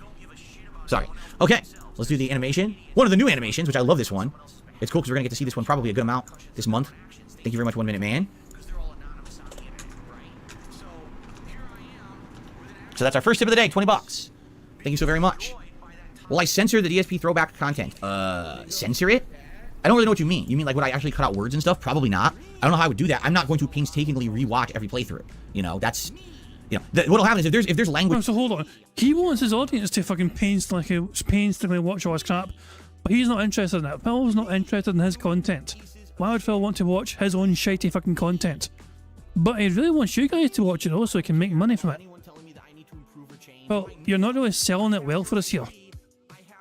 Sorry. Okay. Let's do the animation. One of the new animations, which I love this one. It's cool because we're going to get to see this one probably a good amount this month. Thank you very much, 1 Minute Man. So that's our first tip of the day, 20 bucks. Thank you so very much. Will I censor the DSP throwback content? Censor it? I don't really know what you mean. You mean like would I actually cut out words and stuff? Probably not. I don't know how I would do that. I'm not going to painstakingly rewatch every playthrough. You know, that's... You know, what'll happen is if there's language... Oh, so hold on. He wants his audience to fucking painstakingly watch all his crap, but he's not interested in that. Phil's not interested in his content. Why would Phil want to watch his own shitey fucking content? But he really wants you guys to watch it also so he can make money from it. Well, you're not really selling it well for us here.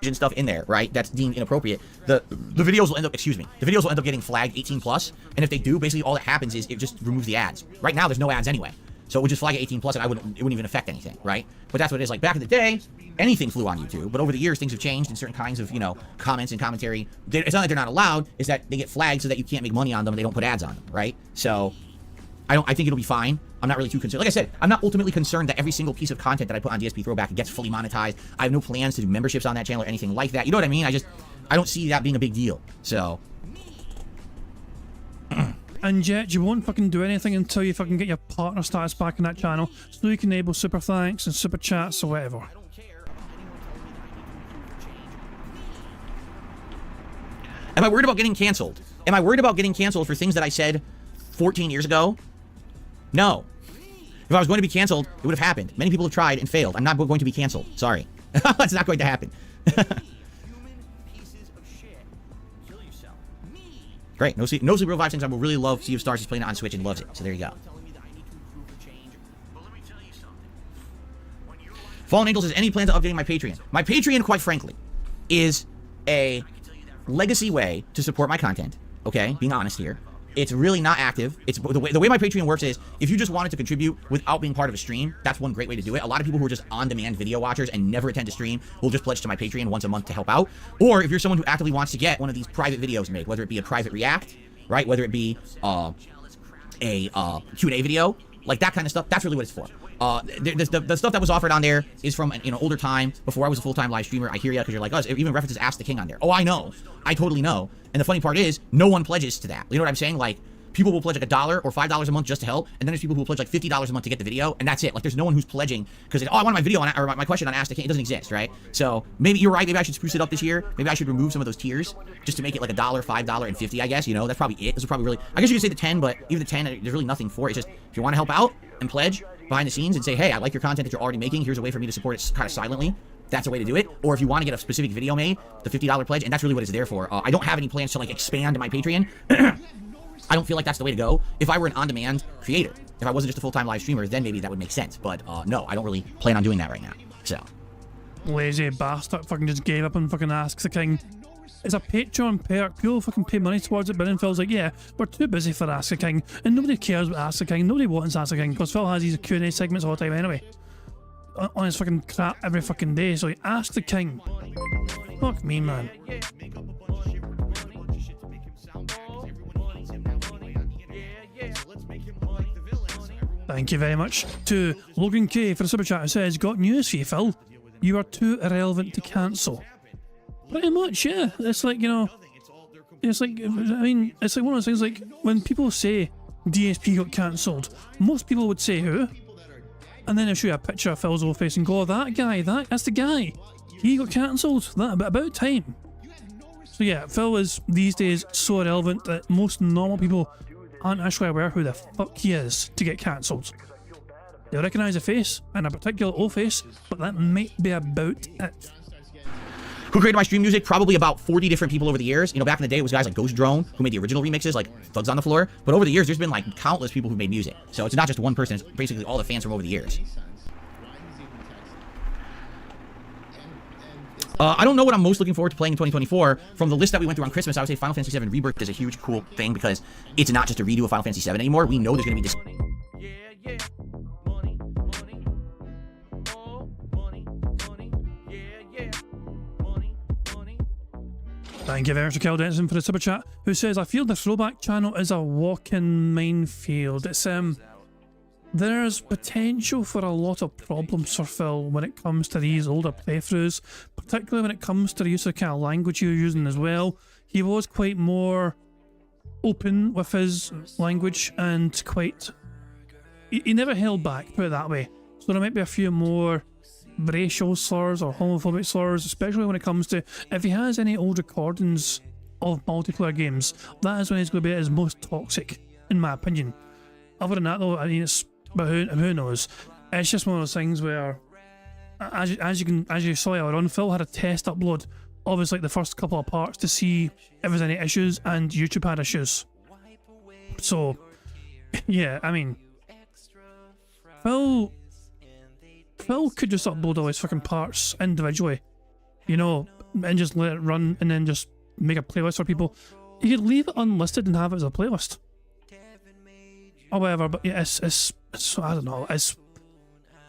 And stuff in there, right? That's deemed inappropriate. The videos will end up, the videos will end up getting flagged 18+, and if they do, basically all that happens is it just removes the ads. Right now, there's no ads anyway. So it would just flag at 18+, and it wouldn't even affect anything, right? But that's what it is. Like, back in the day, anything flew on YouTube, but over the years, things have changed, and certain kinds of, you know, comments and commentary, it's not that they're not allowed, it's that they get flagged so that you can't make money on them, and they don't put ads on them, right? So, I think it'll be fine. I'm not really too concerned. Like I said, I'm not ultimately concerned that every single piece of content that I put on DSP Throwback gets fully monetized. I have no plans to do memberships on that channel or anything like that. You know what I mean? I don't see that being a big deal, so... And yet, you won't fucking do anything until you fucking get your partner status back on that channel, so you can enable super thanks and super chats or whatever. Am I worried about getting canceled? Am I worried about getting canceled for things that I said 14 years ago? No. If I was going to be canceled, it would have happened. Many people have tried and failed. I'm not going to be canceled. Sorry. That's not going to happen. Great. No Sleep Real Vibe thinks I will really love Sea of Stars. He's playing it on Switch and loves it. So there you go. Fallen Angel says, any plans of updating my Patreon? My Patreon, quite frankly, is a legacy way to support my content. Okay? Being honest here. It's really not active. It's the way my Patreon works is if you just wanted to contribute without being part of a stream, that's one great way to do it. A lot of people who are just on-demand video watchers and never attend a stream will just pledge to my Patreon once a month to help out. Or if you're someone who actively wants to get one of these private videos made, whether it be a private react, right? Whether it be a Q&A video, like that kind of stuff, that's really what it's for. The stuff that was offered on there is from an older time, before I was a full-time live streamer. I hear you because you're like us. It even references Ask the King on there. Oh, I know. I totally know. And the funny part is, no one pledges to that. You know what I'm saying? Like, people will pledge like $1 or $5 a month just to help, and then there's people who will pledge like $50 a month to get the video, and that's it. Like, there's no one who's pledging because, oh, I want my video on, or my question on Ask the King. It doesn't exist, right? So maybe you're right. Maybe I should spruce it up this year. Maybe I should remove some of those tiers just to make it like $1, $5, and $50. I guess, you know, that's probably it. This is probably really. I guess you could say the 10, but even the 10, there's really nothing for it. It's just if you want to help out and pledge behind the scenes and say, hey, I like your content that you're already making. Here's a way for me to support it kind of silently. That's a way to do it. Or if you want to get a specific video made, the $50 pledge, and that's really what it's there for. I don't have any plans to like expand my Patreon. I don't feel like that's the way to go. If I were an on-demand creator, if I wasn't just a full-time live streamer, then maybe that would make sense. But no, I don't really plan on doing that right now. So, lazy bastard fucking just gave up and fucking Ask the King. It's a Patreon perk. People fucking pay money towards it, but then Phil's like, yeah, we're too busy for Ask the King, and nobody cares about Ask the King. Nobody wants Ask the King because Phil has these Q&A segments all the time anyway. On his fucking crap every fucking day. So he Ask the King. Fuck me, man. Thank you very much to Logan K for the super chat who says, got news for you, Phil. You are too irrelevant to cancel. Pretty much, yeah. It's like, you know, it's like, I mean, it's like one of those things like when people say DSP got cancelled, most people would say who? And then they'll show you a picture of Phil's old face and go, oh, that guy, that's the guy. he got cancelled. That about time. So yeah, Phil is these days so irrelevant that most normal people aren't actually aware who the fuck he is to get cancelled. They'll recognise a face, and a particular old face, but that might be about it. Who created my stream music? Probably about 40 different people over the years. You know, back in the day, it was guys like Ghost Drone who made the original remixes, like Thugs on the Floor. But over the years, there's been like countless people who made music. So it's not just one person, it's basically all the fans from over the years. I don't know what I'm most looking forward to playing in 2024. From the list that we went through on Christmas, I would say Final Fantasy VII Rebirth is a huge, cool thing because it's not just a redo of Final Fantasy VII anymore. We know there's going to be this. Thank you very much to Kel Denson for the super chat, who says, I feel the throwback channel is a walking minefield. It's there's potential for a lot of problems for Phil when it comes to these older playthroughs, particularly when it comes to the use of the kind of language you're using as well. He was quite more open with his language and quite... He never held back, put it that way. So there might be a few more racial slurs or homophobic slurs, especially when it comes to... If he has any old recordings of multiplayer games, that is when he's going to be at his most toxic, in my opinion. Other than that though, I mean, it's... But who knows? It's just one of those things where, as you saw earlier on, Phil had a test upload, obviously like the first couple of parts to see if there's any issues, and YouTube had issues. So, yeah, I mean, Phil could just upload all his fucking parts individually, you know, and just let it run, and then just make a playlist for people. He could leave it unlisted and have it as a playlist. Or whatever, but yeah, it's I don't know,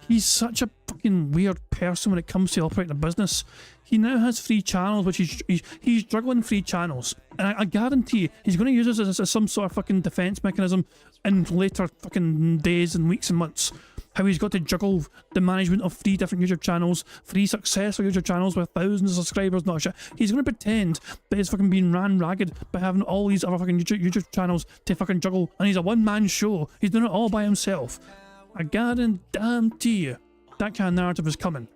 he's such a fucking weird person when it comes to operating a business. He now has free channels, which he's juggling free channels, and I guarantee he's going to use this as some sort of fucking defense mechanism in later fucking days and weeks and months. How he's got to juggle the management of 3 different YouTube channels, 3 successful YouTube channels with thousands of subscribers, not shit. He's going to pretend that he's fucking being ran ragged by having all these other fucking YouTube channels to fucking juggle, and he's a one-man show. He's doing it all by himself. I guarantee you that kind of narrative is coming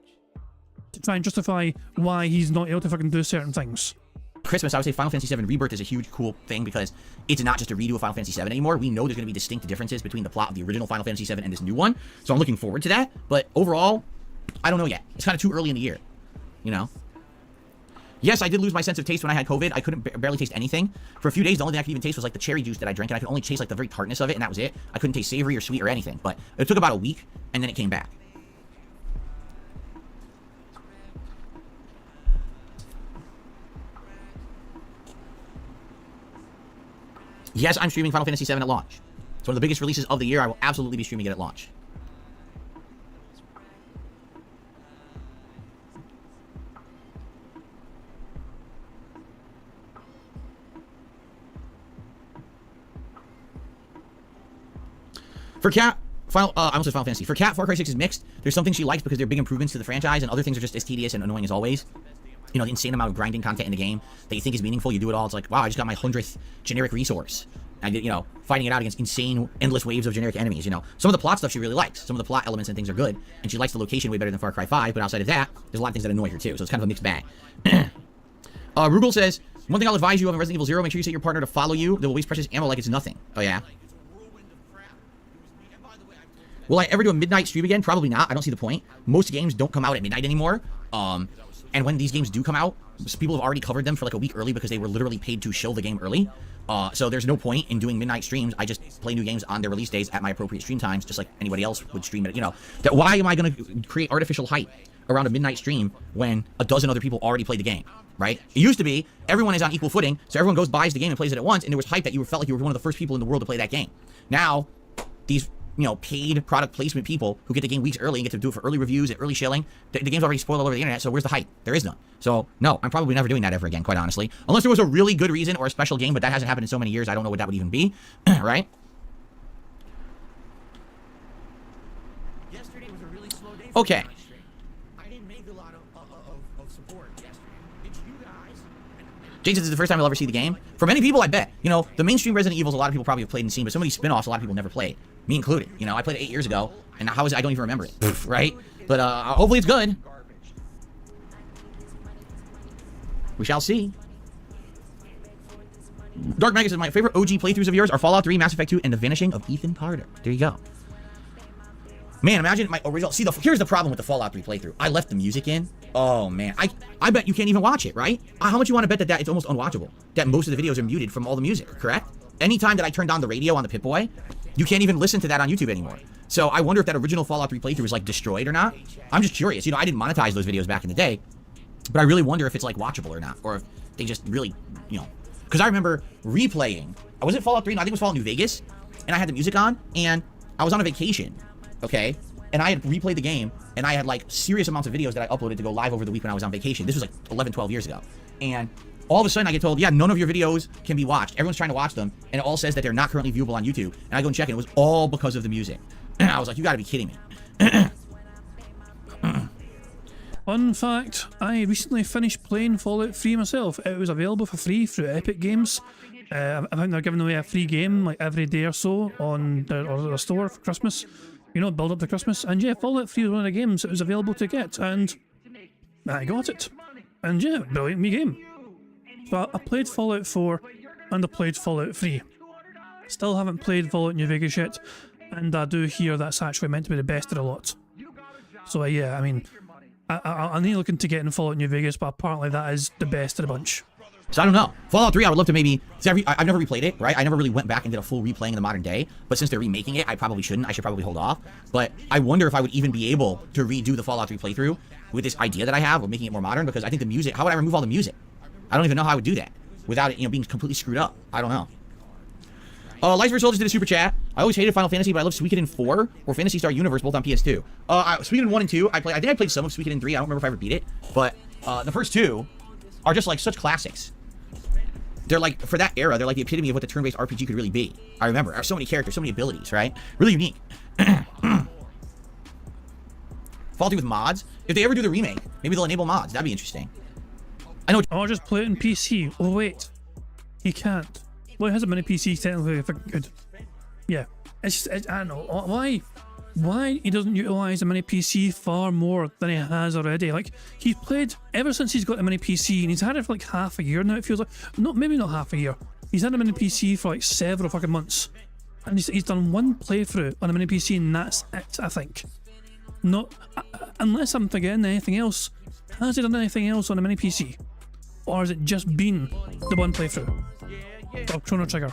to try and justify why he's not able to fucking do certain things. Christmas, I would say Final Fantasy VII Rebirth is a huge, cool thing because it's not just a redo of Final Fantasy VII anymore. We know there's going to be distinct differences between the plot of the original Final Fantasy VII and this new one. So I'm looking forward to that. But overall, I don't know yet. It's kind of too early in the year, you know? Yes, I did lose my sense of taste when I had COVID. I couldn't barely taste anything. For a few days, the only thing I could even taste was like the cherry juice that I drank, and I could only taste like the very tartness of it, and that was it. I couldn't taste savory or sweet or anything. But it took about a week, and then it came back. Yes, I'm streaming Final Fantasy VII at launch. It's one of the biggest releases of the year. I will absolutely be streaming it at launch. For Kat, I almost said Final Fantasy. For Kat, Far Cry 6 is mixed. There's some things she likes because they're big improvements to the franchise, and other things are just as tedious and annoying as always. You know, the insane amount of grinding content in the game that you think is meaningful, you do it all. It's like, wow, I just got my 100th generic resource. And, you know, fighting it out against insane, endless waves of generic enemies, you know. Some of the plot stuff she really likes. Some of the plot elements and things are good. And she likes the location way better than Far Cry 5, but outside of that, there's a lot of things that annoy her too. So it's kind of a mixed bag. Rugal says, one thing I'll advise you of in Resident Evil 0, make sure you set your partner to follow you. They will waste precious ammo like it's nothing. Oh, yeah? Will I ever do a midnight stream again? Probably not. I don't see the point. Most games don't come out at midnight anymore. And when these games do come out, people have already covered them for like a week early because they were literally paid to show the game early. So there's no point in doing midnight streams. I just play new games on their release days at my appropriate stream times, just like anybody else would stream it. You know, why am I going to create artificial hype around a midnight stream when a dozen other people already played the game, right? It used to be everyone is on equal footing, so everyone goes, buys the game and plays it at once, and there was hype that you felt like you were one of the first people in the world to play that game. Now, these, you know, paid product placement people who get the game weeks early and get to do it for early reviews and early shilling, the game's already spoiled all over the internet, so where's the hype? There is none. So, no, I'm probably never doing that ever again, quite honestly. Unless there was a really good reason or a special game, but that hasn't happened in so many years, I don't know what that would even be, right? Yesterday was a really slow day. Okay. I didn't make a lot of support yesterday. Did you guys? Jason, this is the first time you'll ever see the game. For many people, I bet. You know, the mainstream Resident Evils, a lot of people probably have played and seen, but some of these spin-offs, a lot of people never played. Me included. You know, I played it 8 years ago, and how is it? I don't even remember it, right? But hopefully it's good. We shall see. Dark Mega says, my favorite OG playthroughs of yours are Fallout 3, Mass Effect 2, and The Vanishing of Ethan Carter. There you go. Man, imagine my original... See, here's the problem with the Fallout 3 playthrough. I left the music in. Oh, man. I bet you can't even watch it, right? How much you want to bet that it's almost unwatchable? That most of the videos are muted from all the music, correct? Anytime that I turned on the radio on the Pip-Boy, you can't even listen to that on YouTube anymore. So I wonder if that original Fallout 3 playthrough is, like, destroyed or not. I'm just curious. You know, I didn't monetize those videos back in the day, but I really wonder if it's, like, watchable or not, or if they just really, you know... Because I remember replaying... Was it Fallout 3? No, I think it was Fallout New Vegas, and I had the music on, and I was on a vacation, okay? And I had replayed the game, and I had, like, serious amounts of videos that I uploaded to go live over the week when I was on vacation. This was, like, 11, 12 years ago. And all of a sudden, I get told, yeah, none of your videos can be watched. Everyone's trying to watch them, and it all says that they're not currently viewable on YouTube. And I go and check, and it was all because of the music. And I was like, you gotta be kidding me. Fun fact, I recently finished playing Fallout 3 myself. It was available for free through Epic Games. I think they're giving away a free game like every day or so on their store for Christmas. You know, build up to Christmas. And yeah, Fallout 3 was one of the games that was available to get, and I got it. And yeah, brilliant me game. So I played Fallout 4 and I played Fallout 3. Still haven't played Fallout New Vegas yet, and I do hear that's actually meant to be the best of the lot. So yeah, I mean, I'm not looking to get in Fallout New Vegas, but apparently that is the best of the bunch. So I don't know. Fallout 3, I would love to maybe... I've never replayed it, right? I never really went back and did a full replaying in the modern day. But since they're remaking it, I probably shouldn't. I should probably hold off. But I wonder if I would even be able to redo the Fallout 3 playthrough with this idea that I have of making it more modern, because I think the music... How would I remove all the music? I don't even know how I would do that without it, you know, being completely screwed up. I don't know. Lights vs. Soldiers did a super chat. I always hated Final Fantasy, but I love Suikoden 4 or Phantasy Star Universe, both on PS2. Suikoden 1 and 2, I think I played some of Suikoden 3. I don't remember if I ever beat it. But the first two are just like such classics. They're like, for that era, they're like the epitome of what the turn-based RPG could really be. I remember. There's so many characters, so many abilities, right? Really unique. Fallout 3 with mods. If they ever do the remake, maybe they'll enable mods. That'd be interesting. I know. Oh, just play it on PC. Oh, wait. He can't. Well, it hasn't been a PC technically if it could. Yeah. It's just, I don't know. Why he doesn't utilise the mini PC far more than he has already. Like, he's played ever since he's got a mini PC, and he's had it for like half a year now, it feels like. No, maybe not half a year. He's had a mini PC for like several fucking months. And he's done one playthrough on a mini PC, and that's it, I think. Not, unless I'm forgetting anything else. Has he done anything else on a mini PC? Or has it just been the one playthrough? Or Chrono Trigger?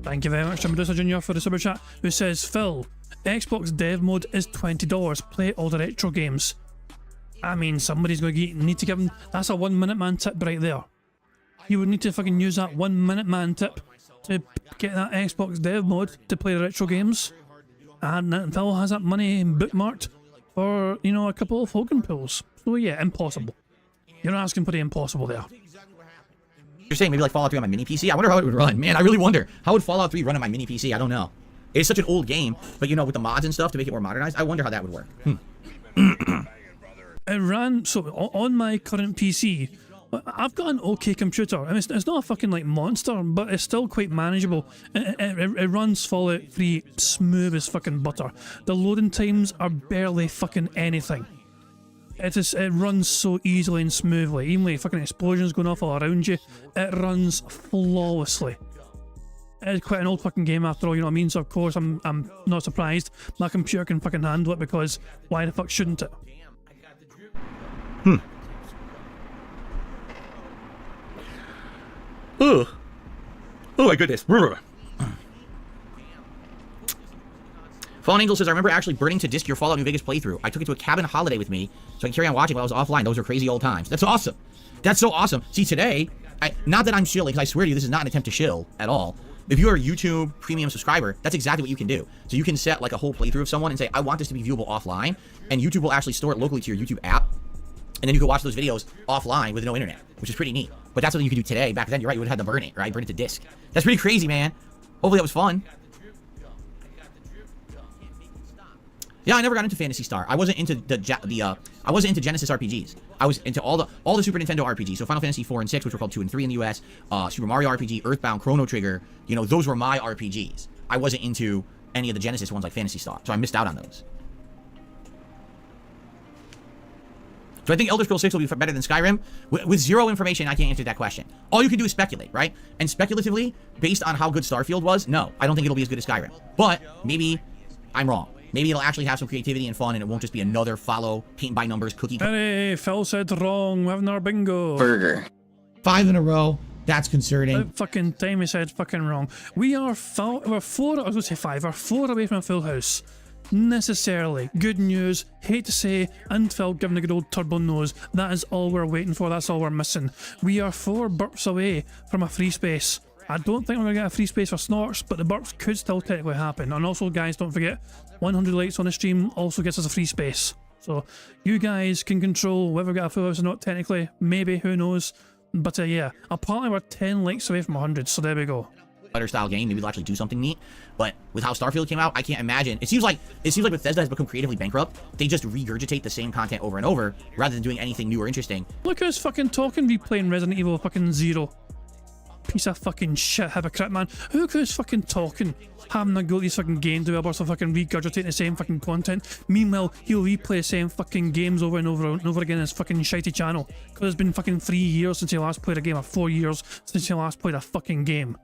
Thank you very much to Medusa Jr. for the super chat, who says, Phil, Xbox dev mode is $20. Play all the retro games. I mean, somebody's going to need to give him... That's a 1 minute man tip right there. You would need to fucking use that 1 minute man tip to get that Xbox dev mode to play the retro games. And Phil has that money bookmarked for, you know, a couple of Hogan pulls. So yeah, impossible. You're asking for the impossible there. You're saying maybe like Fallout 3 on my mini PC? I wonder how it would run. Man, I really wonder. How would Fallout 3 run on my mini PC? I don't know. It's such an old game, but you know, with the mods and stuff to make it more modernized, I wonder how that would work. It ran, so on my current PC, I've got an okay computer. I mean, it's not a fucking like monster, but it's still quite manageable. It runs Fallout 3 smooth as fucking butter. The loading times are barely fucking anything. It runs so easily and smoothly. Even with fucking explosions going off all around you, it runs flawlessly. It's quite an old fucking game after all, you know what I mean? So of course I'm not surprised my computer can fucking handle it, because why the fuck shouldn't it? Oh my goodness. Fallen Angel says, I remember actually burning to disk your Fallout New Vegas playthrough. I took it to a cabin holiday with me so I can carry on watching while I was offline. Those were crazy old times. That's awesome. That's so awesome. See, today, not that I'm shilling, because I swear to you, this is not an attempt to shill at all. If you're a YouTube premium subscriber, that's exactly what you can do. So you can set like a whole playthrough of someone and say, I want this to be viewable offline, and YouTube will actually store it locally to your YouTube app, and then you can watch those videos offline with no internet, which is pretty neat. But that's something you could do today. Back then, you're right, you would have had to burn it, right? Burn it to disk. That's pretty crazy, man. Hopefully that was fun. Yeah, I never got into Phantasy Star. I wasn't into I wasn't into Genesis RPGs. I was into all the Super Nintendo RPGs. So Final Fantasy 4 and 6, which were called 2 and 3 in the US, Super Mario RPG, Earthbound, Chrono Trigger, you know, those were my RPGs. I wasn't into any of the Genesis ones like Phantasy Star, so I missed out on those. So I think Elder Scrolls 6 will be better than Skyrim. With zero information, I can't answer that question. All you can do is speculate, right? And speculatively, based on how good Starfield was, no, I don't think it'll be as good as Skyrim. But maybe I'm wrong. Maybe it'll actually have some creativity and fun, and it won't just be another follow, paint by numbers cookie. Hey, Phil said wrong. We're having our bingo. Burger. 5 in a row. That's concerning. About fucking time he said fucking wrong. We're 4, I was going to say 5, we're 4 away from a full house. Necessarily. Good news, hate to say, and Phil giving a good old turbo nose. That is all we're waiting for, that's all we're missing. We are 4 burps away from a free space. I don't think we're going to get a free space for Snorts, but the burps could still technically happen. And also, guys, don't forget, 100 likes on the stream also gets us a free space. So, you guys can control whether we get a full house or not, technically. Maybe, who knows. But yeah, apparently we're 10 likes away from 100, so there we go. Better style game, maybe they'll actually do something neat. But with how Starfield came out, I can't imagine. It seems like Bethesda has become creatively bankrupt. They just regurgitate the same content over and over rather than doing anything new or interesting. Look who's fucking talking, replaying Resident Evil fucking 0. Piece of fucking shit, hypocrite, man. Who who's fucking talking? Having a go at these fucking game developers for fucking regurgitating the same fucking content. Meanwhile, he'll replay the same fucking games over and over and over again on his fucking shitey channel. Because it's been fucking 3 years since he last played a game, or 4 years since he last played a fucking game.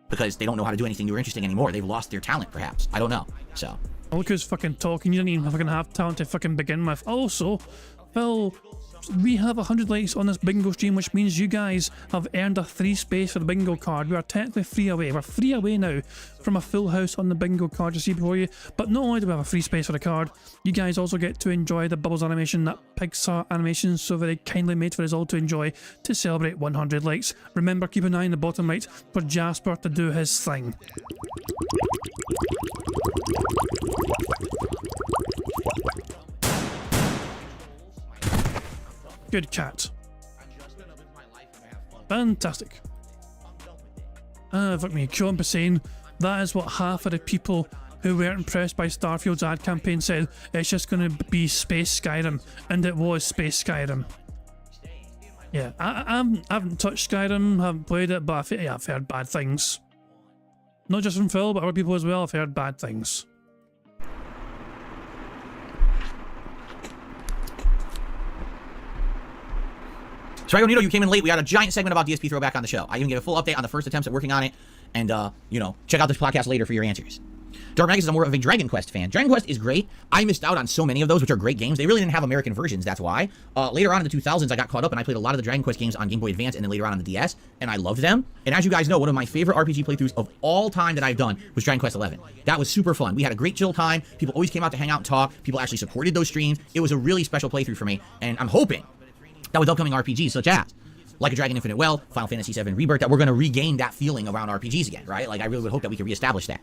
Because they don't know how to do anything new or interesting anymore. They've lost their talent, perhaps. I don't know. So. Look who's fucking talking. You didn't even fucking have talent to fucking begin with. Also, Phil, we have 100 likes on this bingo stream, which means you guys have earned a free space for the bingo card. We are technically 3 away. We're 3 away now from a full house on the bingo card, you see before you. But not only do we have a free space for the card, you guys also get to enjoy the Bubbles animation that Pixar Animation so very kindly made for us all to enjoy to celebrate 100 likes. Remember, keep an eye in the bottom right for Jasper to do his thing. Good cat. Fantastic. Fuck me, Sean saying that is what half of the people who weren't impressed by Starfield's ad campaign said. It's just going to be Space Skyrim, and it was Space Skyrim. Yeah, I haven't touched Skyrim, haven't played it, but I've heard bad things. Not just from Phil, but other people as well. I've heard bad things. Strigo Nito, you came in late. We had a giant segment about DSP Throwback on the show. I even gave a full update on the first attempts at working on it. And, you know, check out this podcast later for your answers. Dark Magus is more of a Dragon Quest fan. Dragon Quest is great. I missed out on so many of those, which are great games. They really didn't have American versions, that's why. Later on in the 2000s, I got caught up and I played a lot of the Dragon Quest games on Game Boy Advance and then later on the DS, and I loved them. And as you guys know, one of my favorite RPG playthroughs of all time that I've done was Dragon Quest 11. That was super fun. We had a great chill time. People always came out to hang out and talk. People actually supported those streams. It was a really special playthrough for me, and I'm hoping that with upcoming RPGs such as Like a Dragon Infinite Well, Final Fantasy VII Rebirth, that we're going to regain that feeling around RPGs again, right? Like, I really would hope that we can reestablish that.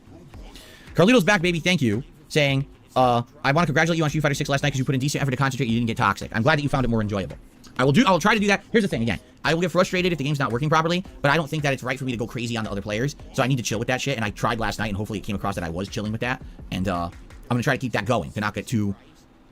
Carlito's back, baby, thank you, saying, I want to congratulate you on Street Fighter 6 last night because you put in decent effort to concentrate and you didn't get toxic. I'm glad that you found it more enjoyable. I will try to do that. Here's the thing, again, I will get frustrated if the game's not working properly, but I don't think that it's right for me to go crazy on the other players, so I need to chill with that shit, and I tried last night, and hopefully it came across that I was chilling with that, and I'm going to try to keep that going, to not get too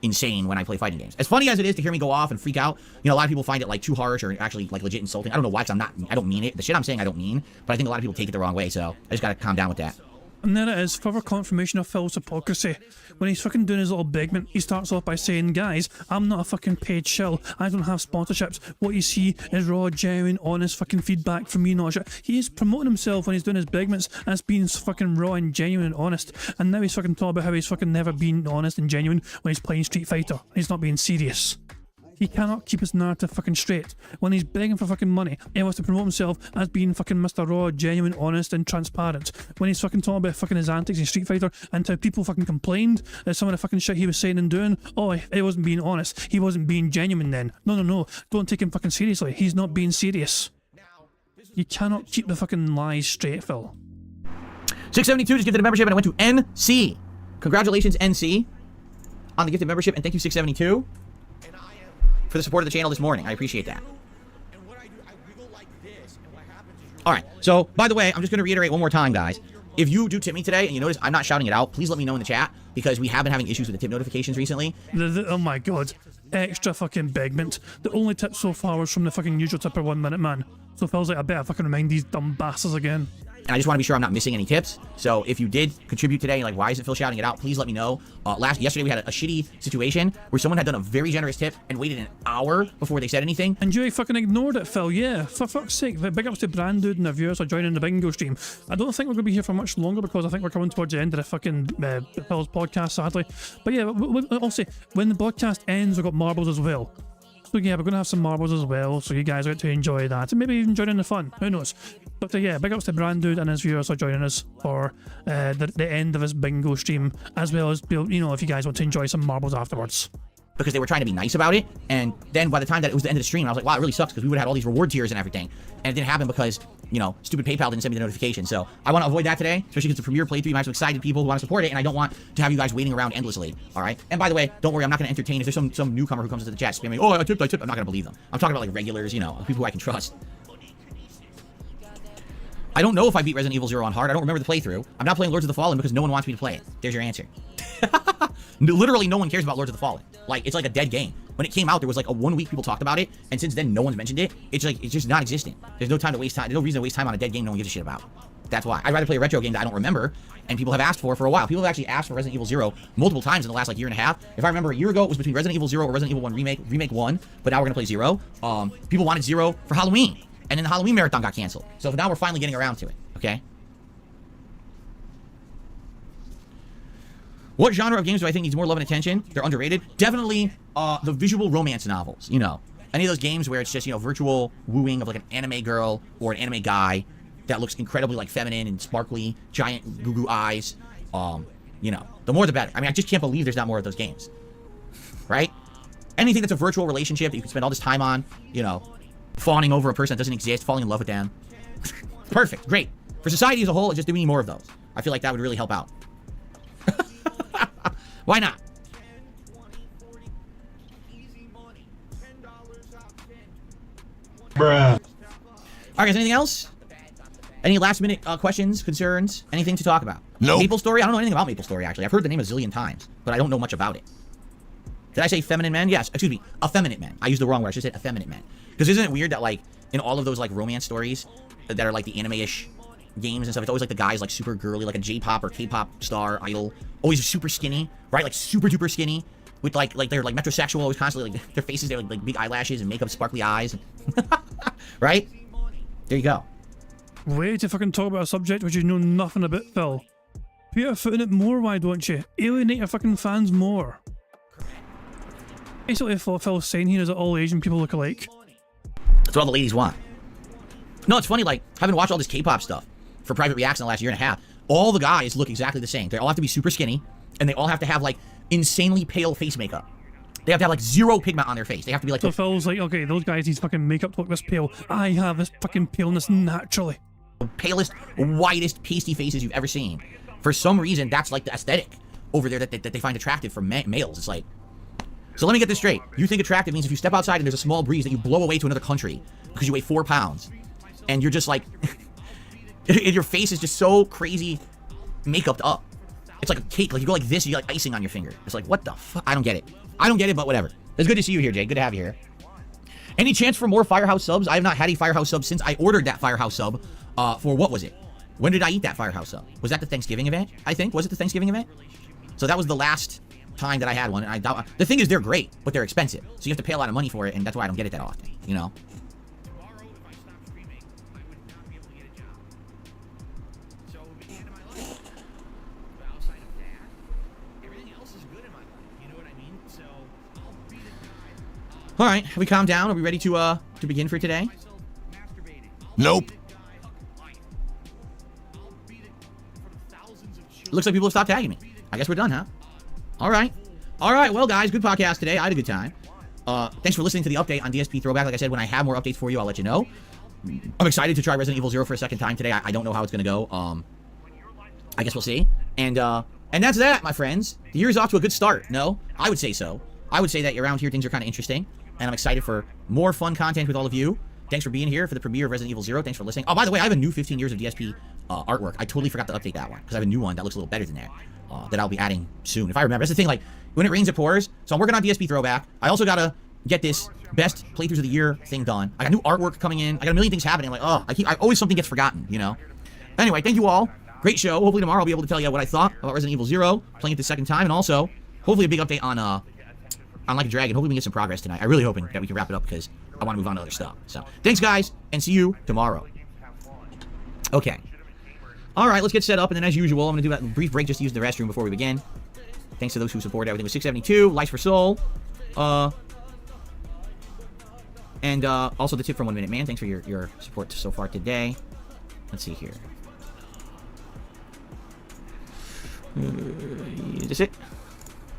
insane when I play fighting games. As funny as it is to hear me go off and freak out, you know, a lot of people find it like too harsh or actually like legit insulting. I don't know why, because I don't mean it. The shit I'm saying I don't mean, but I think a lot of people take it the wrong way, so I just gotta calm down with that. And there it is, further confirmation of Phil's hypocrisy. When he's fucking doing his little begment, he starts off by saying, guys, I'm not a fucking paid shill. I don't have sponsorships. What you see is raw, genuine, honest fucking feedback from me, not shit. He is promoting himself when he's doing his begments as being fucking raw and genuine and honest. And now he's fucking talking about how he's fucking never been honest and genuine when he's playing Street Fighter. He's not being serious. He cannot keep his narrative fucking straight. When he's begging for fucking money, he wants to promote himself as being fucking Mr. Raw, genuine, honest, and transparent. When he's fucking talking about fucking his antics in Street Fighter and how people fucking complained at some of the fucking shit he was saying and doing, oh, he wasn't being honest. He wasn't being genuine then. No. Don't take him fucking seriously. He's not being serious. You cannot keep the fucking lies straight, Phil. 672 just gifted a membership and it went to NC. Congratulations, NC, on the gifted membership, and thank you, 672. For the support of the channel this morning. I appreciate that. Alright, so, by the way, I'm just going to reiterate one more time, guys. If you do tip me today, and you notice I'm not shouting it out, please let me know in the chat, because we have been having issues with the tip notifications recently. Oh my god. Extra fucking begment. The only tip so far was from the fucking usual tipper 1 minute man. So Phil's like, I better fucking remind these dumb bastards again. And I just want to be sure I'm not missing any tips. So if you did contribute today, like, why isn't Phil shouting it out? Please let me know. Yesterday we had a shitty situation where someone had done a very generous tip and waited an hour before they said anything. And you fucking ignored it, Phil. Yeah, for fuck's sake. Big ups to Brand Dude and the viewers for joining the bingo stream. I don't think we're going to be here for much longer because I think we're coming towards the end of the fucking Phil's podcast, sadly. But yeah, also, when the podcast ends, we've got marbles as well. So yeah, we're going to have some marbles as well, so you guys get to enjoy that. And maybe even join in the fun. Who knows? But yeah, big ups to Brand Dude and his viewers for joining us for the end of his bingo stream, as well as, you know, if you guys want to enjoy some marbles afterwards. Because they were trying to be nice about it, and then by the time that it was the end of the stream, I was like, wow, it really sucks because we would have had all these reward tiers and everything, and it didn't happen because, you know, stupid PayPal didn't send me the notification. So I want to avoid that today, especially because the premiere playthrough, you might have some excited people who want to support it, and I don't want to have you guys waiting around endlessly. All right. And by the way, don't worry, I'm not going to entertain if there's some newcomer who comes into the chat spamming, oh, I tipped. I'm not going to believe them. I'm talking about like regulars, you know, people who I can trust. I don't know if I beat Resident Evil 0 on hard. I don't remember the playthrough. I'm not playing Lords of the Fallen because no one wants me to play it. There's your answer. Literally, no one cares about Lords of the Fallen. Like, it's like a dead game. When it came out, there was like a 1 week people talked about it, and since then, no one's mentioned it. It's like, it's just not existent. There's no time to waste time. There's no reason to waste time on a dead game no one gives a shit about. That's why. I'd rather play a retro game that I don't remember, and people have asked for a while. People have actually asked for Resident Evil 0 multiple times in the last like year and a half. If I remember, a year ago, it was between Resident Evil 0 or Resident Evil 1 Remake 1, but now we're gonna play 0. People wanted 0 for Halloween, and then the Halloween marathon got canceled. So now we're finally getting around to it. Okay. What genre of games do I think needs more love and attention? They're underrated. Definitely the visual romance novels, you know. Any of those games where it's just, you know, virtual wooing of like an anime girl or an anime guy that looks incredibly like feminine and sparkly, giant goo goo eyes. You know, the more the better. I mean, I just can't believe there's not more of those games. Right? Anything that's a virtual relationship that you can spend all this time on, you know, fawning over a person that doesn't exist, falling in love with them. Perfect. Great. For society as a whole, just do we need more of those. I feel like that would really help out. Why not? Bruh. All right, guys, anything else? Any last minute questions, concerns, anything to talk about? Nope. Maple Story? I don't know anything about Maple Story, actually. I've heard the name a zillion times, but I don't know much about it. Did I say feminine men? Yes, excuse me, effeminate men. I used the wrong word. I should say effeminate men. Because isn't it weird that, like, in all of those, like, romance stories that are, like, the anime-ish games and stuff, it's always, like, the guys, like, super girly, like a J-pop or K-pop star, idol, always super skinny, right? Like, super duper skinny, with, like they're, like, metrosexual, always constantly, like, their faces, they're, like big eyelashes and makeup, sparkly eyes. Right? There you go. Way to fucking talk about a subject which you know nothing about, Phil. Put your foot in it more, why don't you? Alienate your fucking fans more. Basically, what Phil's saying here is that all Asian people look alike. That's what all the ladies want. No, it's funny, like, having watched all this K-pop stuff for Private Reacts in the last year and a half, all the guys look exactly the same. They all have to be super skinny, and they all have to have, like, insanely pale face makeup. They have to have, like, zero pigment on their face. They have to be, like... So Phil's like, okay, those guys need fucking makeup to look this pale. I have this fucking paleness naturally. The palest, whitest, pasty faces you've ever seen. For some reason, that's, like, the aesthetic over there that they find attractive for males. It's like... So let me get this straight. You think attractive means if you step outside and there's a small breeze that you blow away to another country because you weigh 4 pounds, and you're just, like... and your face is just so crazy makeuped up. It's like a cake. Like, you go like this, and you get, like, icing on your finger. It's like, what the fuck? I don't get it. I don't get it, but whatever. It's good to see you here, Jay. Good to have you here. Any chance for more Firehouse subs? I have not had a Firehouse sub since I ordered that Firehouse sub for, what was it? When did I eat that Firehouse sub? Was that the Thanksgiving event, I think? Was it the Thanksgiving event? So that was the last time that I had one. And I doubt... The thing is, they're great, but they're expensive. So you have to pay a lot of money for it, and that's why I don't get it that often, you know? All right, have we calmed down? Are we ready to begin for today? Nope. Looks like people have stopped tagging me. I guess we're done, huh? All right. All right, well, guys, good podcast today. I had a good time. Thanks for listening to the update on DSP Throwback. Like I said, when I have more updates for you, I'll let you know. I'm excited to try Resident Evil 0 for a second time today. I don't know how it's going to go. I guess we'll see. And that's that, my friends. The year's off to a good start. No? I would say so. I would say that around here, things are kind of interesting. And I'm excited for more fun content with all of you. Thanks for being here for the premiere of Resident Evil 0. Thanks for listening. Oh, by the way, I have a new 15 years of DSP artwork. I totally forgot to update that one because I have a new one that looks a little better than that I'll be adding soon. If I remember. That's the thing, like, when it rains, it pours. So I'm working on DSP Throwback. I also got to get this best playthroughs of the year thing done. I got new artwork coming in. I got a million things happening. I'm like, oh, always something gets forgotten, you know? Anyway, thank you all. Great show. Hopefully tomorrow I'll be able to tell you what I thought about Resident Evil 0, playing it the second time, and also, hopefully a big update on Like a Dragon. Hopefully we can get some progress tonight. I'm really hoping that we can wrap it up because I want to move on to other stuff. So, thanks guys, and see you tomorrow. Okay. Alright, let's get set up, and then as usual, I'm going to do a brief break just to use the restroom before we begin. Thanks to those who support everything with 672, Lights for Soul, and also the tip from 1 Minute Man. Thanks for your support so far today. Let's see here. Is this it?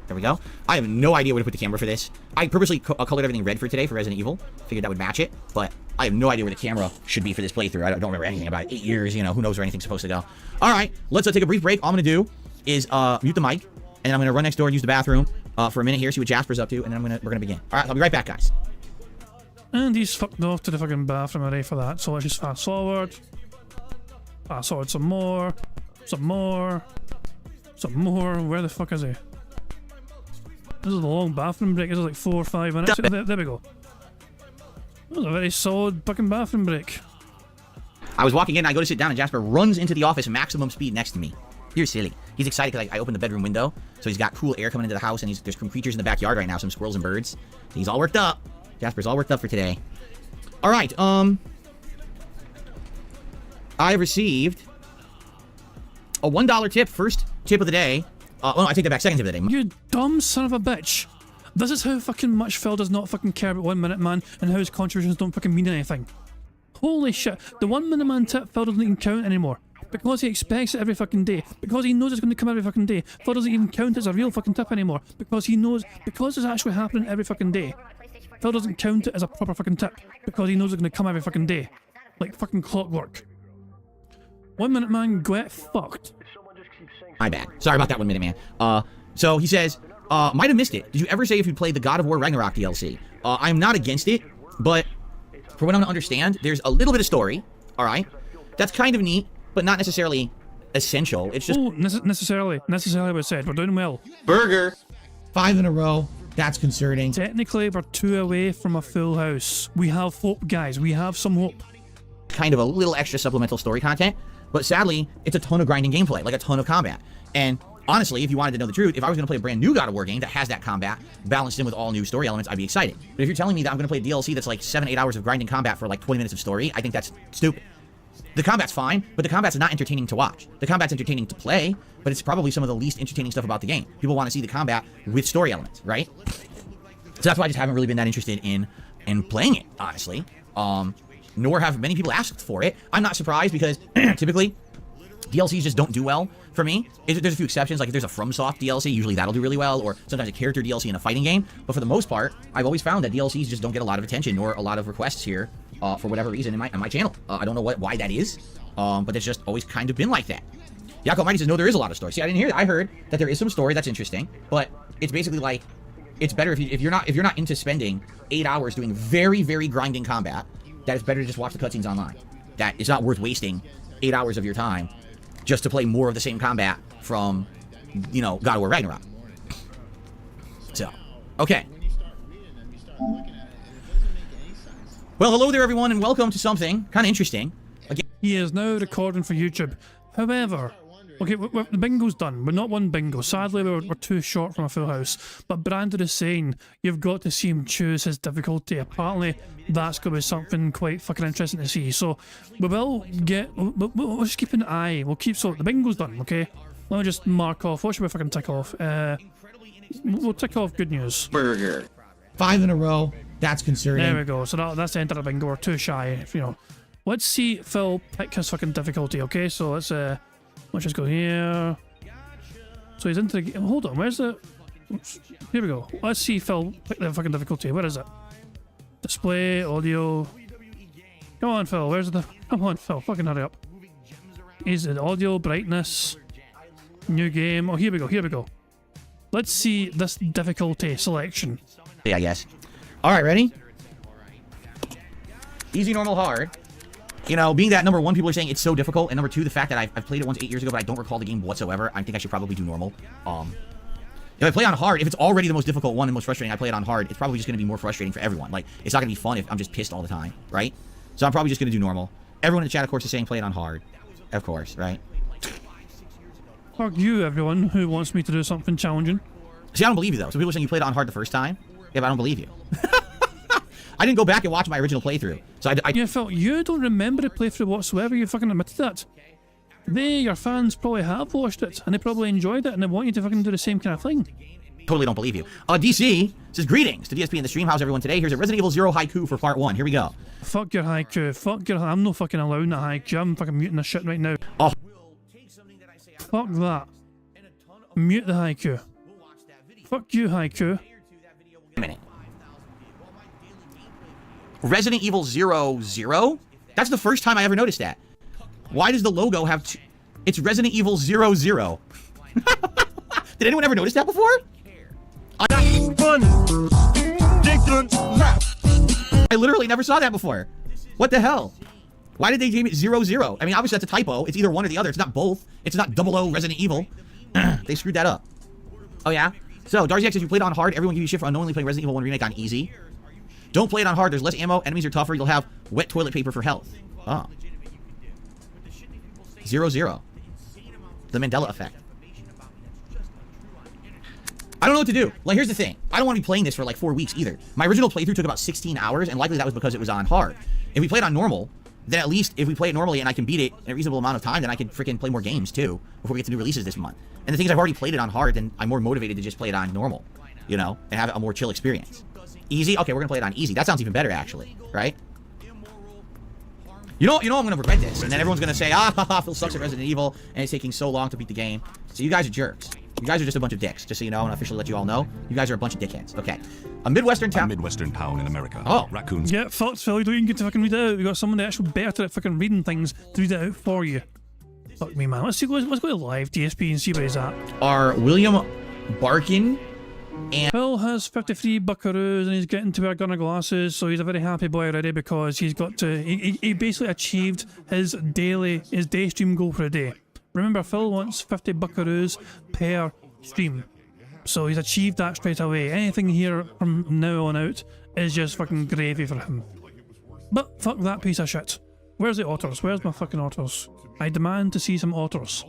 There we go. I have no idea where to put the camera for this. I purposely colored everything red for today for Resident Evil. Figured that would match it, but I have no idea where the camera should be for this playthrough. I don't remember anything about it. 8 years, you know, who knows where anything's supposed to go. Alright, let's take a brief break. All I'm going to do is mute the mic, and I'm going to run next door and use the bathroom for a minute here, see what Jasper's up to, and then we're going to begin. Alright, I'll be right back, guys. And he's fucked off to the fucking bathroom already for that, so let's just fast forward. Fast forward some more. Some more. Some more. Where the fuck is he? This is a long bathroom break. This is like 4 or 5 minutes. There we go. That was a very solid fucking bathroom break. I was walking in, I go to sit down, and Jasper runs into the office maximum speed next to me. You're silly. He's excited because I opened the bedroom window, so he's got cool air coming into the house, and there's some creatures in the backyard right now, some squirrels and birds. He's all worked up. Jasper's all worked up for today. Alright, I received a $1 tip, first tip of the day. Oh, no, I take that back, second tip of the day. You dumb son of a bitch. This is how fucking much Phil does not fucking care about 1 Minute Man and how his contributions don't fucking mean anything. Holy shit. The 1 Minute Man tip Phil doesn't even count anymore. Because he expects it every fucking day. Because he knows it's going to come every fucking day. Phil doesn't even count it as a real fucking tip anymore. Because he knows, because it's actually happening every fucking day. Phil doesn't count it as a proper fucking tip. Because he knows it's going to come every fucking day. Like fucking clockwork. 1 Minute Man, get fucked. My bad. Sorry about that, 1 Minute Man. So he says, might have missed it. Did you ever say if you played the God of War Ragnarok DLC? I'm not against it, but for what I'm to understand, there's a little bit of story, alright? That's kind of neat, but not necessarily essential. It's just... Oh, necessarily was said. We're doing well. Burger. 5 in a row. That's concerning. Technically, we're 2 away from a full house. We have hope, guys. We have some hope. Kind of a little extra supplemental story content, but sadly, it's a ton of grinding gameplay, like a ton of combat. And honestly, if you wanted to know the truth, if I was going to play a brand new God of War game that has that combat balanced in with all new story elements, I'd be excited. But if you're telling me that I'm going to play a DLC that's like 7-8 hours of grinding combat for like 20 minutes of story, I think that's stupid. The combat's fine, but the combat's not entertaining to watch. The combat's entertaining to play, but it's probably some of the least entertaining stuff about the game. People want to see the combat with story elements, right? So that's why I just haven't really been that interested in playing it, honestly. Nor have many people asked for it. I'm not surprised because typically DLCs just don't do well for me. There's a few exceptions, like if there's a FromSoft DLC, usually that'll do really well, or sometimes a character DLC in a fighting game. But for the most part, I've always found that DLCs just don't get a lot of attention nor a lot of requests here for whatever reason in my channel. I don't know why that is, but it's just always kind of been like that. Yakko Mighty says, no, there is a lot of story. See, I didn't hear that. I heard that there is some story that's interesting, but it's basically like, it's better if you're not into spending 8 hours doing very, very grinding combat, that it's better to just watch the cutscenes online. That it's not worth wasting 8 hours of your time just to play more of the same combat from, you know, God of War Ragnarok. So, okay. Well, hello there, everyone, and welcome to something kind of interesting. Again, He is now recording for YouTube. However, okay, the bingo's done. We're not one bingo. Sadly, we're too short from a full house. But Brandon is saying you've got to see him choose his difficulty. Apparently, that's going to be something quite fucking interesting to see. So, we will get... We'll just keep an eye. We'll keep... So, the bingo's done, okay? Let me just mark off. What should we fucking tick off? We'll tick off good news. Burger. 5 in a row. That's concerning. There we go. So, that's the end of the bingo. We're too shy, you know. Let's see Phil pick his fucking difficulty, okay? So, let's just go here. So he's into the game. Hold on, where's the... Oops. Here we go. Let's see Phil pick the fucking difficulty. Where is it? Display, audio. Come on, Phil. Where's the... Come on, Phil. Fucking hurry up. Is it audio, brightness, new game? Oh, here we go. Here we go. Let's see this difficulty selection. Yeah, I guess. Alright, ready? Easy, normal, hard. You know, being that number one, people are saying it's so difficult, and number two, the fact that I've played it once 8 years ago, but I don't recall the game whatsoever, I think I should probably do normal. If I play on hard, if it's already the most difficult one and most frustrating, I play it on hard, it's probably just going to be more frustrating for everyone. Like, it's not going to be fun if I'm just pissed all the time, right? So I'm probably just going to do normal. Everyone in the chat, of course, is saying play it on hard. Of course, right? Fuck you, everyone who wants me to do something challenging. See, I don't believe you, though. So people are saying you played it on hard the first time. Yeah, but I don't believe you. I didn't go back and watch my original playthrough. So Yeah, Phil, you don't remember the playthrough whatsoever. You fucking admitted that. They, your fans, probably have watched it, and they probably enjoyed it, and they want you to fucking do the same kind of thing. totally don't believe you. DC says, greetings to DSP in the stream. How's everyone today? Here's a Resident Evil 0 haiku for part 1. Here we go. Fuck your haiku. Fuck your... I'm not fucking allowing that haiku. I'm fucking muting this shit right now. Oh. Fuck that. Mute the haiku. Fuck you, haiku. A minute. Resident Evil 0? That's the first time I ever noticed that. Why does the logo have two? It's Resident Evil 0. Did anyone ever notice that before? I literally never saw that before. What the hell? Why did they name it 0? I mean, obviously that's a typo. It's either one or the other. It's not both. It's not 00 Resident Evil. They screwed that up. Oh, yeah? So, Darcy X says, you played on hard. Everyone gives you shit for unknowingly playing Resident Evil 1 Remake on easy. Don't play it on hard. There's less ammo. Enemies are tougher. You'll have wet toilet paper for health. Oh. 0. The Mandela effect. I don't know what to do. Like, here's the thing. I don't want to be playing this for like 4 weeks either. My original playthrough took about 16 hours, and likely that was because it was on hard. If we played on normal, then at least if we play it normally and I can beat it in a reasonable amount of time, then I can freaking play more games too before we get to new releases this month. And the thing is, I've already played it on hard, and I'm more motivated to just play it on normal, you know, and have a more chill experience. Easy? Okay, we're gonna play it on easy. That sounds even better, actually, right? You know, I'm gonna regret this, and then everyone's gonna say, Phil sucks at Resident Evil, and it's taking so long to beat the game. So you guys are jerks. You guys are just a bunch of dicks, just so you know, and officially let you all know. You guys are a bunch of dickheads. Okay. A Midwestern town. A Midwestern town in America. Oh. Raccoons. Yeah, fuck, Phil, you don't even get to fucking read it out. We got someone that actually better at fucking reading things to read it out for you. Fuck me, man. Let's go to live DSP and see where he's at. Are William Barkin and Phil has 53 buckaroos and he's getting to wear gunner glasses, so he's a very happy boy already because he's got to... He basically achieved his day stream goal for a day. Remember, Phil wants 50 buckaroos per stream. So he's achieved that straight away. Anything here from now on out is just fucking gravy for him. But fuck that piece of shit. Where's the otters? Where's my fucking otters? I demand to see some otters.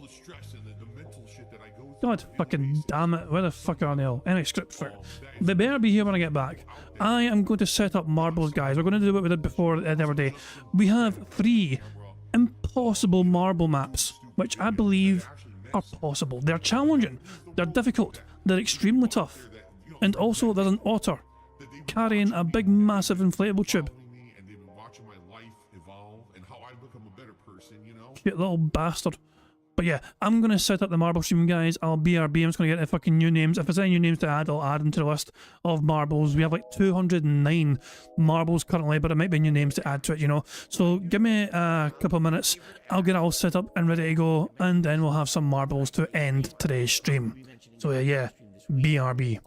God fucking damn it. Where the fuck are they all? Any script for it. They better be here when I get back. I am going to set up marbles, guys. We're going to do what we did before the other day. We have 3 impossible marble maps, which I believe are possible. They're challenging. They're difficult. They're extremely tough. And also there's an otter carrying a big massive inflatable tube. Cute little bastard. But yeah, I'm going to set up the marble stream, guys. I'll BRB. I'm just going to get the fucking new names. If there's any new names to add, I'll add them to the list of marbles. We have like 209 marbles currently, but it might be new names to add to it, you know. So give me a couple of minutes. I'll get it all set up and ready to go, and then we'll have some marbles to end today's stream. So yeah, BRB.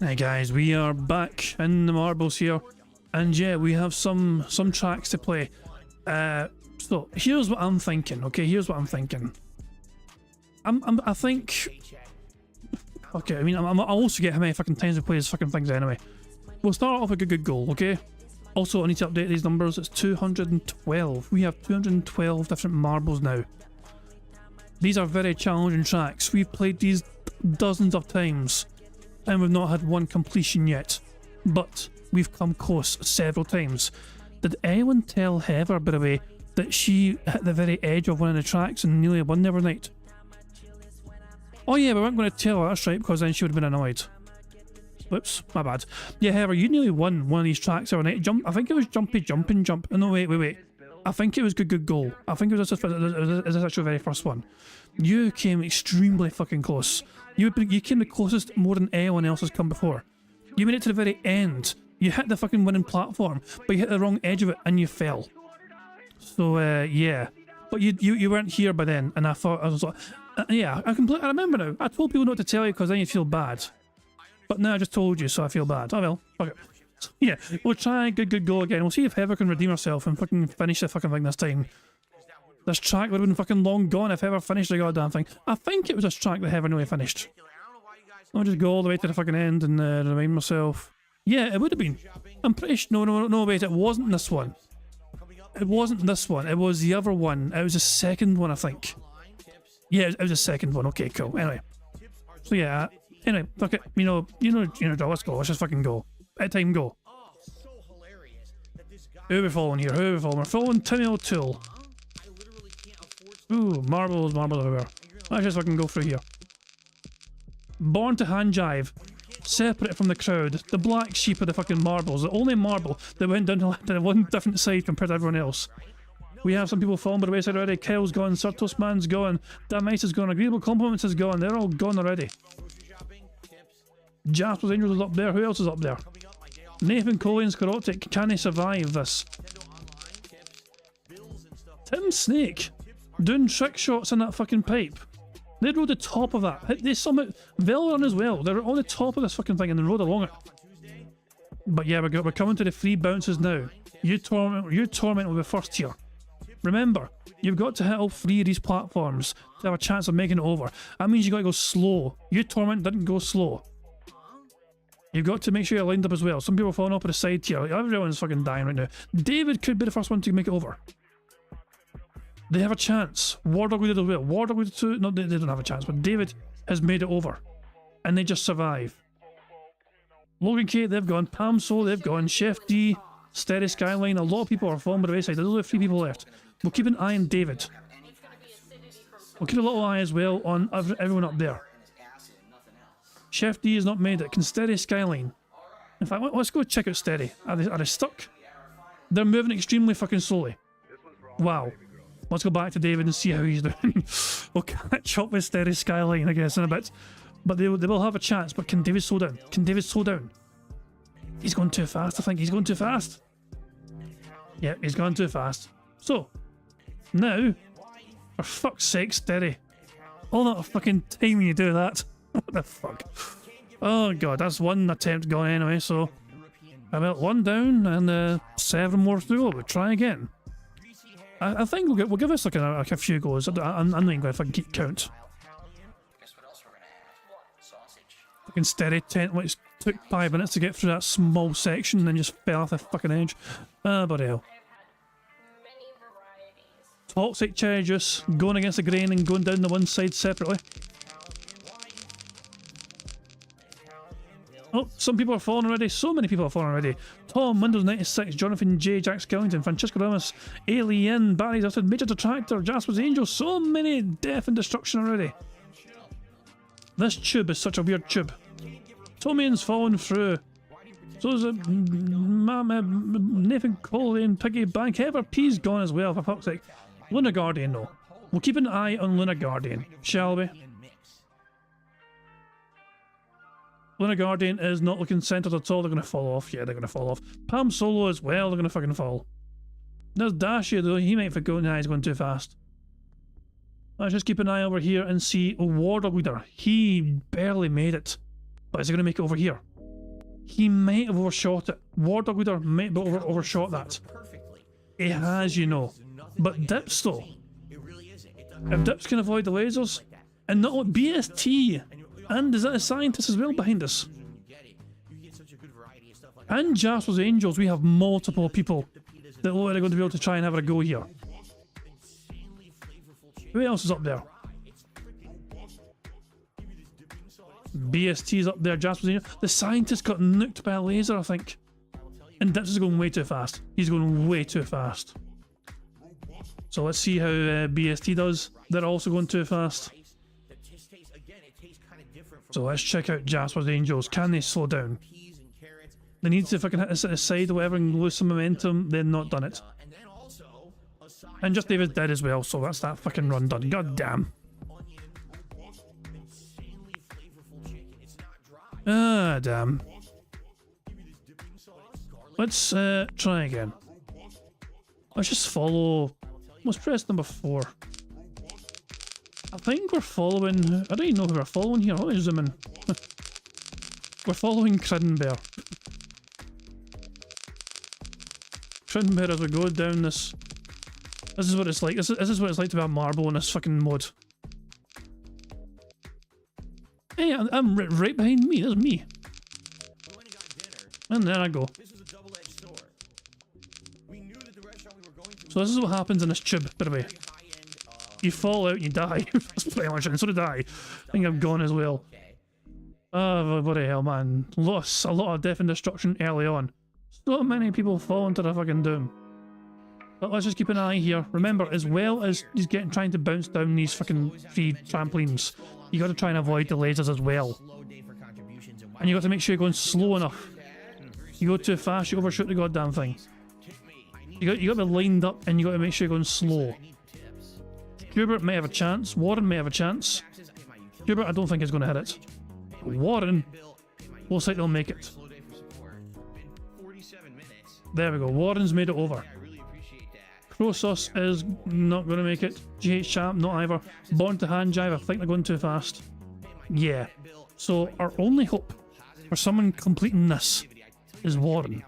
Hey guys, we are back in the marbles here, and yeah, we have some tracks to play. So here's what I'm thinking. Okay, here's what I'm thinking. I think. Okay, I mean, I'll also get how many fucking times we play these fucking things anyway. We'll start off with a good goal, okay? Also, I need to update these numbers. It's 212. We have 212 different marbles now. These are very challenging tracks. We've played these dozens of times, and we've not had one completion yet. But we've come close several times. Did anyone tell Heather, by the way, that she hit the very edge of one of the tracks and nearly won the other night? Oh yeah, we weren't going to tell her, that's right, because then she would have been annoyed. Whoops, my bad. Yeah, Heather, you nearly won one of these tracks the other night. I think it was Jumpy Jumping Jump. No, wait. I think it was Good Goal. I think it was this actually very first one. You came extremely fucking close. You came the closest more than anyone else has come before. You made it to the very end. You hit the fucking winning platform, but you hit the wrong edge of it and you fell. So yeah, but you weren't here by then, and I thought I was like, yeah, I remember now. I told people not to tell you because then you feel bad. But now I just told you, so I feel bad. Oh well, okay. So, yeah, we'll try Good Goal again. We'll see if Heather can redeem herself and fucking finish the fucking thing this time. This track would have been fucking long gone if Heather finished the goddamn thing. I think it was this track that Heather nearly finished. I'll just go all the way to the fucking end and remind myself. Yeah, it would have been. I'm pretty sure. No, wait, it wasn't this one. It wasn't this one. It was the other one. It was the second one, I think. Yeah, it was the second one. Okay, cool. Anyway. So yeah, anyway, fuck it. You know, let's go. Let's just fucking go. At time, go. Who are we following here? Who are we following? We're following Timmy O'Toole. Ooh, marbles everywhere. Let's just fucking go through here. Born to hand jive. Separate from the crowd. The black sheep of the fucking marbles. The only marble that went down to one different side compared to everyone else. We have some people falling by the wayside already. Kyle's gone. Surtos Man's gone. Damn Ice is gone. Agreeable Compliments is gone. They're all gone already. Jasper's Angels is up there. Who else is up there? Nathan Collins Karotic. Can he survive this? Tim Snake doing trick shots in that fucking pipe. They rode the top of that. They somehow Velrun as well. They're on the top of this fucking thing and they rode along it. But yeah, we're coming to the free bounces now. You torment will be first here. Remember, you've got to hit all three of these platforms to have a chance of making it over. That means you got to go slow. You torment didn't go slow. You've got to make sure you're lined up as well. Some people are falling up at the side here. Everyone's fucking dying right now. David could be the first one to make it over. They have a chance. Wardog did as well. Wardog did too. No, they don't have a chance, but David has made it over. And they just survive. Logan K, they've gone. Pam Soul, they've gone. Chef D, Steady Skyline. A lot of people are falling by the wayside. There's only 3 people left. We'll keep an eye on David. We'll keep a little eye as well on everyone up there. Chef D has not made it. Can Steady Skyline? In fact, let's go check out Steady. Are they stuck? They're moving extremely fucking slowly. Wow. Let's go back to David and see how he's doing. We'll catch up with Steady Skyline, I guess, in a bit. But they will have a chance. But can David slow down? Can David slow down? He's going too fast, I think. He's going too fast. Yeah, he's gone too fast. So, now, for fuck's sake, Steady. All that fucking time you do that. What the fuck? Oh god, that's one attempt gone anyway, so about 1 down and 7 more to go. We'll try again. I think we'll give us like a few goes. I'm not even going to fucking keep count. Fucking Steady 10, which took 5 minutes to get through that small section and then just fell off the fucking edge. Ah, bloody hell. Toxic Cherry Juice going against the grain and going down the one side separately. Oh, some people are falling already. So many people are falling already. Tom, Windows 96, Jonathan J, Jack Skellington, Francisco Ramos, Alien, Barry's Usted, Major Detractor, Jasper's Angel. So many death and destruction already. This tube is such a weird tube. Tomian's falling through. So is it Nathan Coley and Piggy Bank. Ever P's gone as well, for fuck's sake. Lunar Guardian, though. We'll keep an eye on Lunar Guardian, shall we? Lunar Guardian is not looking centered at all. They're going to fall off. Yeah, they're going to fall off. Pam Solo as well. They're going to fucking fall. There's Dashia though. He might forget. Nah, he's going too fast. Let's just keep an eye over here and see Wardog Leader. He barely made it. But is he going to make it over here? He might have overshot it. War Dog Leader might have overshot that. Perfectly. He has, you know. But Dips though. It really isn't. It If Dips can avoid the lasers, and not only BST, and is that a scientist as well behind us? And Jasper's Angels, we have multiple people that are going to be able to try and have a go here. Who else is up there? BST's up there, Jasper's Angels. The scientist got nuked by a laser, I think. And Dips is going way too fast. He's going way too fast. So let's see how BST does. They're also going too fast. So let's check out Jasper's Angels. Can they slow down? They need to fucking hit us at the side or whatever and lose some momentum. They've not done it. And Just David's dead as well, so that's that fucking run done. God damn. Ah, damn. Let's try again. Let's just follow. Let's press number 4. I think we're following. I don't even know who we're following here. Let me zoom in. We're following Criddenbear. Criddenbear as we go down this. This is what it's like. This is what it's like to be a marble in this fucking mode. Hey, I'm right behind me. That's me. And there I go. So this is what happens in this tube, by the way. You fall out and you die. That's pretty much it. And so did I. I think I'm gone as well. Oh, bloody hell, man. A lot of death and destruction early on. So many people fall into the fucking doom. But let's just keep an eye here. Remember, as well as he's trying to bounce down these fucking 3 trampolines, you got to try and avoid the lasers as well. And you got to make sure you're going slow enough. You go too fast, you overshoot the goddamn thing. You got to be lined up, and you got to make sure you're going slow. Hubert may have a chance. Warren may have a chance. Hubert, I don't think is going to hit it. Warren, looks like they'll make it. There we go. Warren's made it over. Crosos is not going to make it. GH Champ, not either. Born to Hand Jive, I think they're going too fast. Yeah. So our only hope for someone completing this is Warren.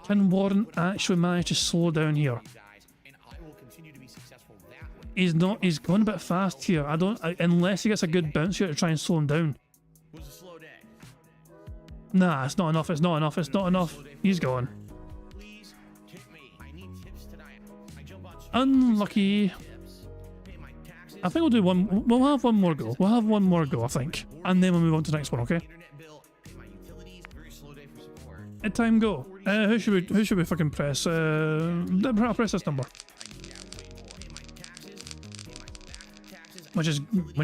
Can Warren actually manage to slow down here? He's not. He's going a bit fast here. Unless he gets a good bounce here to try and slow him down. Nah, it's not enough. It's not enough. It's not enough. He's gone. Unlucky. I think we'll do one. We'll have one more go. We'll have one more go, I think, and then we'll move on to the next one. Okay. At time go. Who should we fucking press? I'll press this number. Which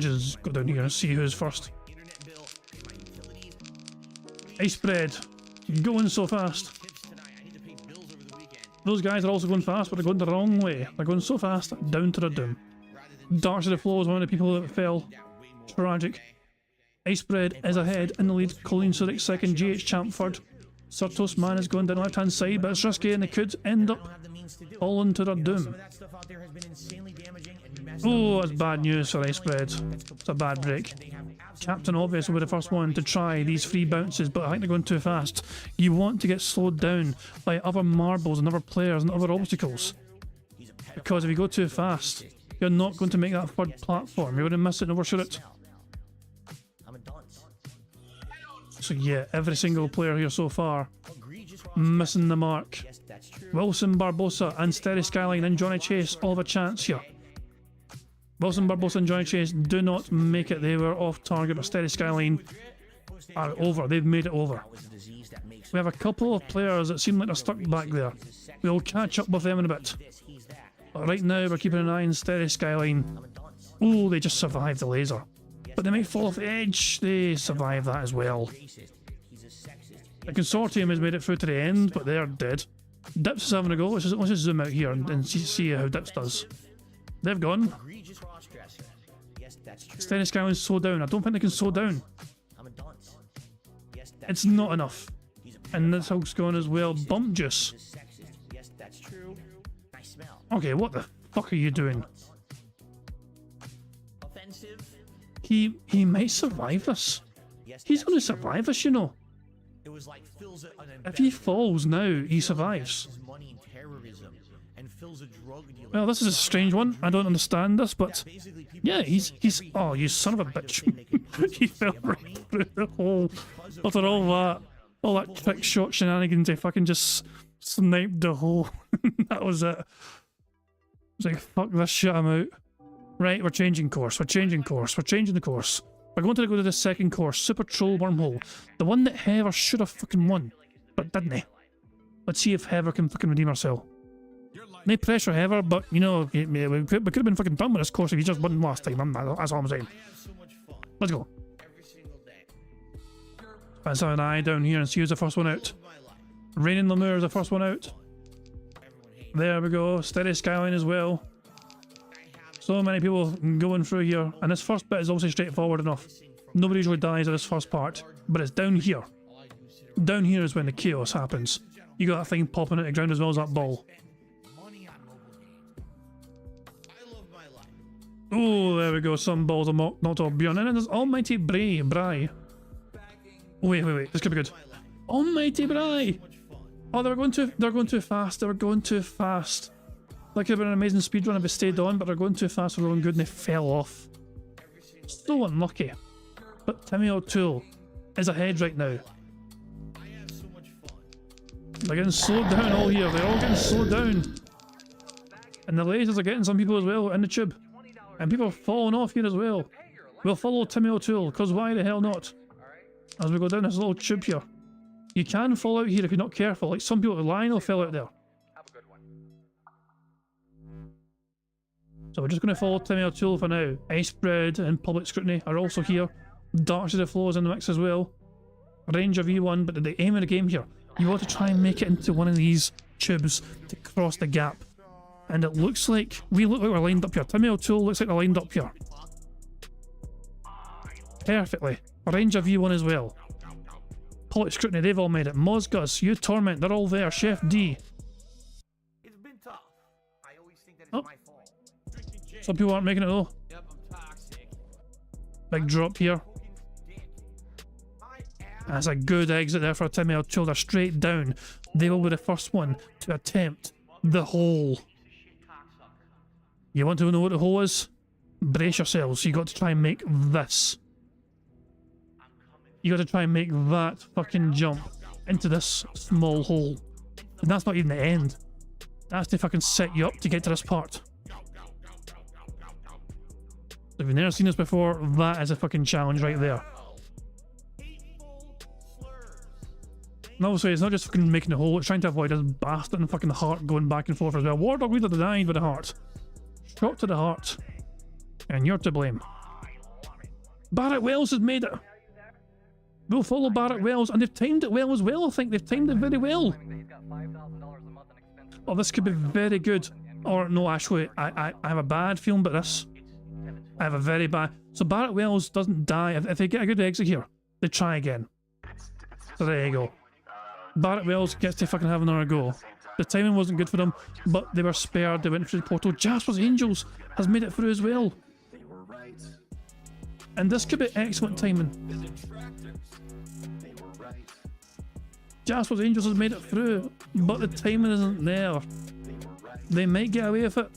is go down here and see who's first. Ice Bread, going so fast. Those guys are also going fast, but they're going the wrong way. They're going so fast, down to the doom. Darts of the Flow is one of the people that fell. Tragic. Ice Bread is ahead in the lead. Colleen Surik second. GH Champ third. Surtos Man is going down the left hand side, but it's risky and they could end up falling to their doom. Oh, that's bad news for Ice Bread. It's a bad break. Captain Obvious will be the first one to try these 3 bounces, but I think they're going too fast. You want to get slowed down by other marbles and other players and other obstacles. Because if you go too fast, you're not going to make that 3rd platform. You're going to miss it and overshoot it. So yeah, every single player here so far missing the mark. Wilson, Barbosa and Steady Skyline and Johnny Chase all have a chance here. Wilson, Barbosa and Johnny Chase do not make it. They were off target, but Steady Skyline are over. They've made it over. We have a couple of players that seem like they're stuck back there. We'll catch up with them in a bit. But right now we're keeping an eye on Steady Skyline. Oh, they just survived the laser. But they might fall off the edge. They survive that as well. The Consortium has made it through to the end, but they're dead. Dips is having a go. Let's just zoom out here and see how Dips does. They've gone. Steady Skyline's slow down. I don't think they can slow down. It's not enough. And this Hulk's gone as well. Bump Juice. Okay, what the fuck are you doing? He might survive this. Yes, He's going to that's true. survive this, you know. It was like Phil's an If he embezzler. falls now, he Phil survives. invests his money in terrorism, and Phil's a drug dealer. Well, this is a strange one. I don't understand this, but Basically, people yeah, are he's saying every oh, you son of a kind of bitch. thing they can He possibly fell say about me right through the hole. because of After all that trick shot shenanigans, they fucking just sniped the hole. That was it. It's like, fuck this shit, I'm out. Right, we're changing course, we're changing course, we're changing the course. We're going to go to the second course, Super Troll Wormhole. The one that Heather should have fucking won, but didn't he? Let's see if Heather can fucking redeem herself. No pressure, Heather, but you know, we could have been fucking done with this course if you just won last time. That's all I'm saying. so much fun Let's go. every single day. Let's have an eye down here and see who's the first one out. My life. Raining Lemur is the first one out. Everyone hates There we go. Steady Skyline as well. So many people going through here, and this first bit is obviously straightforward enough. Nobody usually dies at this first part, but it's down here. Down here is when the chaos happens. You got that thing popping out of the ground as well as that ball. money on mobile games. I love my life. Oh, there we go. Some balls are knocked off beyond. And then there's Almighty Bry. Wait. This could be good. Almighty Bry. Oh, they're going too fast. They were going too fast. That could have been an amazing speedrun if it stayed on, but they're going too fast for going good and they fell off. So unlucky. But Timmy O'Toole is ahead right now. I have so much fun. They're getting slowed down all here. They're all getting slowed down. And the lasers are getting some people as well in the tube. And people are falling off here as well. We'll follow Timmy O'Toole, because why the hell not? As we go down this little tube here. You can fall out here if you're not careful. Like some people, Lionel fell out there. So we're just going to follow Timmy O'Toole for now. Icebread and Public Scrutiny are also here. Darks of the Flow is in the mix as well. Ranger V1, but the aim of the game here, you want to try and make it into one of these tubes to cross the gap. And it looks like, we look like we're lined up here. Timmy O'Toole looks like they're lined up here. Perfectly. Ranger V1 as well. Public Scrutiny, they've all made it. Mozgus, You Torment, they're all there. Chef D. It's been tough. I always think that it's Oh. my fault. Some people aren't making it though. Yep, I'm toxic. Big drop here. Hogan's dick. My ass. That's a good exit there for Timmy O'Toole. They're straight down. They will be the first one to attempt the hole. You want to know what the hole is? Brace yourselves. You got to try and make this. You got to try and make that fucking jump into this small hole. And that's not even the end. That's to fucking set you up to get to this part. If you've never seen this before, that is a fucking challenge right there. And obviously, it's not just fucking making the hole, it's trying to avoid this bastard and fucking heart going back and forth as well. Wardog leader denied with the heart. Shot to the heart. And you're to blame. Barrett Wells has made it. We'll follow Barrett Wells, and they've timed it well as well, I think. They've timed it very well. Oh, this could be very good. Or, no, actually, I have a bad feeling about this. I have a very bad... So Barrett Wells doesn't die. If they get a good exit here, they try again. So there you go. Barrett Wells gets to fucking have another go. The timing wasn't good for them, but they were spared. They went through the portal. Jasper's Angels has made it through as well. And this could be excellent timing. Jasper's Angels has made it through, but the timing isn't there. They might get away with it.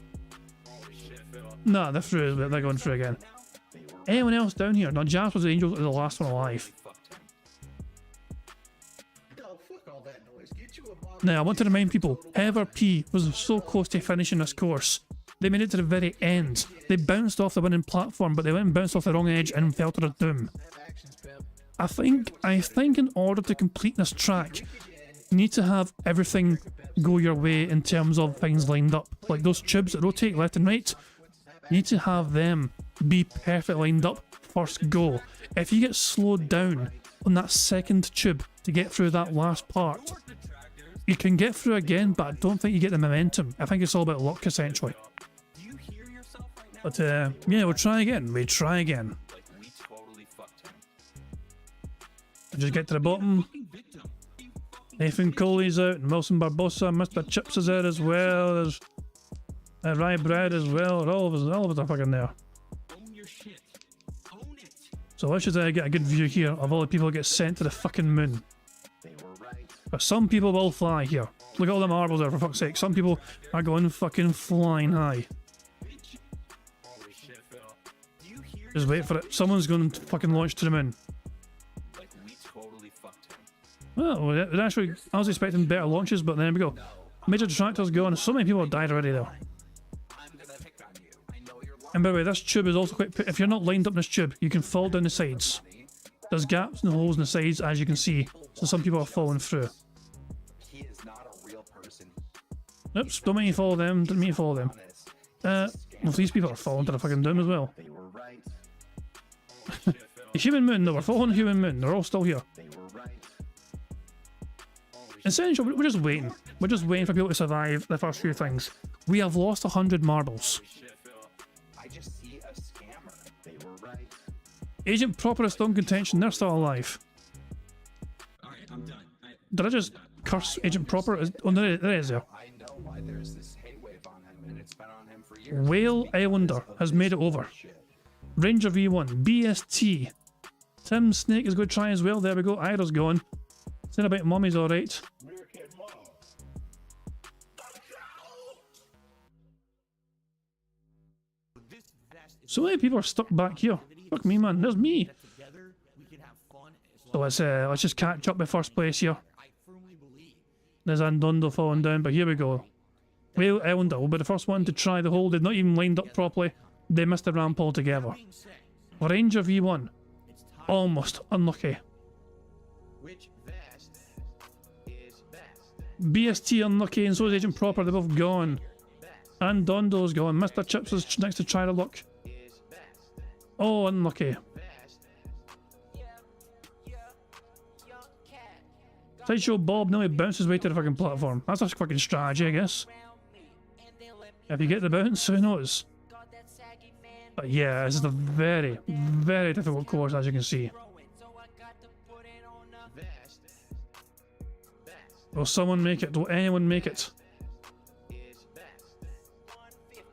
Nah, they're through. They're going through again. Anyone else down here? No, Jasper's Angels are the last one alive. Now, I want to remind people, Ever P was so close to finishing this course. They made it to the very end. They bounced off the winning platform, but they went and bounced off the wrong edge and fell to their doom. I think in order to complete this track, you need to have everything go your way in terms of things lined up. Like those tubes that rotate left and right, you need to have them be perfectly lined up first go. If you get slowed down on that second tube to get through that last part, you can get through again, but I don't think you get the momentum. I think it's all about luck, essentially. But yeah, we'll try again. We try again. Just get to the bottom. Nathan Coley's out, and Wilson Barbosa, Mr. Chips is out as well. There's Rye Bread as well. All of us are fucking there. So let's just get a good view here of all the people that get sent to the fucking moon. But some people will fly here. Look at all the marbles there, for fuck's sake. Some people are going fucking flying high. Just wait for it. Someone's going to fucking launch to the moon. Well, it actually, I was expecting better launches, but there we go. Major detractors gone. So many people have died already though. And by the way, this tube is also quite... If you're not lined up in this tube, you can fall down the sides. There's gaps and holes in the sides, as you can see. So some people are falling through. Oops, don't make me follow them. Didn't mean to follow them. Well, these people are falling to the fucking doom as well. The human moon, though. We're following the human moon. They're all still here. Essentially, we're just waiting. We're just waiting for people to survive the first few things. We have lost 100 marbles. Agent Proper is still in contention. They're still alive. Did I just curse Agent Proper? Oh, there it is there. Whale Islander has made it over. Ranger V1, BST. Tim Snake is going to try as well. There we go. Ira's gone. Saying about Mummy's alright. So many people are stuck back here. Fuck me, man. There's me. So let's just catch up with first place here. There's Andondo falling down, but here we go. Whale Islander will be the first one to try the hole. They've not even lined up properly. They missed the ramp altogether. Ranger V1. Almost unlucky. BST unlucky, and so is Agent Proper. They're both gone. And Dondo's gone. Mr. Chips is next to try to look. Oh, unlucky. Sideshow Bob nearly bounced his way to the fucking platform. That's a fucking strategy, I guess. If you get the bounce, who knows? But yeah, this is a very, very difficult course, as you can see. Will someone make it? Will anyone make it?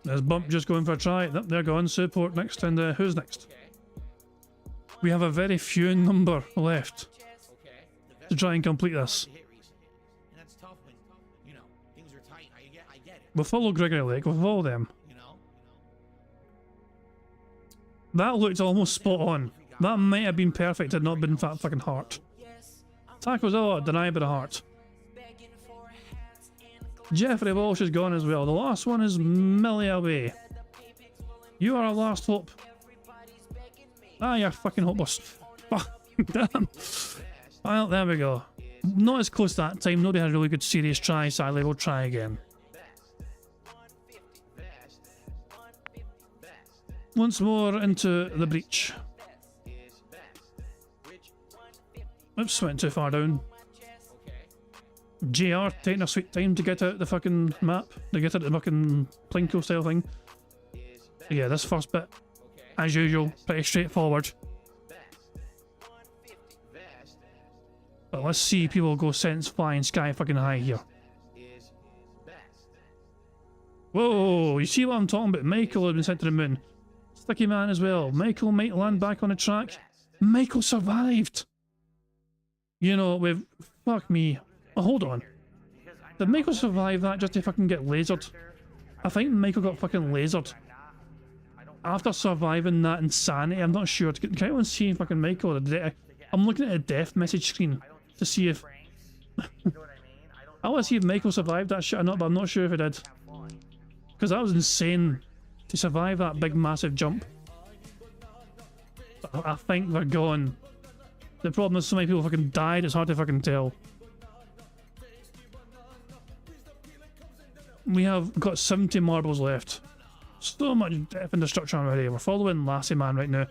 There's Bump just going for a try. Yep, they're gone. Support next, and who's next? We have a very few number left to try and complete this. We'll follow Gregory Lake. We'll follow them. That looked almost spot on. That might have been perfect had not been for that fucking heart. Taco's denied by the heart. Jeffrey Walsh is gone as well. The last one is Millie away. You are our last hope. Ah, you're fucking hopeless. Damn. Well, there we go. Not as close that time. Nobody had a really good serious try. Sadly, we'll try again. Once more into the breach. Oops, went too far down. JR taking a sweet time to get out the fucking map, to get out the fucking Plinko style thing. Yeah, this first bit, as usual, pretty straightforward. But let's see people go sense flying sky fucking high here. Whoa, you see what I'm talking about? Michael has been sent to the moon. Sticky Man as well. Michael might land back on the track. Michael survived! You know, with... Fuck me. Oh, hold on. Did Michael survive that just to fucking get lasered? I think Michael got fucking lasered. After surviving that insanity, I'm not sure. Can anyone see fucking Michael? I'm looking at a death message screen to see if... I want to see if Michael survived that shit or not, but I'm not sure if he did. Because that was insane to survive that big massive jump. But I think they're gone. The problem is so many people fucking died, it's hard to fucking tell. We have got 70 marbles left. So much death and destruction already. We're following Lassie Man right now.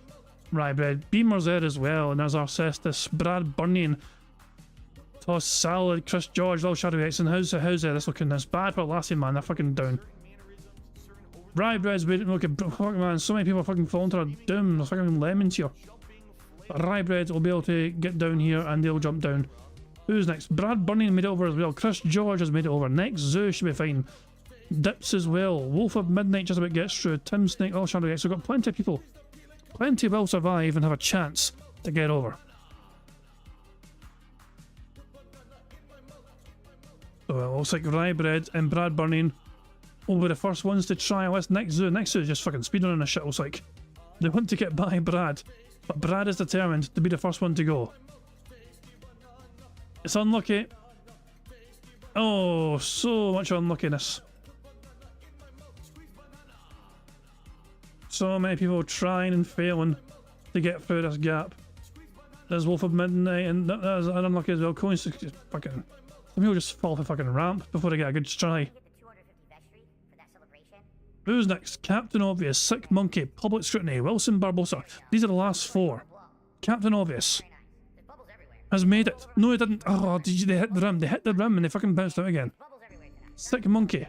Rybread. Beamer's there as well, and there's Arcestus, Brad Burnian, Toss Salad, Chris George, Little Shadow X, and how's this looking? It's bad for Lassie Man, they're fucking down. Rybread's waiting, look at fuck man, so many people are fucking falling to their doom. There's fucking lemons here. But Rybread will be able to get down here and they'll jump down. Who's next? Brad Burnian made it over as well. Chris George has made it over. Next, Zoo should be fine. Dips as well. Wolf of Midnight just about gets through. Tim Snake, All Shadow X. We've got plenty of people Plenty will survive and have a chance to get over. So it looks like Rybread and Brad Burning will be the first ones to try this next zoo. Next zoo is just fucking speedrunning this shit, looks like. They want to get by Brad, but Brad is determined to be the first one to go. It's unlucky. Oh, so much unluckiness. So many people trying and failing to get through this gap. There's Wolf of Midnight, and that is unlucky as well. Coins just fucking... Some people just fall off a fucking ramp before they get a good try. Who's next? Captain Obvious, Sick Monkey, Public Scrutiny, Wilson Barbosa. These are the last four. Captain Obvious has made it. No, he didn't. Oh, they hit the rim? They hit the rim and they fucking bounced out again. Sick Monkey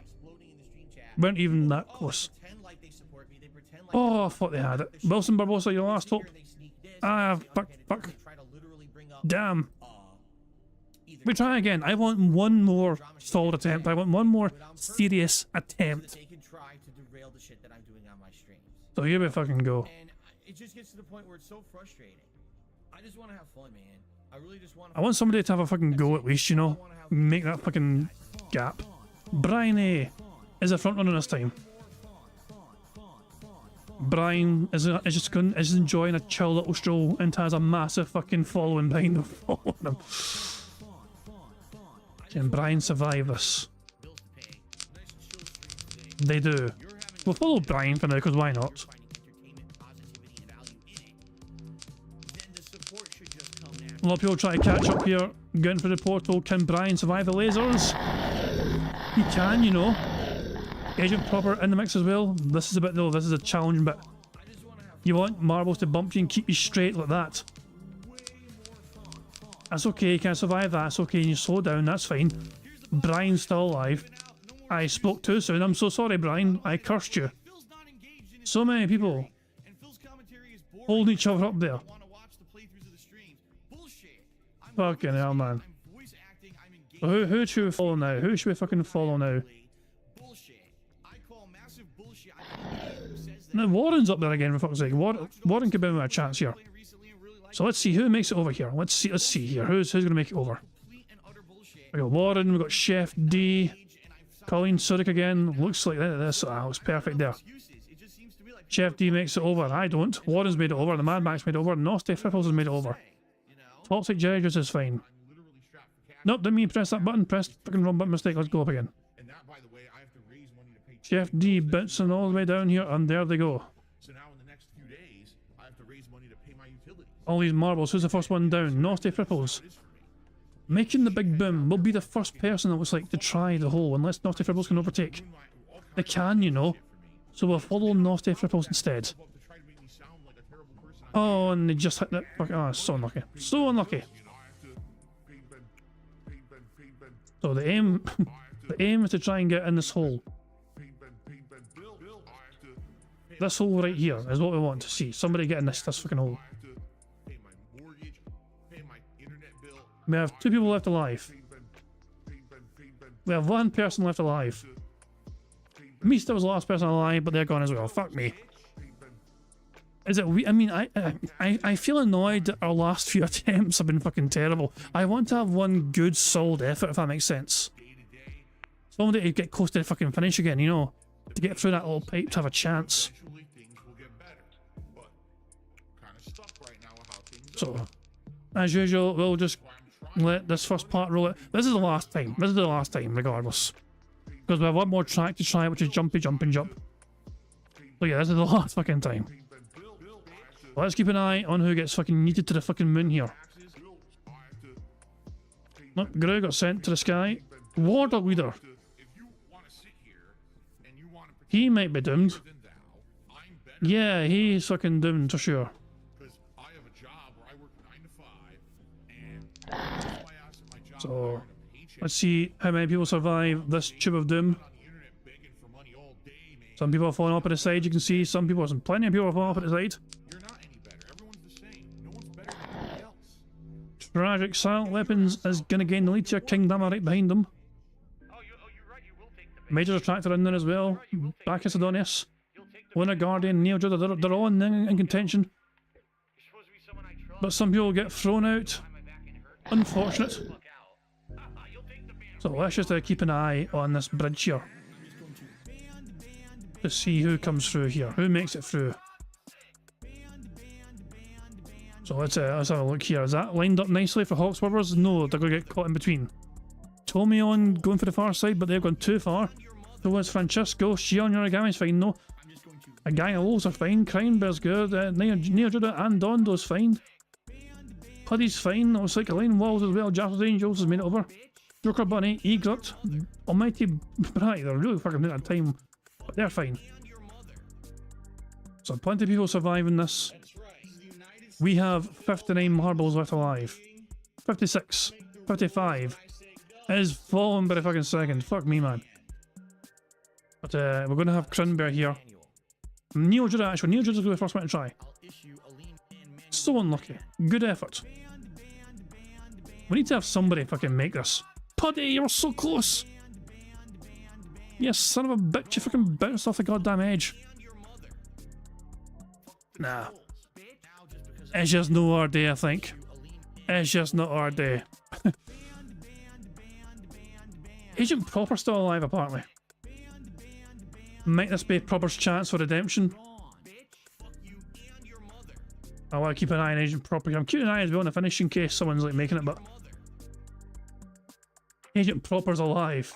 weren't even that close. Oh, I thought they had it. Wilson Barbosa, your last hope. Ah, fuck. Damn. We try again. I want one more solid attempt. I want one more serious attempt. So here we fucking go. And it just gets to the point where it's so frustrating. I just want to have fun, man. I really just want to... I want somebody to have a fucking go at least, you know? Make that fucking gap. Brian A is the front runner this time. Brian is enjoying a chill little stroll and has a massive fucking following behind him. Following him. Can Brian survive this? They do. We'll follow Brian for now, because why not? A lot of people try to catch up here, getting for the portal. Can Brian survive the lasers? He can, you know. Agent Proper in the mix as well. This is a bit though, this is a challenging bit. You want marbles to bump you and keep you straight like that. That's okay, you can't survive that, it's okay, you slow down, that's fine. Brian's still alive. I spoke too soon, I'm so sorry Brian, I cursed you. So many people holding each other up there. Fucking hell, man. Who should we follow now? Who should we fucking follow now? Now Warren's up there again, for fuck's sake. Warren could be with a chance here. So let's see who makes it over here. Let's see here. Who's gonna make it over? We got Warren, we got Chef D, Colleen Surik again. Looks like this. Looks perfect there. Chef D makes it over. I don't. Warren's made it over. The Mad Max made it over. Nasty Fripples has made it over. Toxic Jerry just is fine. Nope, didn't mean to press that button. Pressed fucking wrong button, mistake. Let's go up again. Chef D bouncing all the way down here, and there they go. So now in the next few days, I have to raise money to pay my utilities. All these marbles. Who's the first one down? Nasty Fripples. Making the big boom. Will be the first person that looks like to try the hole, unless Nasty Fripples can overtake. They can, you know. So we'll follow Nasty Fripples instead. Oh, and they just hit that. Oh, so unlucky. So unlucky. So the aim, the aim is to try and get in this hole. This hole right here is what we want to see. Somebody get in this fucking hole. We have 2 people left alive. We have 1 person left alive. Mista was the last person alive, but they're gone as well. Fuck me. Is it? I mean, I feel annoyed that our last few attempts have been fucking terrible. I want to have one good, solid effort, if that makes sense. Somebody to get close to the fucking finish again, you know, to get through that little pipe to have a chance. So, as usual, we'll just let this first part roll it. This is the last time. This is the last time, regardless. Because we have one more track to try, which is jumpy, jump, and jump. So yeah, this is the last fucking time. Let's keep an eye on who gets fucking yeeted to the fucking moon here. Look, Gru got sent to the sky. Water Leader. He might be doomed. Yeah, he's fucking doomed for sure. So, let's see how many people survive this tube of doom. Some people are falling off at the side, you can see. Some people, plenty of people are falling off at the side. Tragic Silent Weapons is gonna gain the lead here. King Dama right behind them. Major Detractor in there as well. Bacchus Adonis. Winter Guardian, Neo Judah, they're all in contention. But some people get thrown out. Unfortunate. So let's just keep an eye on this bridge here. To see who comes through here, who makes it through. So let's have a look here. Is that lined up nicely for Hawksweavers? No, they're going to get caught in between. Tomion going for the far side, but they've gone too far. So is Francesco. Shion Yorigami's fine, no. A gang of wolves are fine. Crime Bear's good. Neo Judah and Dondo's fine. Puddy's fine. Looks like Elaine Walls as well. Jasper's Angels has made it over. Joker Bunny, Egret, Almighty Bright. They're really fucking out of time, but they're fine. So plenty of people surviving this. We have 59 marbles left alive. 56. 55. It is falling by a fucking second. Fuck me, man. But we're going to have Crinbear here. Neo Judah, actually. Neo Judah's going to be the first one to try. So unlucky. Good effort. We need to have somebody fucking make this. Puddy, you were so close! Yes, son of a bitch, you fucking bounced off the goddamn edge. Nah. It's just no our day, I think. It's just not our day. Agent Proper still alive, apparently. Might this be Proper's chance for redemption? I want to keep an eye on Agent Proper. I'm keeping an eye as well on the finish in case someone's like making it, but Agent Proper's alive.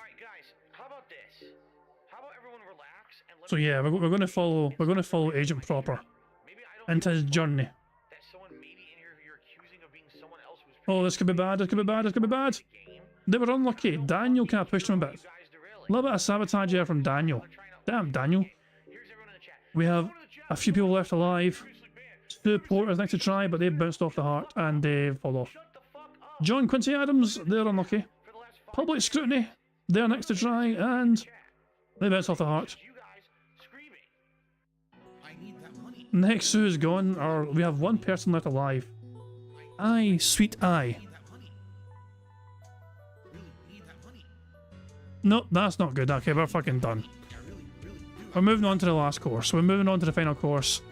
So yeah, we're going to follow Agent Proper into his journey. Oh, this could be bad. This could be bad. This could be bad. They were unlucky. Daniel kind of pushed him a bit. A little bit of sabotage here from Daniel. Damn, Daniel. We have a few people left alive. 2 porters next to try, but they bounced off the heart and they fall off. John Quincy Adams, they're unlucky. Public Scrutiny, they're next to try and they bounce off the heart. Next who's gone, or we have 1 person left alive. Aye, sweet aye. No, that's not good. Okay, we're fucking done. We're moving on to the last course. We're moving on to the final course.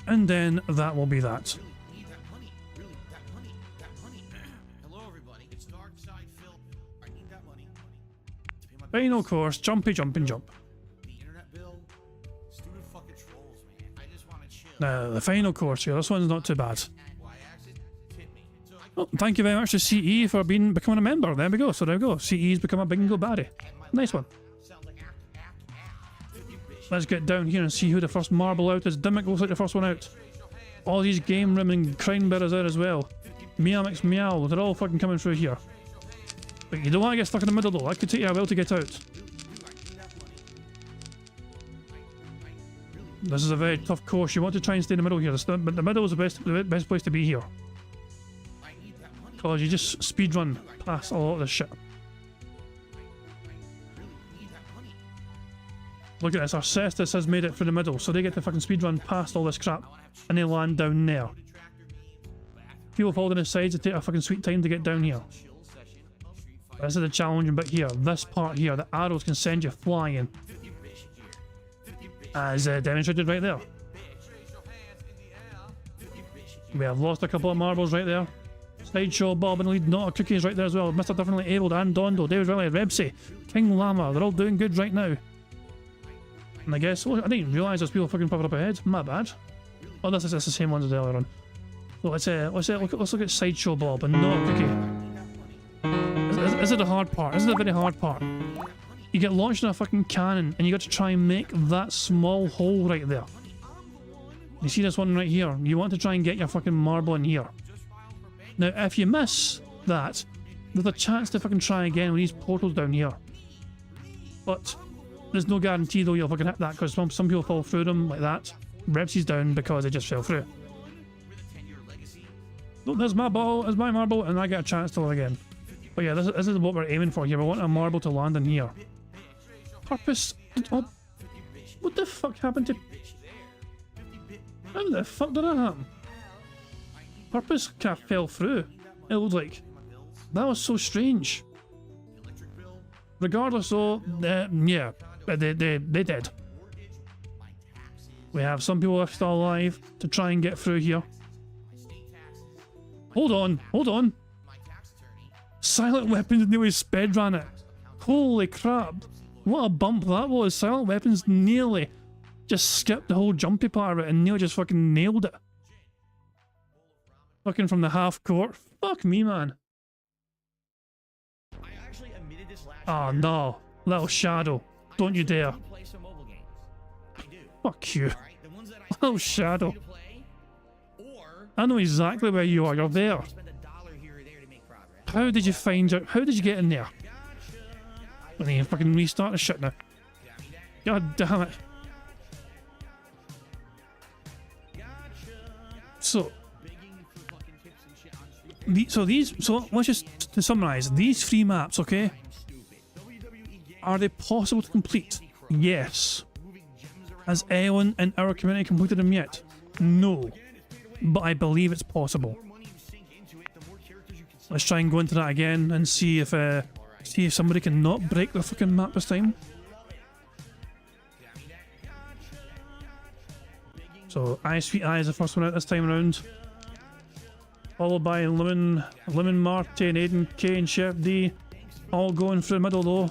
And then that will be that. Final course, jumpy jumping jump. Now, the final course here, this one's not too bad. Oh, thank you very much to CE for becoming a member. There we go. So there we go. CE's become a bingo baddie. Nice one. Let's get down here and see who the first marble out is. Dimmick looks like the first one out. All these Game Room and Crime Bearers out as well. Meow Mix Meow, they're all fucking coming through here. But you don't want to get stuck in the middle though. That could take you a while to get out. This is a very tough course. You want to try and stay in the middle here. But the middle is the best place to be here. Because you just speedrun past a lot of this shit. Look at this, our Cestus has made it through the middle, so they get to fucking speedrun past all this crap, and they land down there. People fall to the sides to take a fucking sweet time to get down here. This is the challenging bit here. This part here, the arrows can send you flying. As demonstrated right there. We have lost a couple of marbles right there. Sideshow Bob and the lead, not a cookies right there as well. Mr. Differently Abled and Dondo, David Riley, Rebsy, King Llama, they're all doing good right now. And I guess, oh, I didn't even realise there's people fucking popping up ahead. My bad. Oh, that's the same ones as earlier on. So let's look at Sideshow Bob and not a cookie. This is the hard part. This is the very hard part. You get launched in a fucking cannon and you got to try and make that small hole right there. You see this one right here? You want to try and get your fucking marble in here. Now, if you miss that, there's a chance to fucking try again with these portals down here. But there's no guarantee though you'll fucking hit that because some people fall through them like that. Repsy's down because they just fell through. Look, there's my ball, there's my marble, and I get a chance to live again. But yeah, this is what we're aiming for here. We want a marble to land in here. Purpose... Oh, what the fuck happened to... How the fuck did that happen? Purpose kind of fell through. It looked like. That was so strange. Regardless though, yeah, they did. We have some people are still alive to try and get through here. Hold on, hold on. Silent Weapons nearly sped ran it. Holy crap. What a bump that was. Silent Weapons nearly just skipped the whole jumpy part of it and nearly just fucking nailed it. Fucking from the half court. Fuck me, man. Oh no. Little Shadow. Don't you dare. Fuck you. Little Shadow. I know exactly where you are. You're there. How did you find out? How did you get in there? I need to fucking restart the shit now. God damn it. So let's just to summarize these 3 maps, okay? Are they possible to complete? Yes. Has anyone in our community completed them yet? No. But I believe it's possible. Let's try and go into that again and see if somebody can not break the fucking map this time. So Ice Sweet Eye is the first one out this time around. Followed by Lemon Marty and Aiden K and Chef D. All going through the middle though.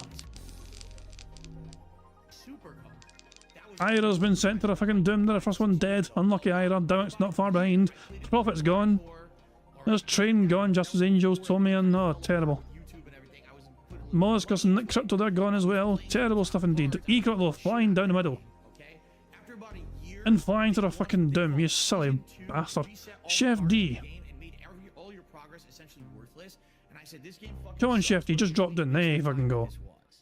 Ira's been sent to the fucking doom. They're the first one dead. Unlucky Ira. Down's not far behind. Prophet's gone. There's Train gone just as Angels told me. And no, terrible. Molluscus and Nick Crypto, they're gone as well. Terrible stuff indeed. E-Crypto flying down the middle. And flying to the fucking doom, you silly bastard. Chef D. Come on, Chef D, just drop down. There you fucking go.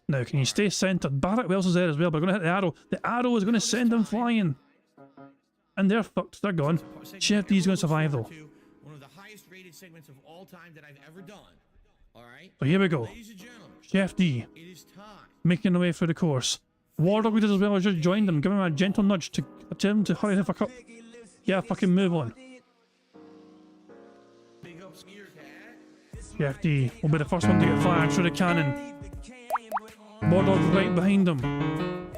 Now, can you stay centered? Barrett Wells is there as well, but I'm going to hit the arrow. The arrow is going to send them flying. And they're fucked. They're gone. Chef D's going to survive, though. One of the highest rated segments of all time that I've ever done. All right? So here we go. Chef D. It is time. Making their way through the course. Wardog did as well. I just joined them. Give him a gentle nudge to tell him to hurry the fuck up. Yeah, fucking move on. Chef D will be the first one to get fired through the cannon. Wardog's right behind him.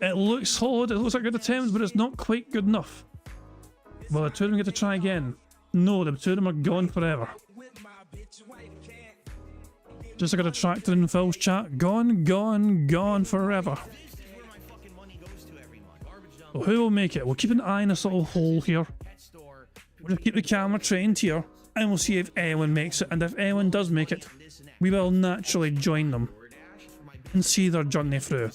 It looks solid. It looks like good attempts, but it's not quite good enough. Will the two of them get to try again? No, the two of them are gone forever. Just like a detractor in Phil's chat. Gone, gone, gone forever. So who will make it? We'll keep an eye on this little hole here. We'll just keep the camera trained here. And we'll see if anyone makes it. And if anyone does make it, we will naturally join them. And see their journey through.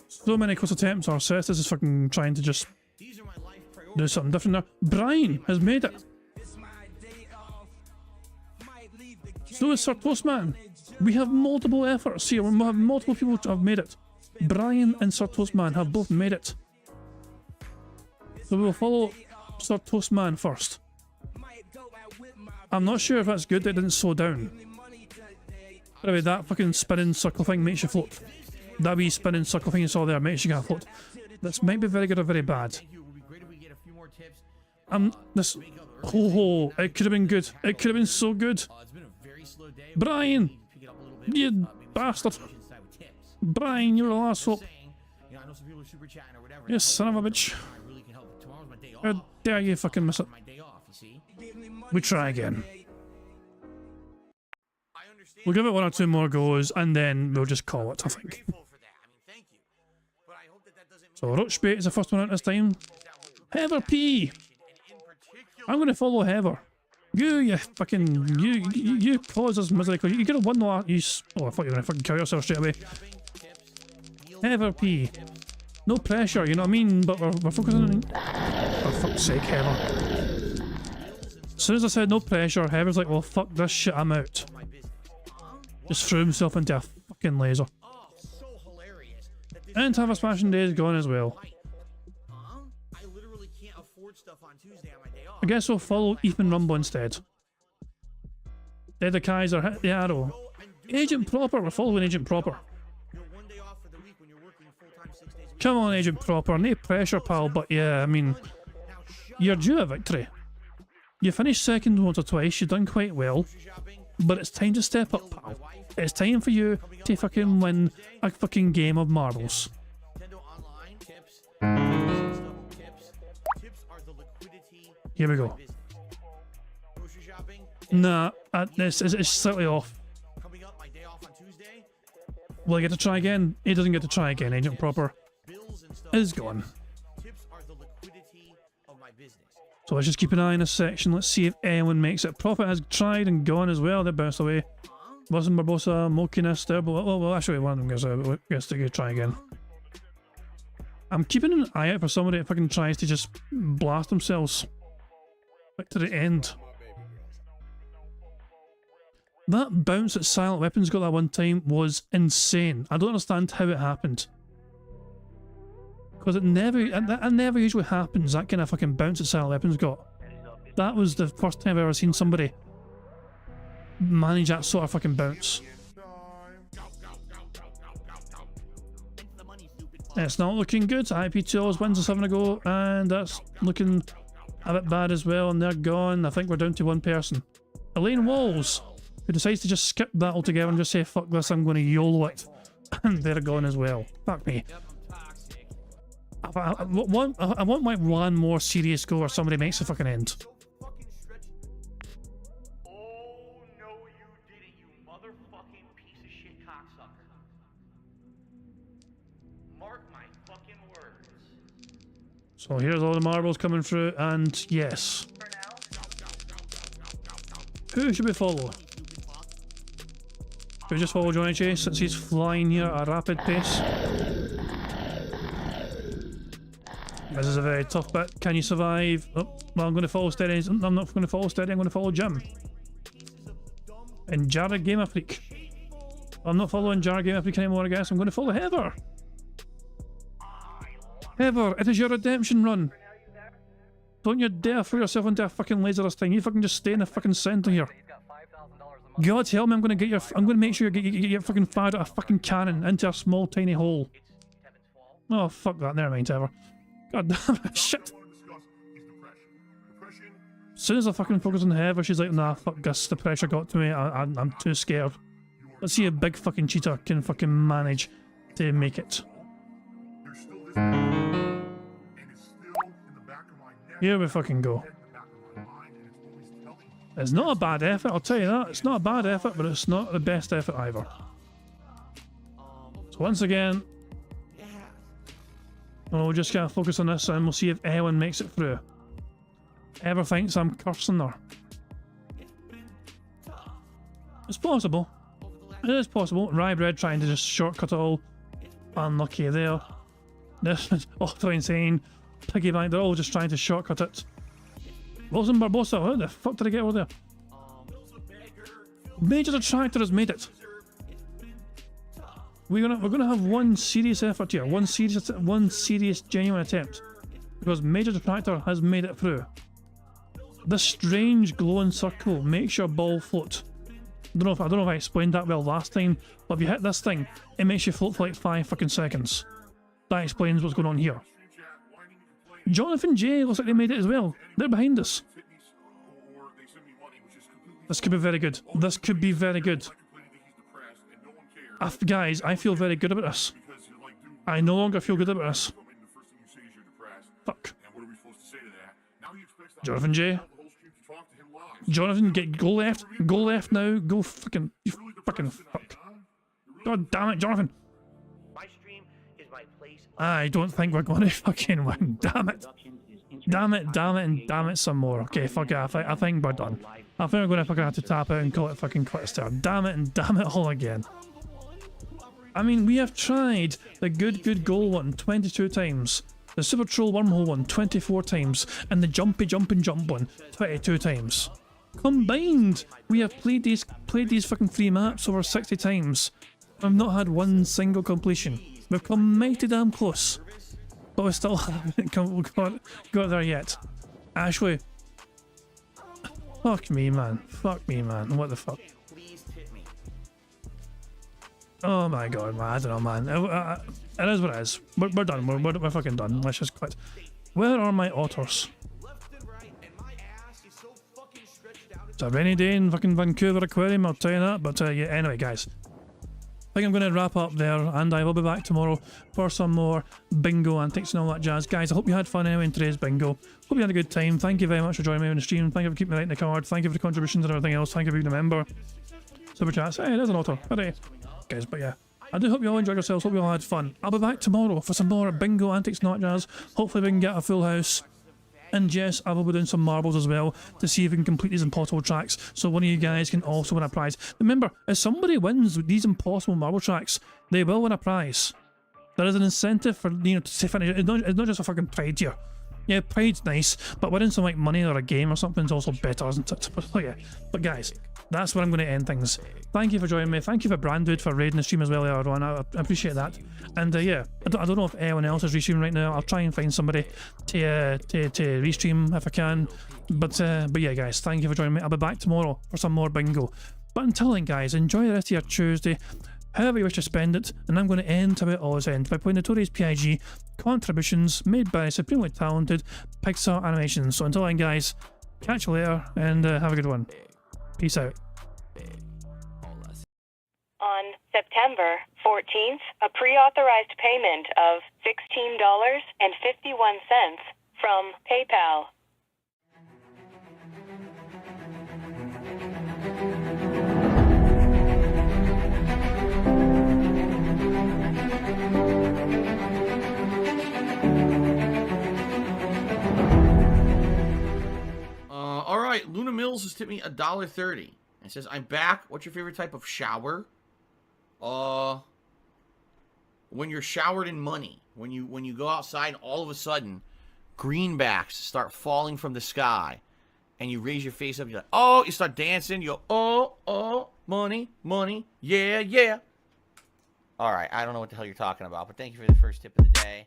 So many close attempts. Our Cestus is fucking trying to just do something different there. Brian has made it. So is Sir Toastman. We have multiple efforts here. We have multiple people who have made it. Brian and Sir Toastman have both made it. So we will follow Sir Toastman first. I'm not sure if that's good that it didn't slow down. Anyway, that fucking spinning circle thing makes you float. That wee spinning circle thing you saw there makes you kind of float. This might be very good or very bad. This... Oh, it could have been good. It could have been so good. Brian! You bastard! Brian, you're the last hope. You son of a bitch. How dare you fucking miss it. We try again. We'll give it 1 or 2 more goes and then we'll just call it, I think. So Roachbait is the first one out this time. Heather P! I'm going to follow Heather. You fucking... You cause us misery. You could have won the last... Oh, I thought you were going to fucking kill yourself straight away. Heather P. No pressure, you know what I mean? But we're focusing on... For fuck's sake, Heather. As soon as I said no pressure, Heather's like, well, fuck this shit, I'm out. Just threw himself into a fucking laser. And Have a Smashing Day is gone as well. I guess we'll follow Ethan Rumble instead. The Kaiser hit the arrow. Agent Proper, we're following Agent Proper. Come on, Agent Proper, no pressure, pal, but yeah, I mean, you're due a victory. You finished second once or twice, you've done quite well. but it's time to step up, pal. It's time for you to fucking win a fucking game of marbles. Nintendo Online tips. Tips are the liquidity Here we of go. my business. Grocery shopping. Nah, it's slightly off. Coming up, my day off on Tuesday. Will I get to try again? He doesn't get to try again. Agent Proper Bills and stuff. is gone. Tips are the liquidity of my business. So let's just keep an eye on this section. Let's see if anyone makes it. Prophet has tried and gone as well. They bounced away. Wasn't Barbosa, Mokiness there, but well, actually one of them gets to go try again. I'm keeping an eye out for somebody if fucking tries to just blast themselves back to the end. That bounce that Silent Weapons got that one time was insane. I don't understand how it happened. Because it never usually happens, that kind of fucking bounce that Silent Weapons got. That was the first time I've ever seen somebody manage that sort of fucking bounce. It's not looking good. IP2 always wins a 7 ago, and that's looking a bit bad as well, and they're gone. I think we're down to one person. Elaine Walls, who decides to just skip that altogether and just say, fuck this, I'm going to YOLO it. And they're gone as well. Fuck me. I want like one more serious go where somebody makes the fucking end. Oh, no, you didn't, you motherfucking piece of shit cocksucker. Mark my fucking words. So here's all the marbles coming through, and yes. Who should we follow? Should we just follow Johnny Chase since he's flying here at a rapid pace? This is a very tough bit. Can you survive? Oh, well, I'm going to follow Steady. I'm not going to follow Steady, I'm going to follow Jim. And Jared Gamer Freak. I'm not following Jared Gamer Freak anymore, I guess. I'm going to follow Heather. Heather, it is your redemption run. Don't you dare throw yourself into a fucking laser this time. You fucking just stay in the fucking centre here. God help me, I'm going to make sure you get fucking fired at a fucking cannon into a small tiny hole. Oh, fuck that. Never mind, Heather. God damn it, shit. As soon as I fucking focus on Heather, she's like, nah, fuck this, the pressure got to me, I'm too scared. Let's see a big fucking cheater can fucking manage to make it. Here we fucking go. It's not a bad effort, I'll tell you that. It's not a bad effort, but it's not the best effort either. So once again, we'll just kind of focus on this and we'll see if anyone makes it through. Ever thinks I'm cursing her? It's possible. It is possible. Rybread trying to just shortcut it all. Unlucky there. This is also insane. Piggyback, they're all just trying to shortcut it. Wilson Barbosa, how the fuck did I get over there? Major Detractor has made it. We're gonna have one serious effort here, one serious genuine attempt, because Major Detractor has made it through. This strange glowing circle makes your ball float. I don't know if I explained that well last time, but if you hit this thing, it makes you float for like 5 fucking seconds. That explains what's going on here. Jonathan J looks like they made it as well. They're behind us. This could be very good. This could be very good. Guys, I feel very good about this. I no longer feel good about this. Fuck. Jonathan J. Jonathan, go left. Go left now. Go fucking. You fucking fuck. God damn it, Jonathan. My stream is my place. I don't think we're going to fucking win. Damn it. Damn it, damn it, and damn it some more. Okay, fuck it. I think we're done. I think we're going to fucking have to tap out and call it fucking quits there. Damn it and damn it all again. I mean, we have tried the good goal one 22 times, the Super Troll Wormhole one 24 times, and the Jumpy Jump and Jump one 22 times. Combined, we have played these fucking 3 maps over 60 times. I've not had one single completion. We've come mighty damn close, but we still haven't got there yet. Ashley, fuck me, man. Fuck me, man. What the fuck? Please tip me. Oh my god, man. I don't know, man. It is what it is. We're done. We're fucking done. Let's just quit. Where are my otters? Left and right, and my ass is so fucking It's a rainy day in fucking Vancouver Aquarium, I'll tell you that. But yeah, anyway, guys. I think I'm going to wrap up there, and I will be back tomorrow for some more bingo antics and all that jazz. Guys, I hope you had fun anyway in today's bingo. Hope you had a good time. Thank you very much for joining me on the stream. Thank you for keeping me right in the card. Thank you for the contributions and everything else. Thank you for being a member. Super chats. Hey, there's an auto. Hooray. Guys, but yeah. I do hope you all enjoyed yourselves. Hope you all had fun. I'll be back tomorrow for some more bingo antics, not jazz. Hopefully we can get a full house. And yes, I will be doing some marbles as well to see if we can complete these impossible tracks, so one of you guys can also win a prize. Remember, if somebody wins with these impossible marble tracks, they will win a prize. There is an incentive for, you know, to finish it. It's not just a fucking pride here. Yeah, pride's nice, but winning some like money or a game or something is also better, isn't it? But yeah, but guys, that's where I'm going to end things. Thank you for joining me. Thank you for Brandwood for raiding the stream as well earlier on. I appreciate that. And yeah, I don't know if anyone else is restreaming right now. I'll try and find somebody to restream if I can. But yeah, guys, thank you for joining me. I'll be back tomorrow for some more bingo. But until then, guys, enjoy the rest of your Tuesday, however you wish to spend it. And I'm going to end how it always ends by playing Notorious PIG contributions made by supremely talented Pixar Animations. So until then, guys, catch you later and have a good one. Peace out. On September 14th, a pre-authorized payment of $16.51 from PayPal. All right, Luna Mills has tipped me $1.30. It says, "I'm back. What's your favorite type of shower?" When you're showered in money. When you go outside and all of a sudden greenbacks start falling from the sky and you raise your face up, you're like, oh, you start dancing, you go, oh, money, money, yeah, yeah. All right, I don't know what the hell you're talking about, but thank you for the first tip of the day.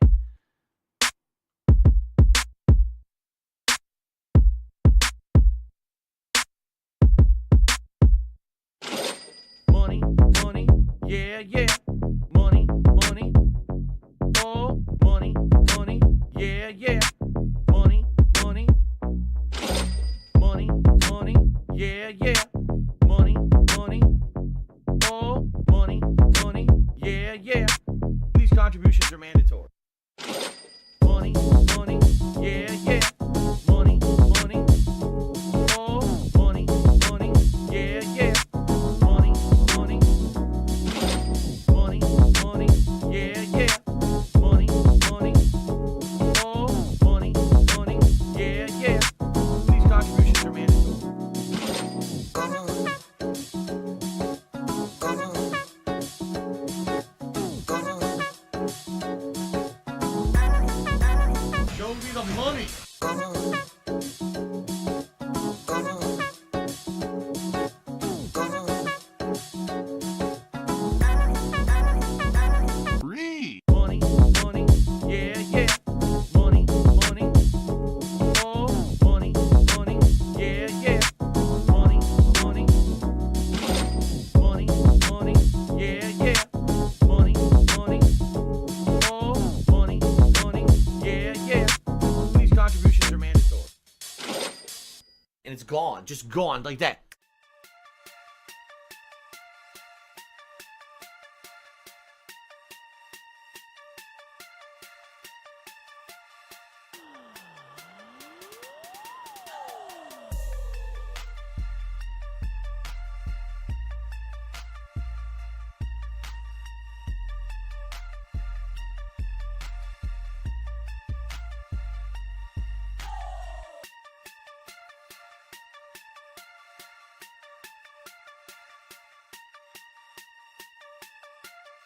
Money, money, yeah, yeah. Money, money, oh, money, money, yeah, yeah. Money, money, money, money, yeah, yeah. Money, money, oh, money, money, yeah, yeah. These contributions are mandatory. Money, money, yeah, yeah. Money, money, oh, money, money, yeah, yeah. Money, money, money, money, yeah, yeah. Money, money, oh, money, money, yeah, yeah. These contributions are mandatory. Show me the money. Free. Money, money, yeah, yeah. Money, money, oh, money, money, yeah, yeah. Money, money, money, money, yeah, yeah. Money, money, oh, money, money, yeah, yeah. These contributions are mandatory. And it's gone, just gone like that.